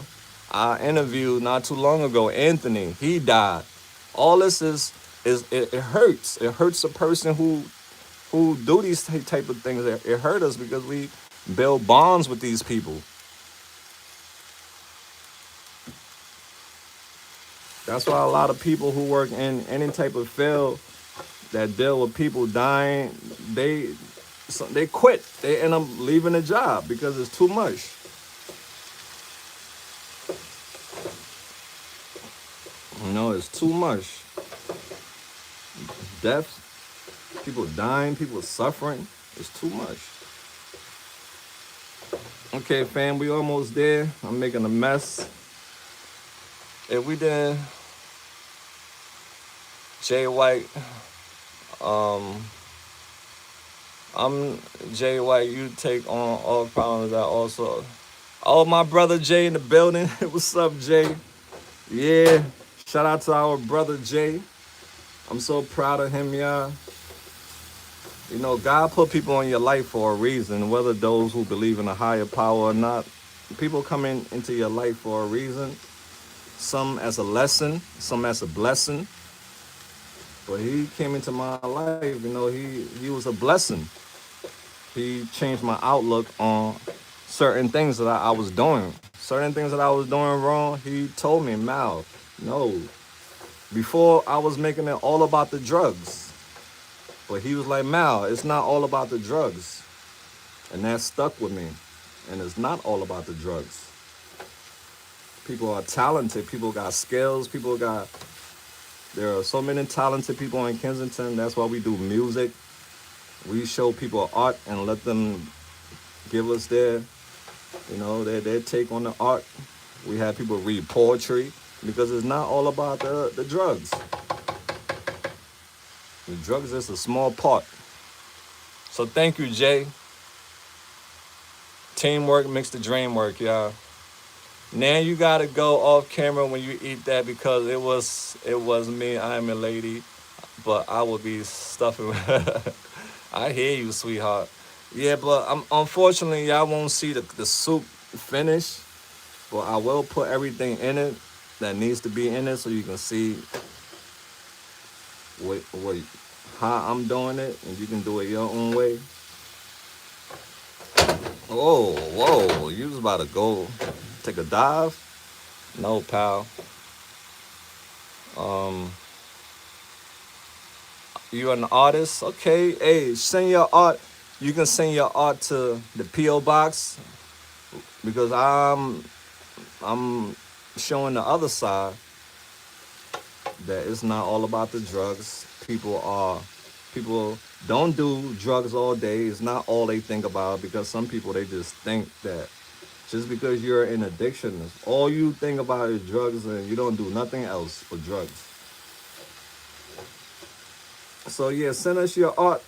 I interviewed not too long ago, Anthony, he died All this it hurts. It hurts the person who do these type of things. It hurt us because we build bonds with these people. That's why a lot of people who work in any type of field that deal with people dying, they quit. They end up leaving the job because it's too much. You know, it's too much. Death, people dying, people suffering. It's too much. Okay, fam, we almost there. I'm making a mess. If we didn't, Jay White, um, I'm Jay White. You take on all problems. I also, oh, my brother Jay in the building. What's up, Jay? Yeah, shout out to our brother Jay. I'm so proud of him, y'all. You know, God put people in your life for a reason, whether those who believe in a higher power or not. People come into your life for a reason. Some as a lesson, some as a blessing. But he came into my life, you know, he was a blessing. He changed my outlook on certain things that I was doing. Certain things that I was doing wrong, he told me, Mal, no. Before I was making it all about the drugs. But he was like, Mal, it's not all about the drugs. And that stuck with me. And it's not all about the drugs. People are talented. People got skills. There are so many talented people in Kensington. That's why we do music. We show people art and let them give us their take on the art. We have people read poetry because it's not all about the drugs. The drugs is a small part. So thank you, Jay. Teamwork makes the dream work, y'all. Now you gotta go off camera when you eat that because it was me. I am a lady, but I will be stuffing. I hear you, sweetheart. Yeah, but unfortunately y'all won't see the soup finish, but I will put everything in it that needs to be in it so you can see what how I'm doing it, and you can do it your own way. Oh, whoa! You was about to go take a dive? No, pal. Um, you're an artist? Okay. Hey, send your art. You can send your art to the PO box because I'm showing the other side that it's not all about the drugs. People don't do drugs all day. It's not all they think about because some people they just think that just because you're in addiction, all you think about is drugs and you don't do nothing else but drugs. So yeah, send us your art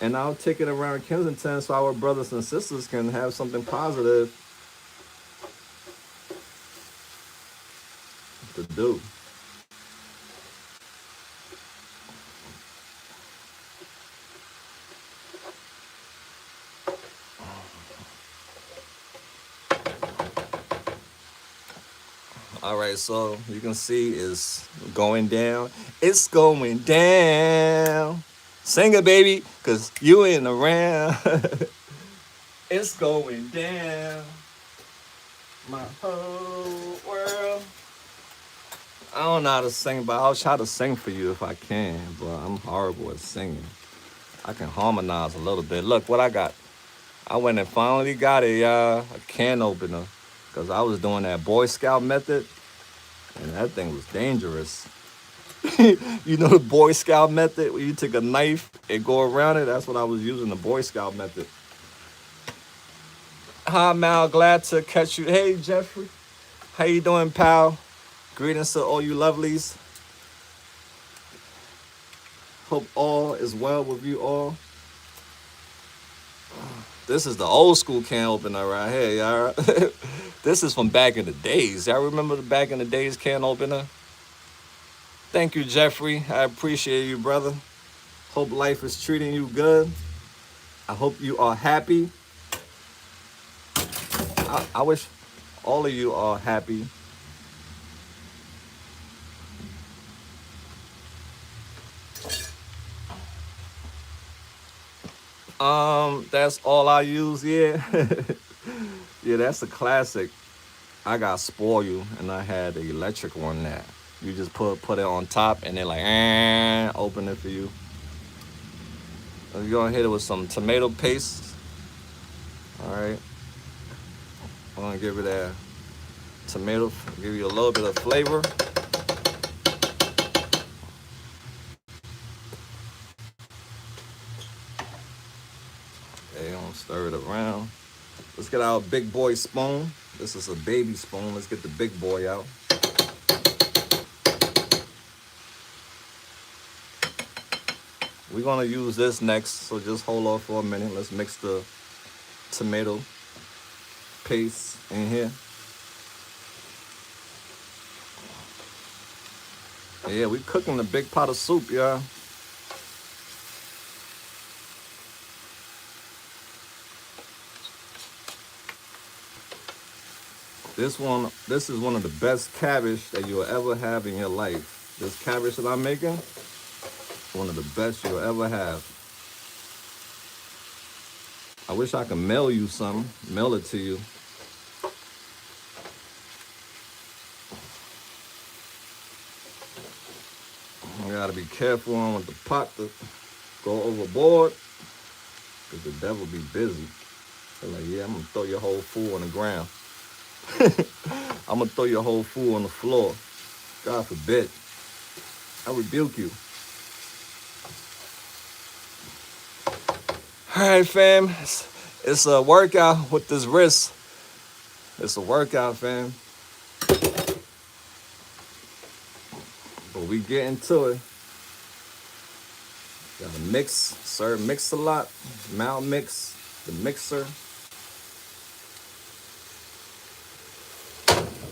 and I'll take it around Kensington so our brothers and sisters can have something positive to do. All right, so you can see it's going down. It's going down. Sing it, baby, cause you ain't around. It's going down. My whole world. I don't know how to sing, but I'll try to sing for you if I can. But I'm horrible at singing. I can harmonize a little bit. Look what I got. I went and finally got it, y'all. A can opener. Because I was doing that Boy Scout method. And that thing was dangerous. You know the Boy Scout method where you take a knife and go around it? That's what I was using, the Boy Scout method. Hi, Mal. Glad to catch you. Hey, Jeffrey. How you doing, pal? Greetings to all you lovelies. Hope all is well with you all. This is the old school can opener right here, y'all. This is from back in the days. Y'all remember the back in the days can opener? Thank you, Jeffrey. I appreciate you, brother. Hope life is treating you good. I hope you are happy. I wish all of you are happy. That's all I use. Yeah, yeah, that's a classic. I got spoil you, and I had the electric one that you just put it on top, and they're like, open it for you. You're gonna hit it with some tomato paste. All right, I'm gonna give it that tomato, give you a little bit of flavor. Okay, I'm gonna stir it around. Let's get our big boy spoon. This is a baby spoon. Let's get the big boy out. We're gonna use this next, so just hold off for a minute. Let's mix the tomato paste in here. Yeah, we cooking a big pot of soup, y'all. This is one of the best cabbage that you'll ever have in your life. This cabbage that I'm making, one of the best you'll ever have. I wish I could mail you some, mail it to you. You gotta be careful on with the pot to go overboard, cause the devil be busy. They're like, yeah, I'm gonna throw your whole food on the ground. I'm gonna throw your whole food on the floor. God forbid. I rebuke you. All right, fam. It's a workout with this wrist. It's a workout, fam. But we get into it. Gotta mix, sir. Mix a lot. Mal mix, the mixer.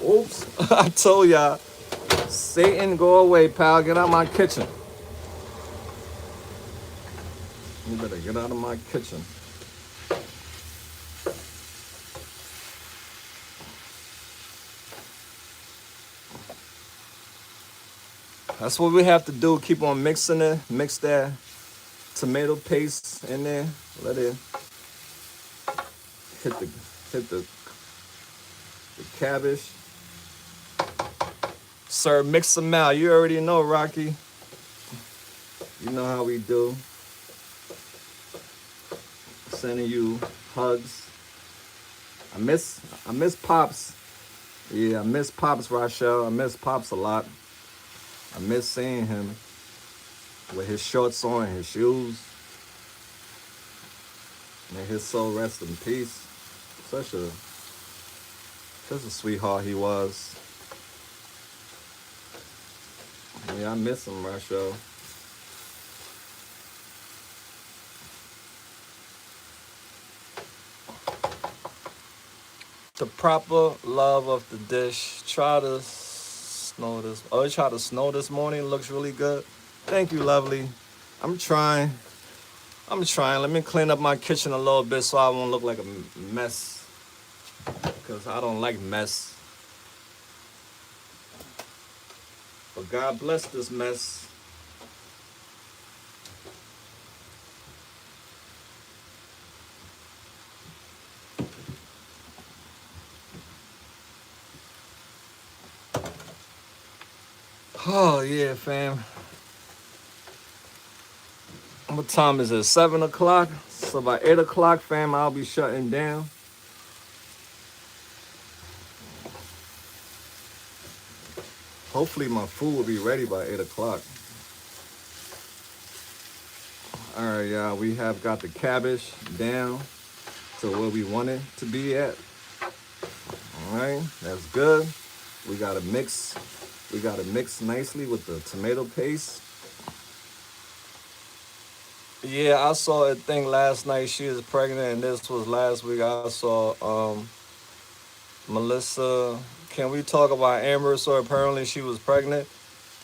Oops. I told y'all. Satan, go away, pal. Get out of my kitchen. You better get out of my kitchen. That's what we have to do. Keep on mixing it. Mix that tomato paste in there. Let it hit the cabbage. Sir, mix them out. You already know, Rocky. You know how we do. Sending you hugs. I miss Pops. Yeah, I miss Pops, Rochelle. I miss Pops a lot. I miss seeing him with his shorts on, his shoes. May his soul rest in peace. Such a sweetheart he was. Yeah, I miss him, Rochelle. The proper love of the dish. Try to snow this. Oh, try to snow this morning. Looks really good. Thank you, lovely. I'm trying. Let me clean up my kitchen a little bit so I won't look like a mess. Because I don't like mess. But God bless this mess. Oh, yeah, fam. What time is it? 7 o'clock? So by 8 o'clock, fam, I'll be shutting down. Hopefully my food will be ready by 8 o'clock. All right, y'all, we have got the cabbage down to where we want it to be at. All right, that's good. We gotta mix nicely with the tomato paste. Yeah, I saw a thing last night. She is pregnant, and this was last week. I saw Melissa. Can we talk about Amber? So apparently she was pregnant.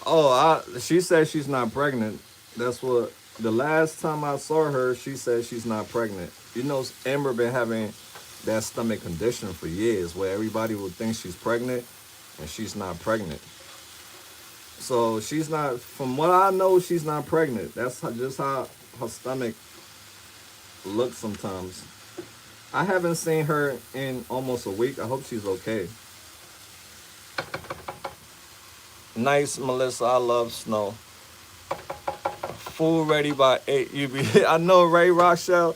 Oh, she said she's not pregnant. That's what the last time I saw her, she said she's not pregnant. You know, Amber been having that stomach condition for years, where everybody would think she's pregnant, and she's not pregnant. So she's not. From what I know, she's not pregnant. That's just how her stomach look sometimes. I haven't seen her in almost a week. I hope she's okay. Nice, Melissa. I love snow. Food ready by 8. You be I know, right, Rochelle?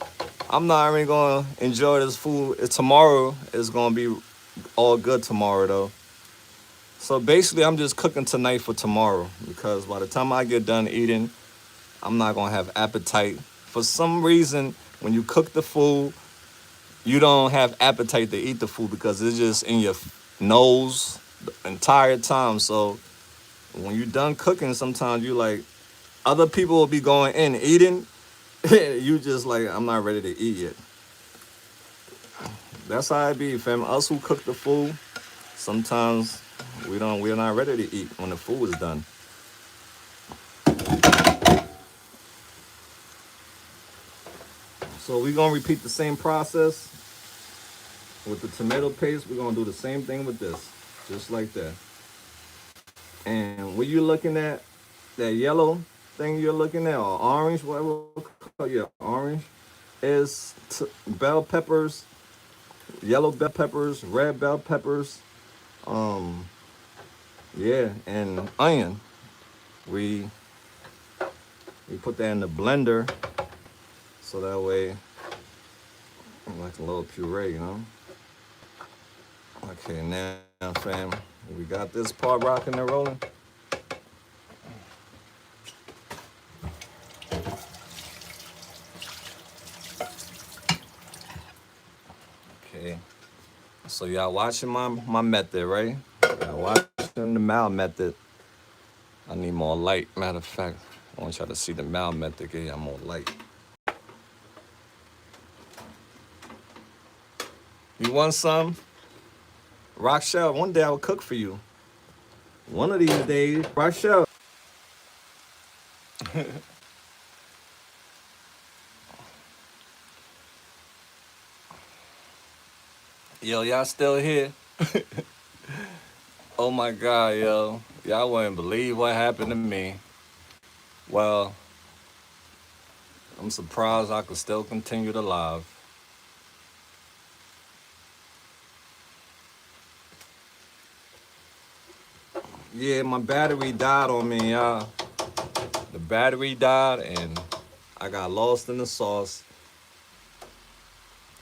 I'm not even gonna enjoy this food. Tomorrow is gonna be all good tomorrow though. So basically I'm just cooking tonight for tomorrow because by the time I get done eating, I'm not gonna have appetite. For some reason, when you cook the food, you don't have appetite to eat the food because it's just in your nose the entire time. So when you're done cooking, sometimes you like other people will be going in eating. You just like, I'm not ready to eat yet. That's how it be, fam. Us who cook the food, sometimes we're not ready to eat when the food is done. So we're gonna repeat the same process with the tomato paste. We're gonna do the same thing with this, just like that. And what you're looking at, that yellow thing you're looking at, or orange, whatever we'll call, yeah, orange, is bell peppers, yellow bell peppers, red bell peppers, um, yeah, and onion. We we put that in the blender so that way, like a little puree, you know. Okay, now, fam, we got this part rocking and rolling. Okay, so y'all watching my method, right? Y'all watching the Mal method. I need more light. Matter of fact, I want y'all to see the Mal method. Give y'all more light. You want some? Rochelle, one day I will cook for you. One of these days, Rochelle. Yo, y'all still here? Oh my God, yo. Y'all wouldn't believe what happened to me. Well, I'm surprised I could still continue to live. Yeah, my battery died on me, y'all. The battery died and I got lost in the sauce.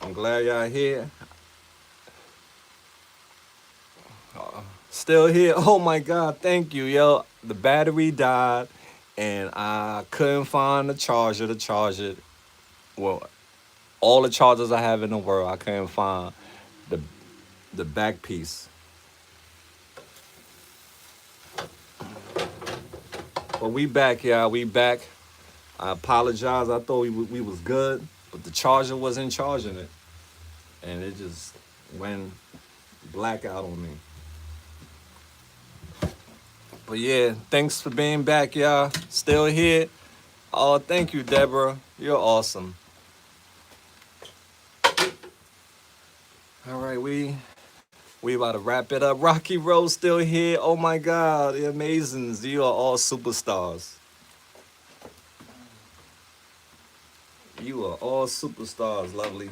I'm glad y'all here. Still here. Oh my God, thank you, yo. The battery died and I couldn't find the charger to charge it. Well, all the chargers I have in the world, I couldn't find the the back piece. But we back, y'all. We back. I apologize. I thought we was good, but the charger wasn't charging it, and it just went blackout on me. But yeah, thanks for being back, y'all. Still here. Oh, thank you, Deborah. You're awesome. All right, we about to wrap it up. Rocky Road still here. Oh my God, the amazings. You are all superstars. You are all superstars, lovely.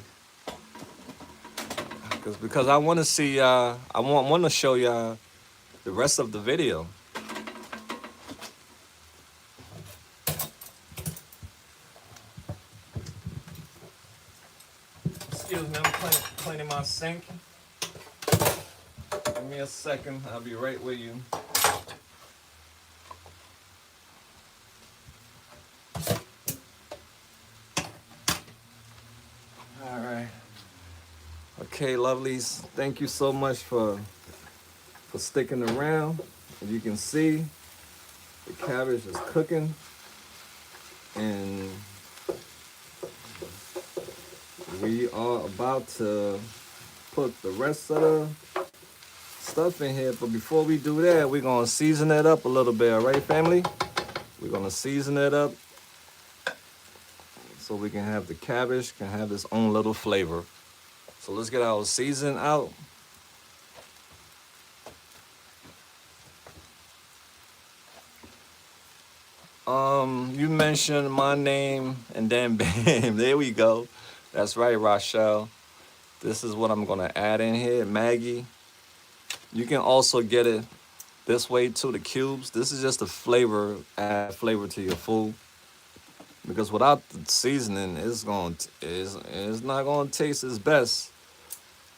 Because I want to see y'all. I want to show y'all the rest of the video. Excuse me, I'm cleaning my sink. Give me a second. I'll be right with you. All right. Okay, lovelies. Thank you so much for sticking around. As you can see, the cabbage is cooking, and we are about to put the rest of the stuff in here. But before we do that, we're gonna season it up a little bit, all right, family? We're gonna season it up so we can have the cabbage can have its own little flavor. So let's get our season out. You mentioned my name and then bam, there we go. That's right, Rochelle. This is what I'm gonna add in here. Maggie. You can also get it this way too, the cubes. This is just a flavor, add flavor to your food. Because without the seasoning, it's not gonna taste its best.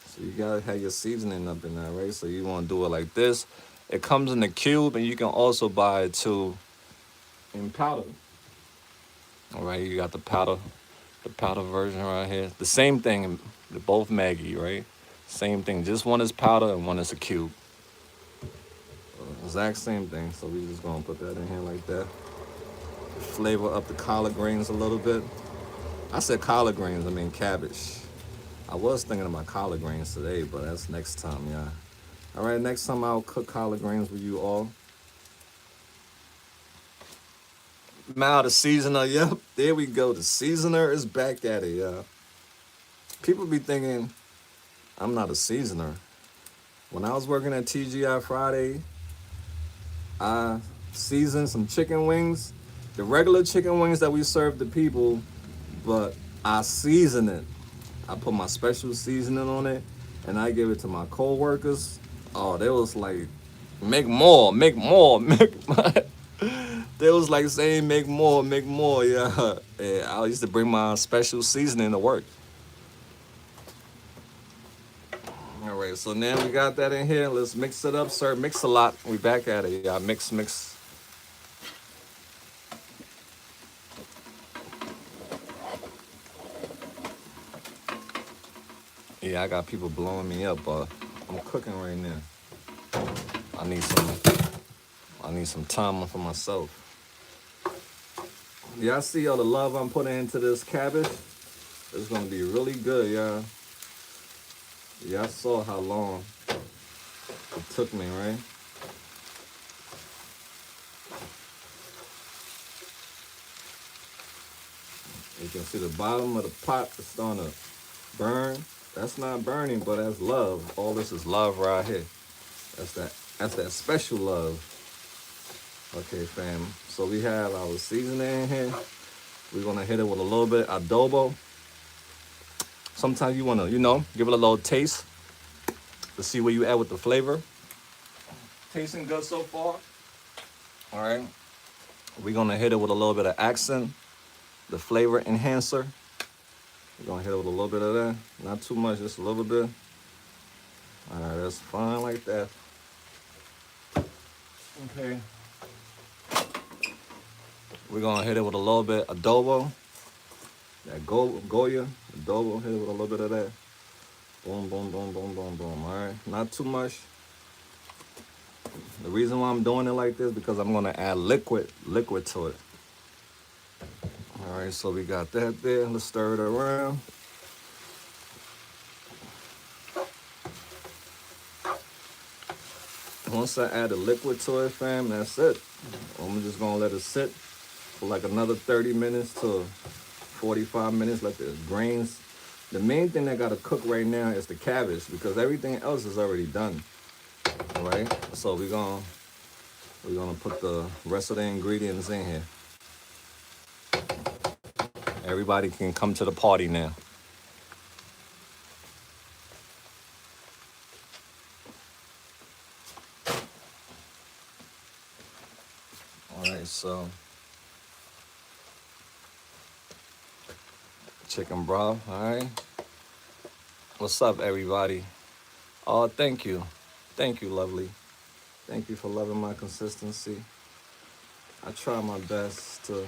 So you gotta have your seasoning up in there, right? So you wanna do it like this. It comes in the cube, and you can also buy it too in powder. All right, you got the powder version right here. The same thing, they're both Maggie, right? Same thing. Just one is powder and one is a cube. Exact same thing. So we just gonna put that in here like that. Flavor up the collard greens a little bit. I said collard greens, I mean cabbage. I was thinking about collard greens today, but that's next time, yeah. All right, next time I'll cook collard greens with you all. Now the seasoner, yep, there we go. The seasoner is back at it, yeah. People be thinking I'm not a seasoner. When I was working at TGI Friday, I seasoned some chicken wings, the regular chicken wings that we serve the people, but I season it. I put my special seasoning on it, and I give it to my co-workers. Oh, they was like, make more, make more, make more. They was like saying, make more, yeah. And I used to bring my special seasoning to work. All right, so now we got that in here. Let's mix it up, sir. Mix a lot. We back at it, yeah. Mix, mix. Yeah, I got people blowing me up, but I'm cooking right now. I need some. I need some time for myself. Y'all see all the love I'm putting into this cabbage? It's gonna be really good, y'all. Y'all saw how long it took me, right? You can see the bottom of the pot is starting to burn. That's not burning, but that's love. All this is love right here. That's that. That's that special love. Okay, fam. So we have our seasoning in here. We're gonna hit it with a little bit of adobo. Sometimes you wanna, give it a little taste to see where you at with the flavor. Tasting good so far. All right. We're gonna hit it with a little bit of accent, the flavor enhancer. We're gonna hit it with a little bit of that. Not too much, just a little bit. All right, that's fine like that. Okay. We're gonna hit it with a little bit of adobo. That Goya, adobo, hit it with a little bit of that. Boom, boom, boom, boom, boom, boom. All right, not too much. The reason why I'm doing it like this because I'm gonna add liquid to it. All right, so we got that there. Let's stir it around. Once I add the liquid to it, fam, that's it. I'm just gonna let it sit for like another 30 minutes to 45 minutes. Let the grains. The main thing that gotta cook right now is the cabbage because everything else is already done. All right, so we're gonna put the rest of the ingredients in here. Everybody can come to the party now. All right, so chicken broth. All right. What's up, everybody? Oh, thank you, lovely. Thank you for loving my consistency. I try my best to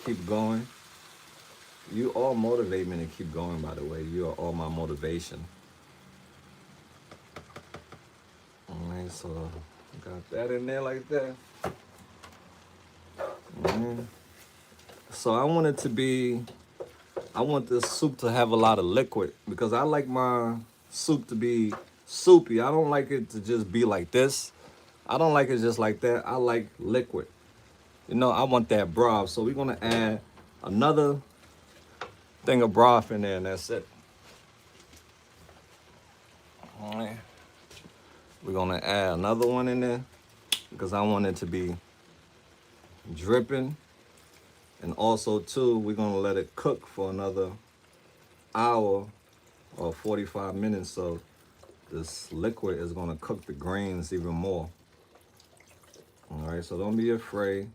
keep going. You all motivate me to keep going. By the way, you are all my motivation. All right, so got that in there like that. Mhm. So I want this soup to have a lot of liquid because I like my soup to be soupy. I don't like it to just be like this. I don't like it just like that. I like liquid. I want that broth. So we're gonna add another thing of broth in there, and that's it. All right. We're gonna add another one in there because I want it to be dripping And also too, we're gonna let it cook for another hour or 45 minutes. So this liquid is gonna cook the grains even more. All right, so don't be afraid.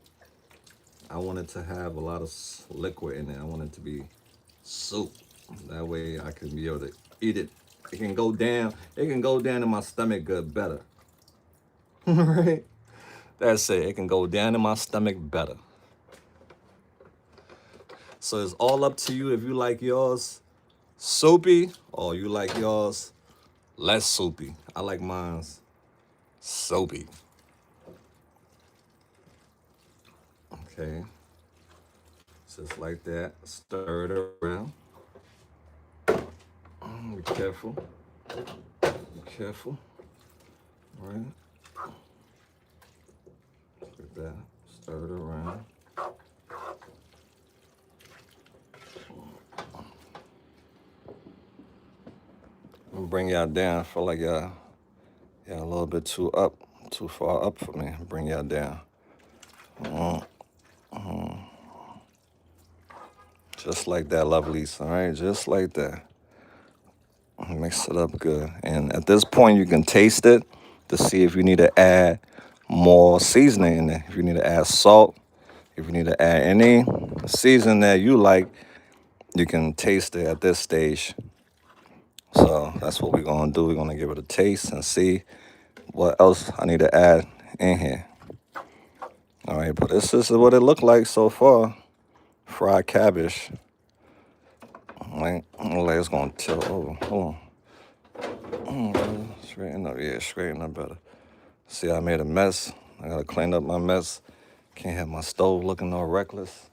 I want it to have a lot of liquid in it. I want it to be soup. That way I can be able to eat it. It can go down. It can go down in my stomach good better. Right? That's it. It can go down in my stomach better. So it's all up to you if you like yours soupy or you like yours less soupy. I like mine's soapy. Okay. Just like that. Stir it around. Be careful. Be careful. All right. Like that. Stir it around. I'm gonna bring y'all down. I feel like y'all a little bit too far up for me. Bring y'all down. Just like that, lovelies. All right, just like that. Mix it up good. And at this point, you can taste it to see if you need to add more seasoning in it. If you need to add salt, if you need to add any seasoning that you like, you can taste it at this stage. So that's what we're gonna do. We're gonna give it a taste and see what else I need to add in here. All right, but this is what it looked like so far. Fried cabbage. All right, it's gonna tilt over. Hold on. Straighten up, yeah, straighten up better. See, I made a mess. I gotta clean up my mess. Can't have my stove looking all reckless.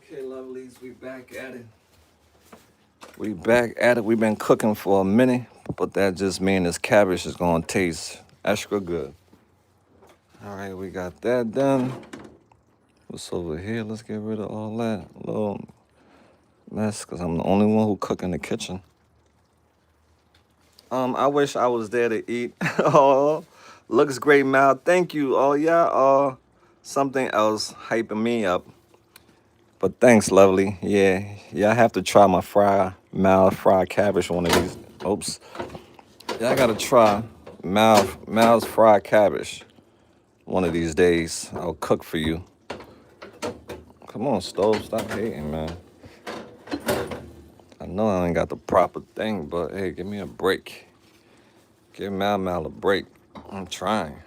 Okay, lovelies, we back at it. We back at it. We've been cooking for a minute, but that just means this cabbage is gonna taste extra good. All right, we got that done. What's over here? Let's get rid of all that little mess, because I'm the only one who cook in the kitchen. I wish I was there to eat. Oh, looks great, Mal. Thank you. Oh, yeah, something else hyping me up. But thanks, lovely. Yeah, I have to try my fried cabbage one of these. Oops. Yeah, I gotta try Mal's fried cabbage one of these days. I'll cook for you. Come on, stove, stop hating, man. I know I ain't got the proper thing, but hey, give me a break. Give Mal a break. I'm trying.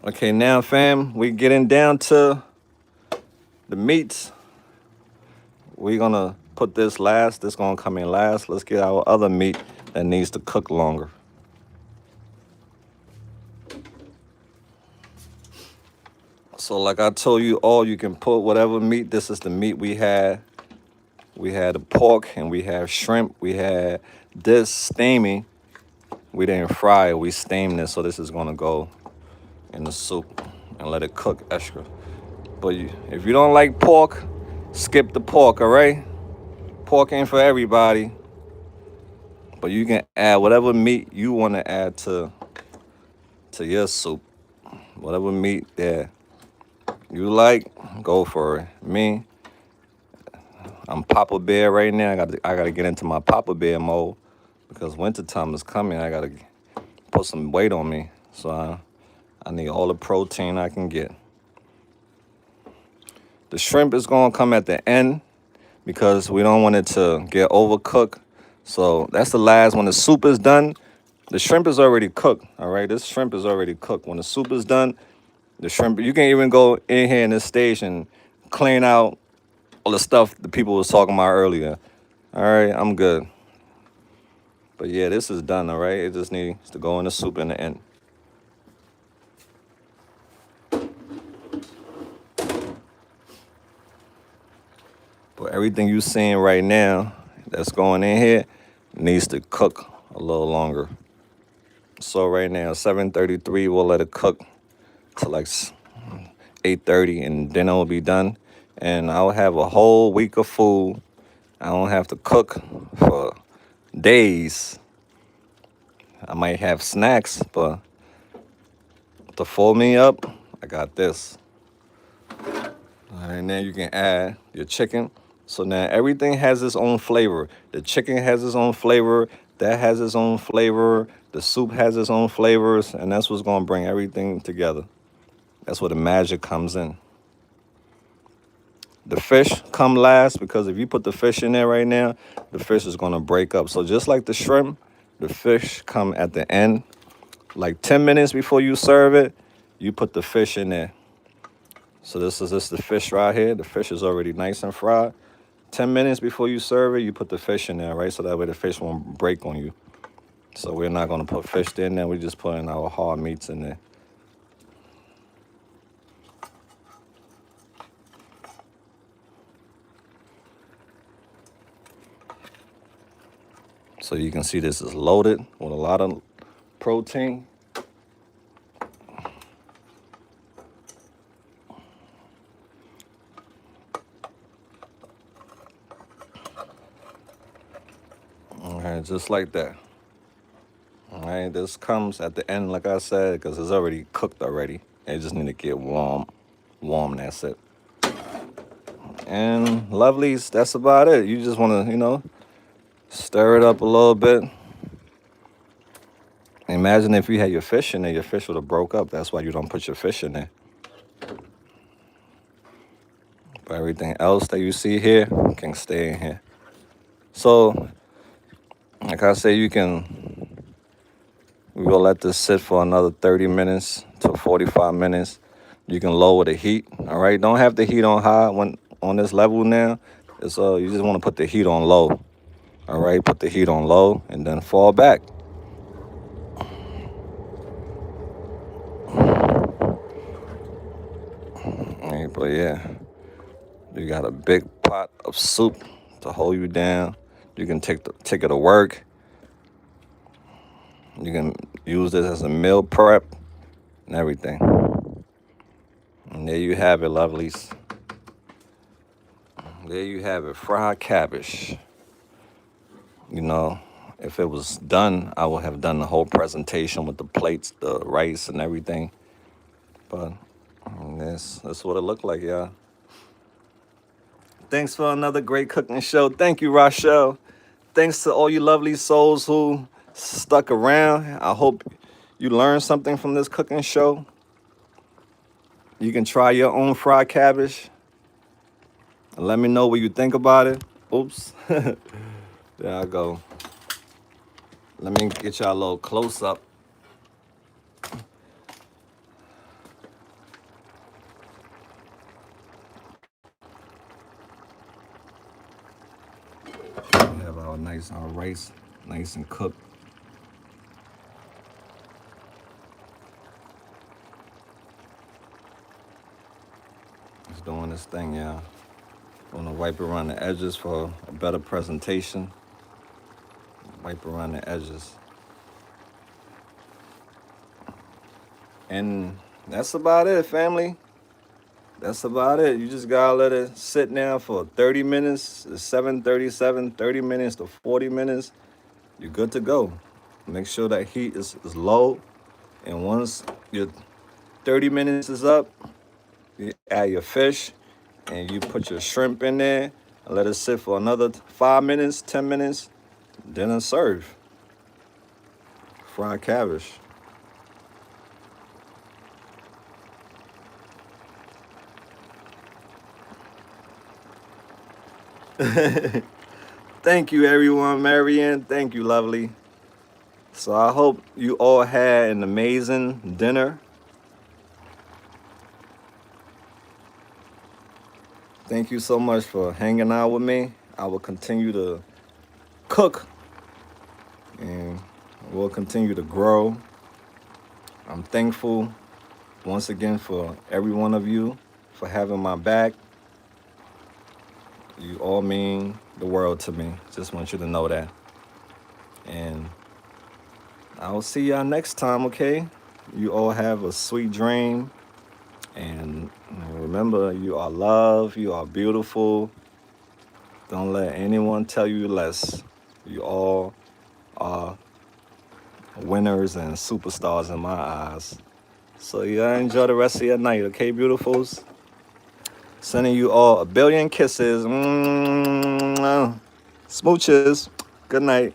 Okay, now, fam, we getting down to the meats. We're gonna put this last. This gonna come in last. Let's get our other meat that needs to cook longer. So like I told you all, you can put whatever meat. This is the meat we had. We had the pork and we have shrimp. We had this steamy. We didn't fry it, we steamed it. So this is gonna go in the soup and let it cook extra. But if you don't like pork, skip the pork, all right? Pork ain't for everybody. But you can add whatever meat you want to add to your soup. Whatever meat that you like, go for it. Me, I'm Papa Bear right now. I gotta get into my Papa Bear mode because wintertime is coming. I gotta put some weight on me. So I need all the protein I can get. The shrimp is gonna come at the end because we don't want it to get overcooked. So that's the last. When the soup is done, the shrimp is already cooked. All right, this shrimp is already cooked. When the soup is done, the shrimp, you can even go in here in this stage and clean out all the stuff the people was talking about earlier. All right, I'm good. But yeah, this is done, all right? It just needs to go in the soup in the end. But everything you seeing right now that's going in here needs to cook a little longer. So right now, 7:33, we'll let it cook to like 8:30, and dinner will be done. And I'll have a whole week of food. I don't have to cook for days. I might have snacks, but to fill me up, I got this. And then you can add your chicken. So now everything has its own flavor. The chicken has its own flavor. That has its own flavor. The soup has its own flavors. And that's what's going to bring everything together. That's where the magic comes in. The fish come last, because if you put the fish in there right now, the fish is going to break up. So just like the shrimp, the fish come at the end. Like 10 minutes before you serve it, you put the fish in there. So this is the fish right here. The fish is already nice and fried. 10 minutes before you serve it, you put the fish in there, right? So that way the fish won't break on you. So we're not going to put fish in there. We're just putting our hard meats in there. So you can see this is loaded with a lot of protein. All right, just like that. All right, this comes at the end, like I said, because it's already cooked already. It just need to get warm. Warm, that's it. And lovelies, that's about it. You just want to, stir it up a little bit. Imagine if you had your fish in there, your fish would have broke up. That's why you don't put your fish in there. But everything else that you see here can stay in here. So, like I say, we will let this sit for another 30 minutes to 45 minutes. You can lower the heat, all right? Don't have the heat on high when on this level now. It's you just want to put the heat on low, all right? Put the heat on low and then fall back. All right, but yeah, you got a big pot of soup to hold you down. You can take it to work. You can use this as a meal prep and everything. And there you have it, lovelies. There you have it, fried cabbage. If it was done, I would have done the whole presentation with the plates, the rice, and everything. But that's what it looked like, y'all. Thanks for another great cooking show. Thank you, Rochelle. Thanks to all you lovely souls who stuck around. I hope you learned something from this cooking show. You can try your own fried cabbage. And let me know what you think about it. Oops. There I go. Let me get y'all a little close up. We have our rice, nice and cooked. It's doing this thing, yeah. Want to wipe around the edges for a better presentation. Wipe around the edges. And that's about it, family. That's about it. You just gotta let it sit now for 30 minutes. It's 7:37, 30 minutes to 40 minutes. You're good to go. Make sure that heat is low. And once your 30 minutes is up, you add your fish and you put your shrimp in there and let it sit for another 5 minutes, 10 minutes, then serve. Fried cabbage. Thank you, everyone. Marianne, thank you, lovely. So I hope you all had an amazing dinner. Thank you so much for hanging out with me. I will continue to cook and we'll continue to grow. I'm thankful once again for every one of you for having my back. You all mean the world to me. Just want you to know that. And I will see y'all next time, okay? You all have a sweet dream. And remember, you are loved, you are beautiful. Don't let anyone tell you less. You all are winners and superstars in my eyes. So, yeah, enjoy the rest of your night, okay, beautifuls? Sending you all a billion kisses. Smooches. Good night.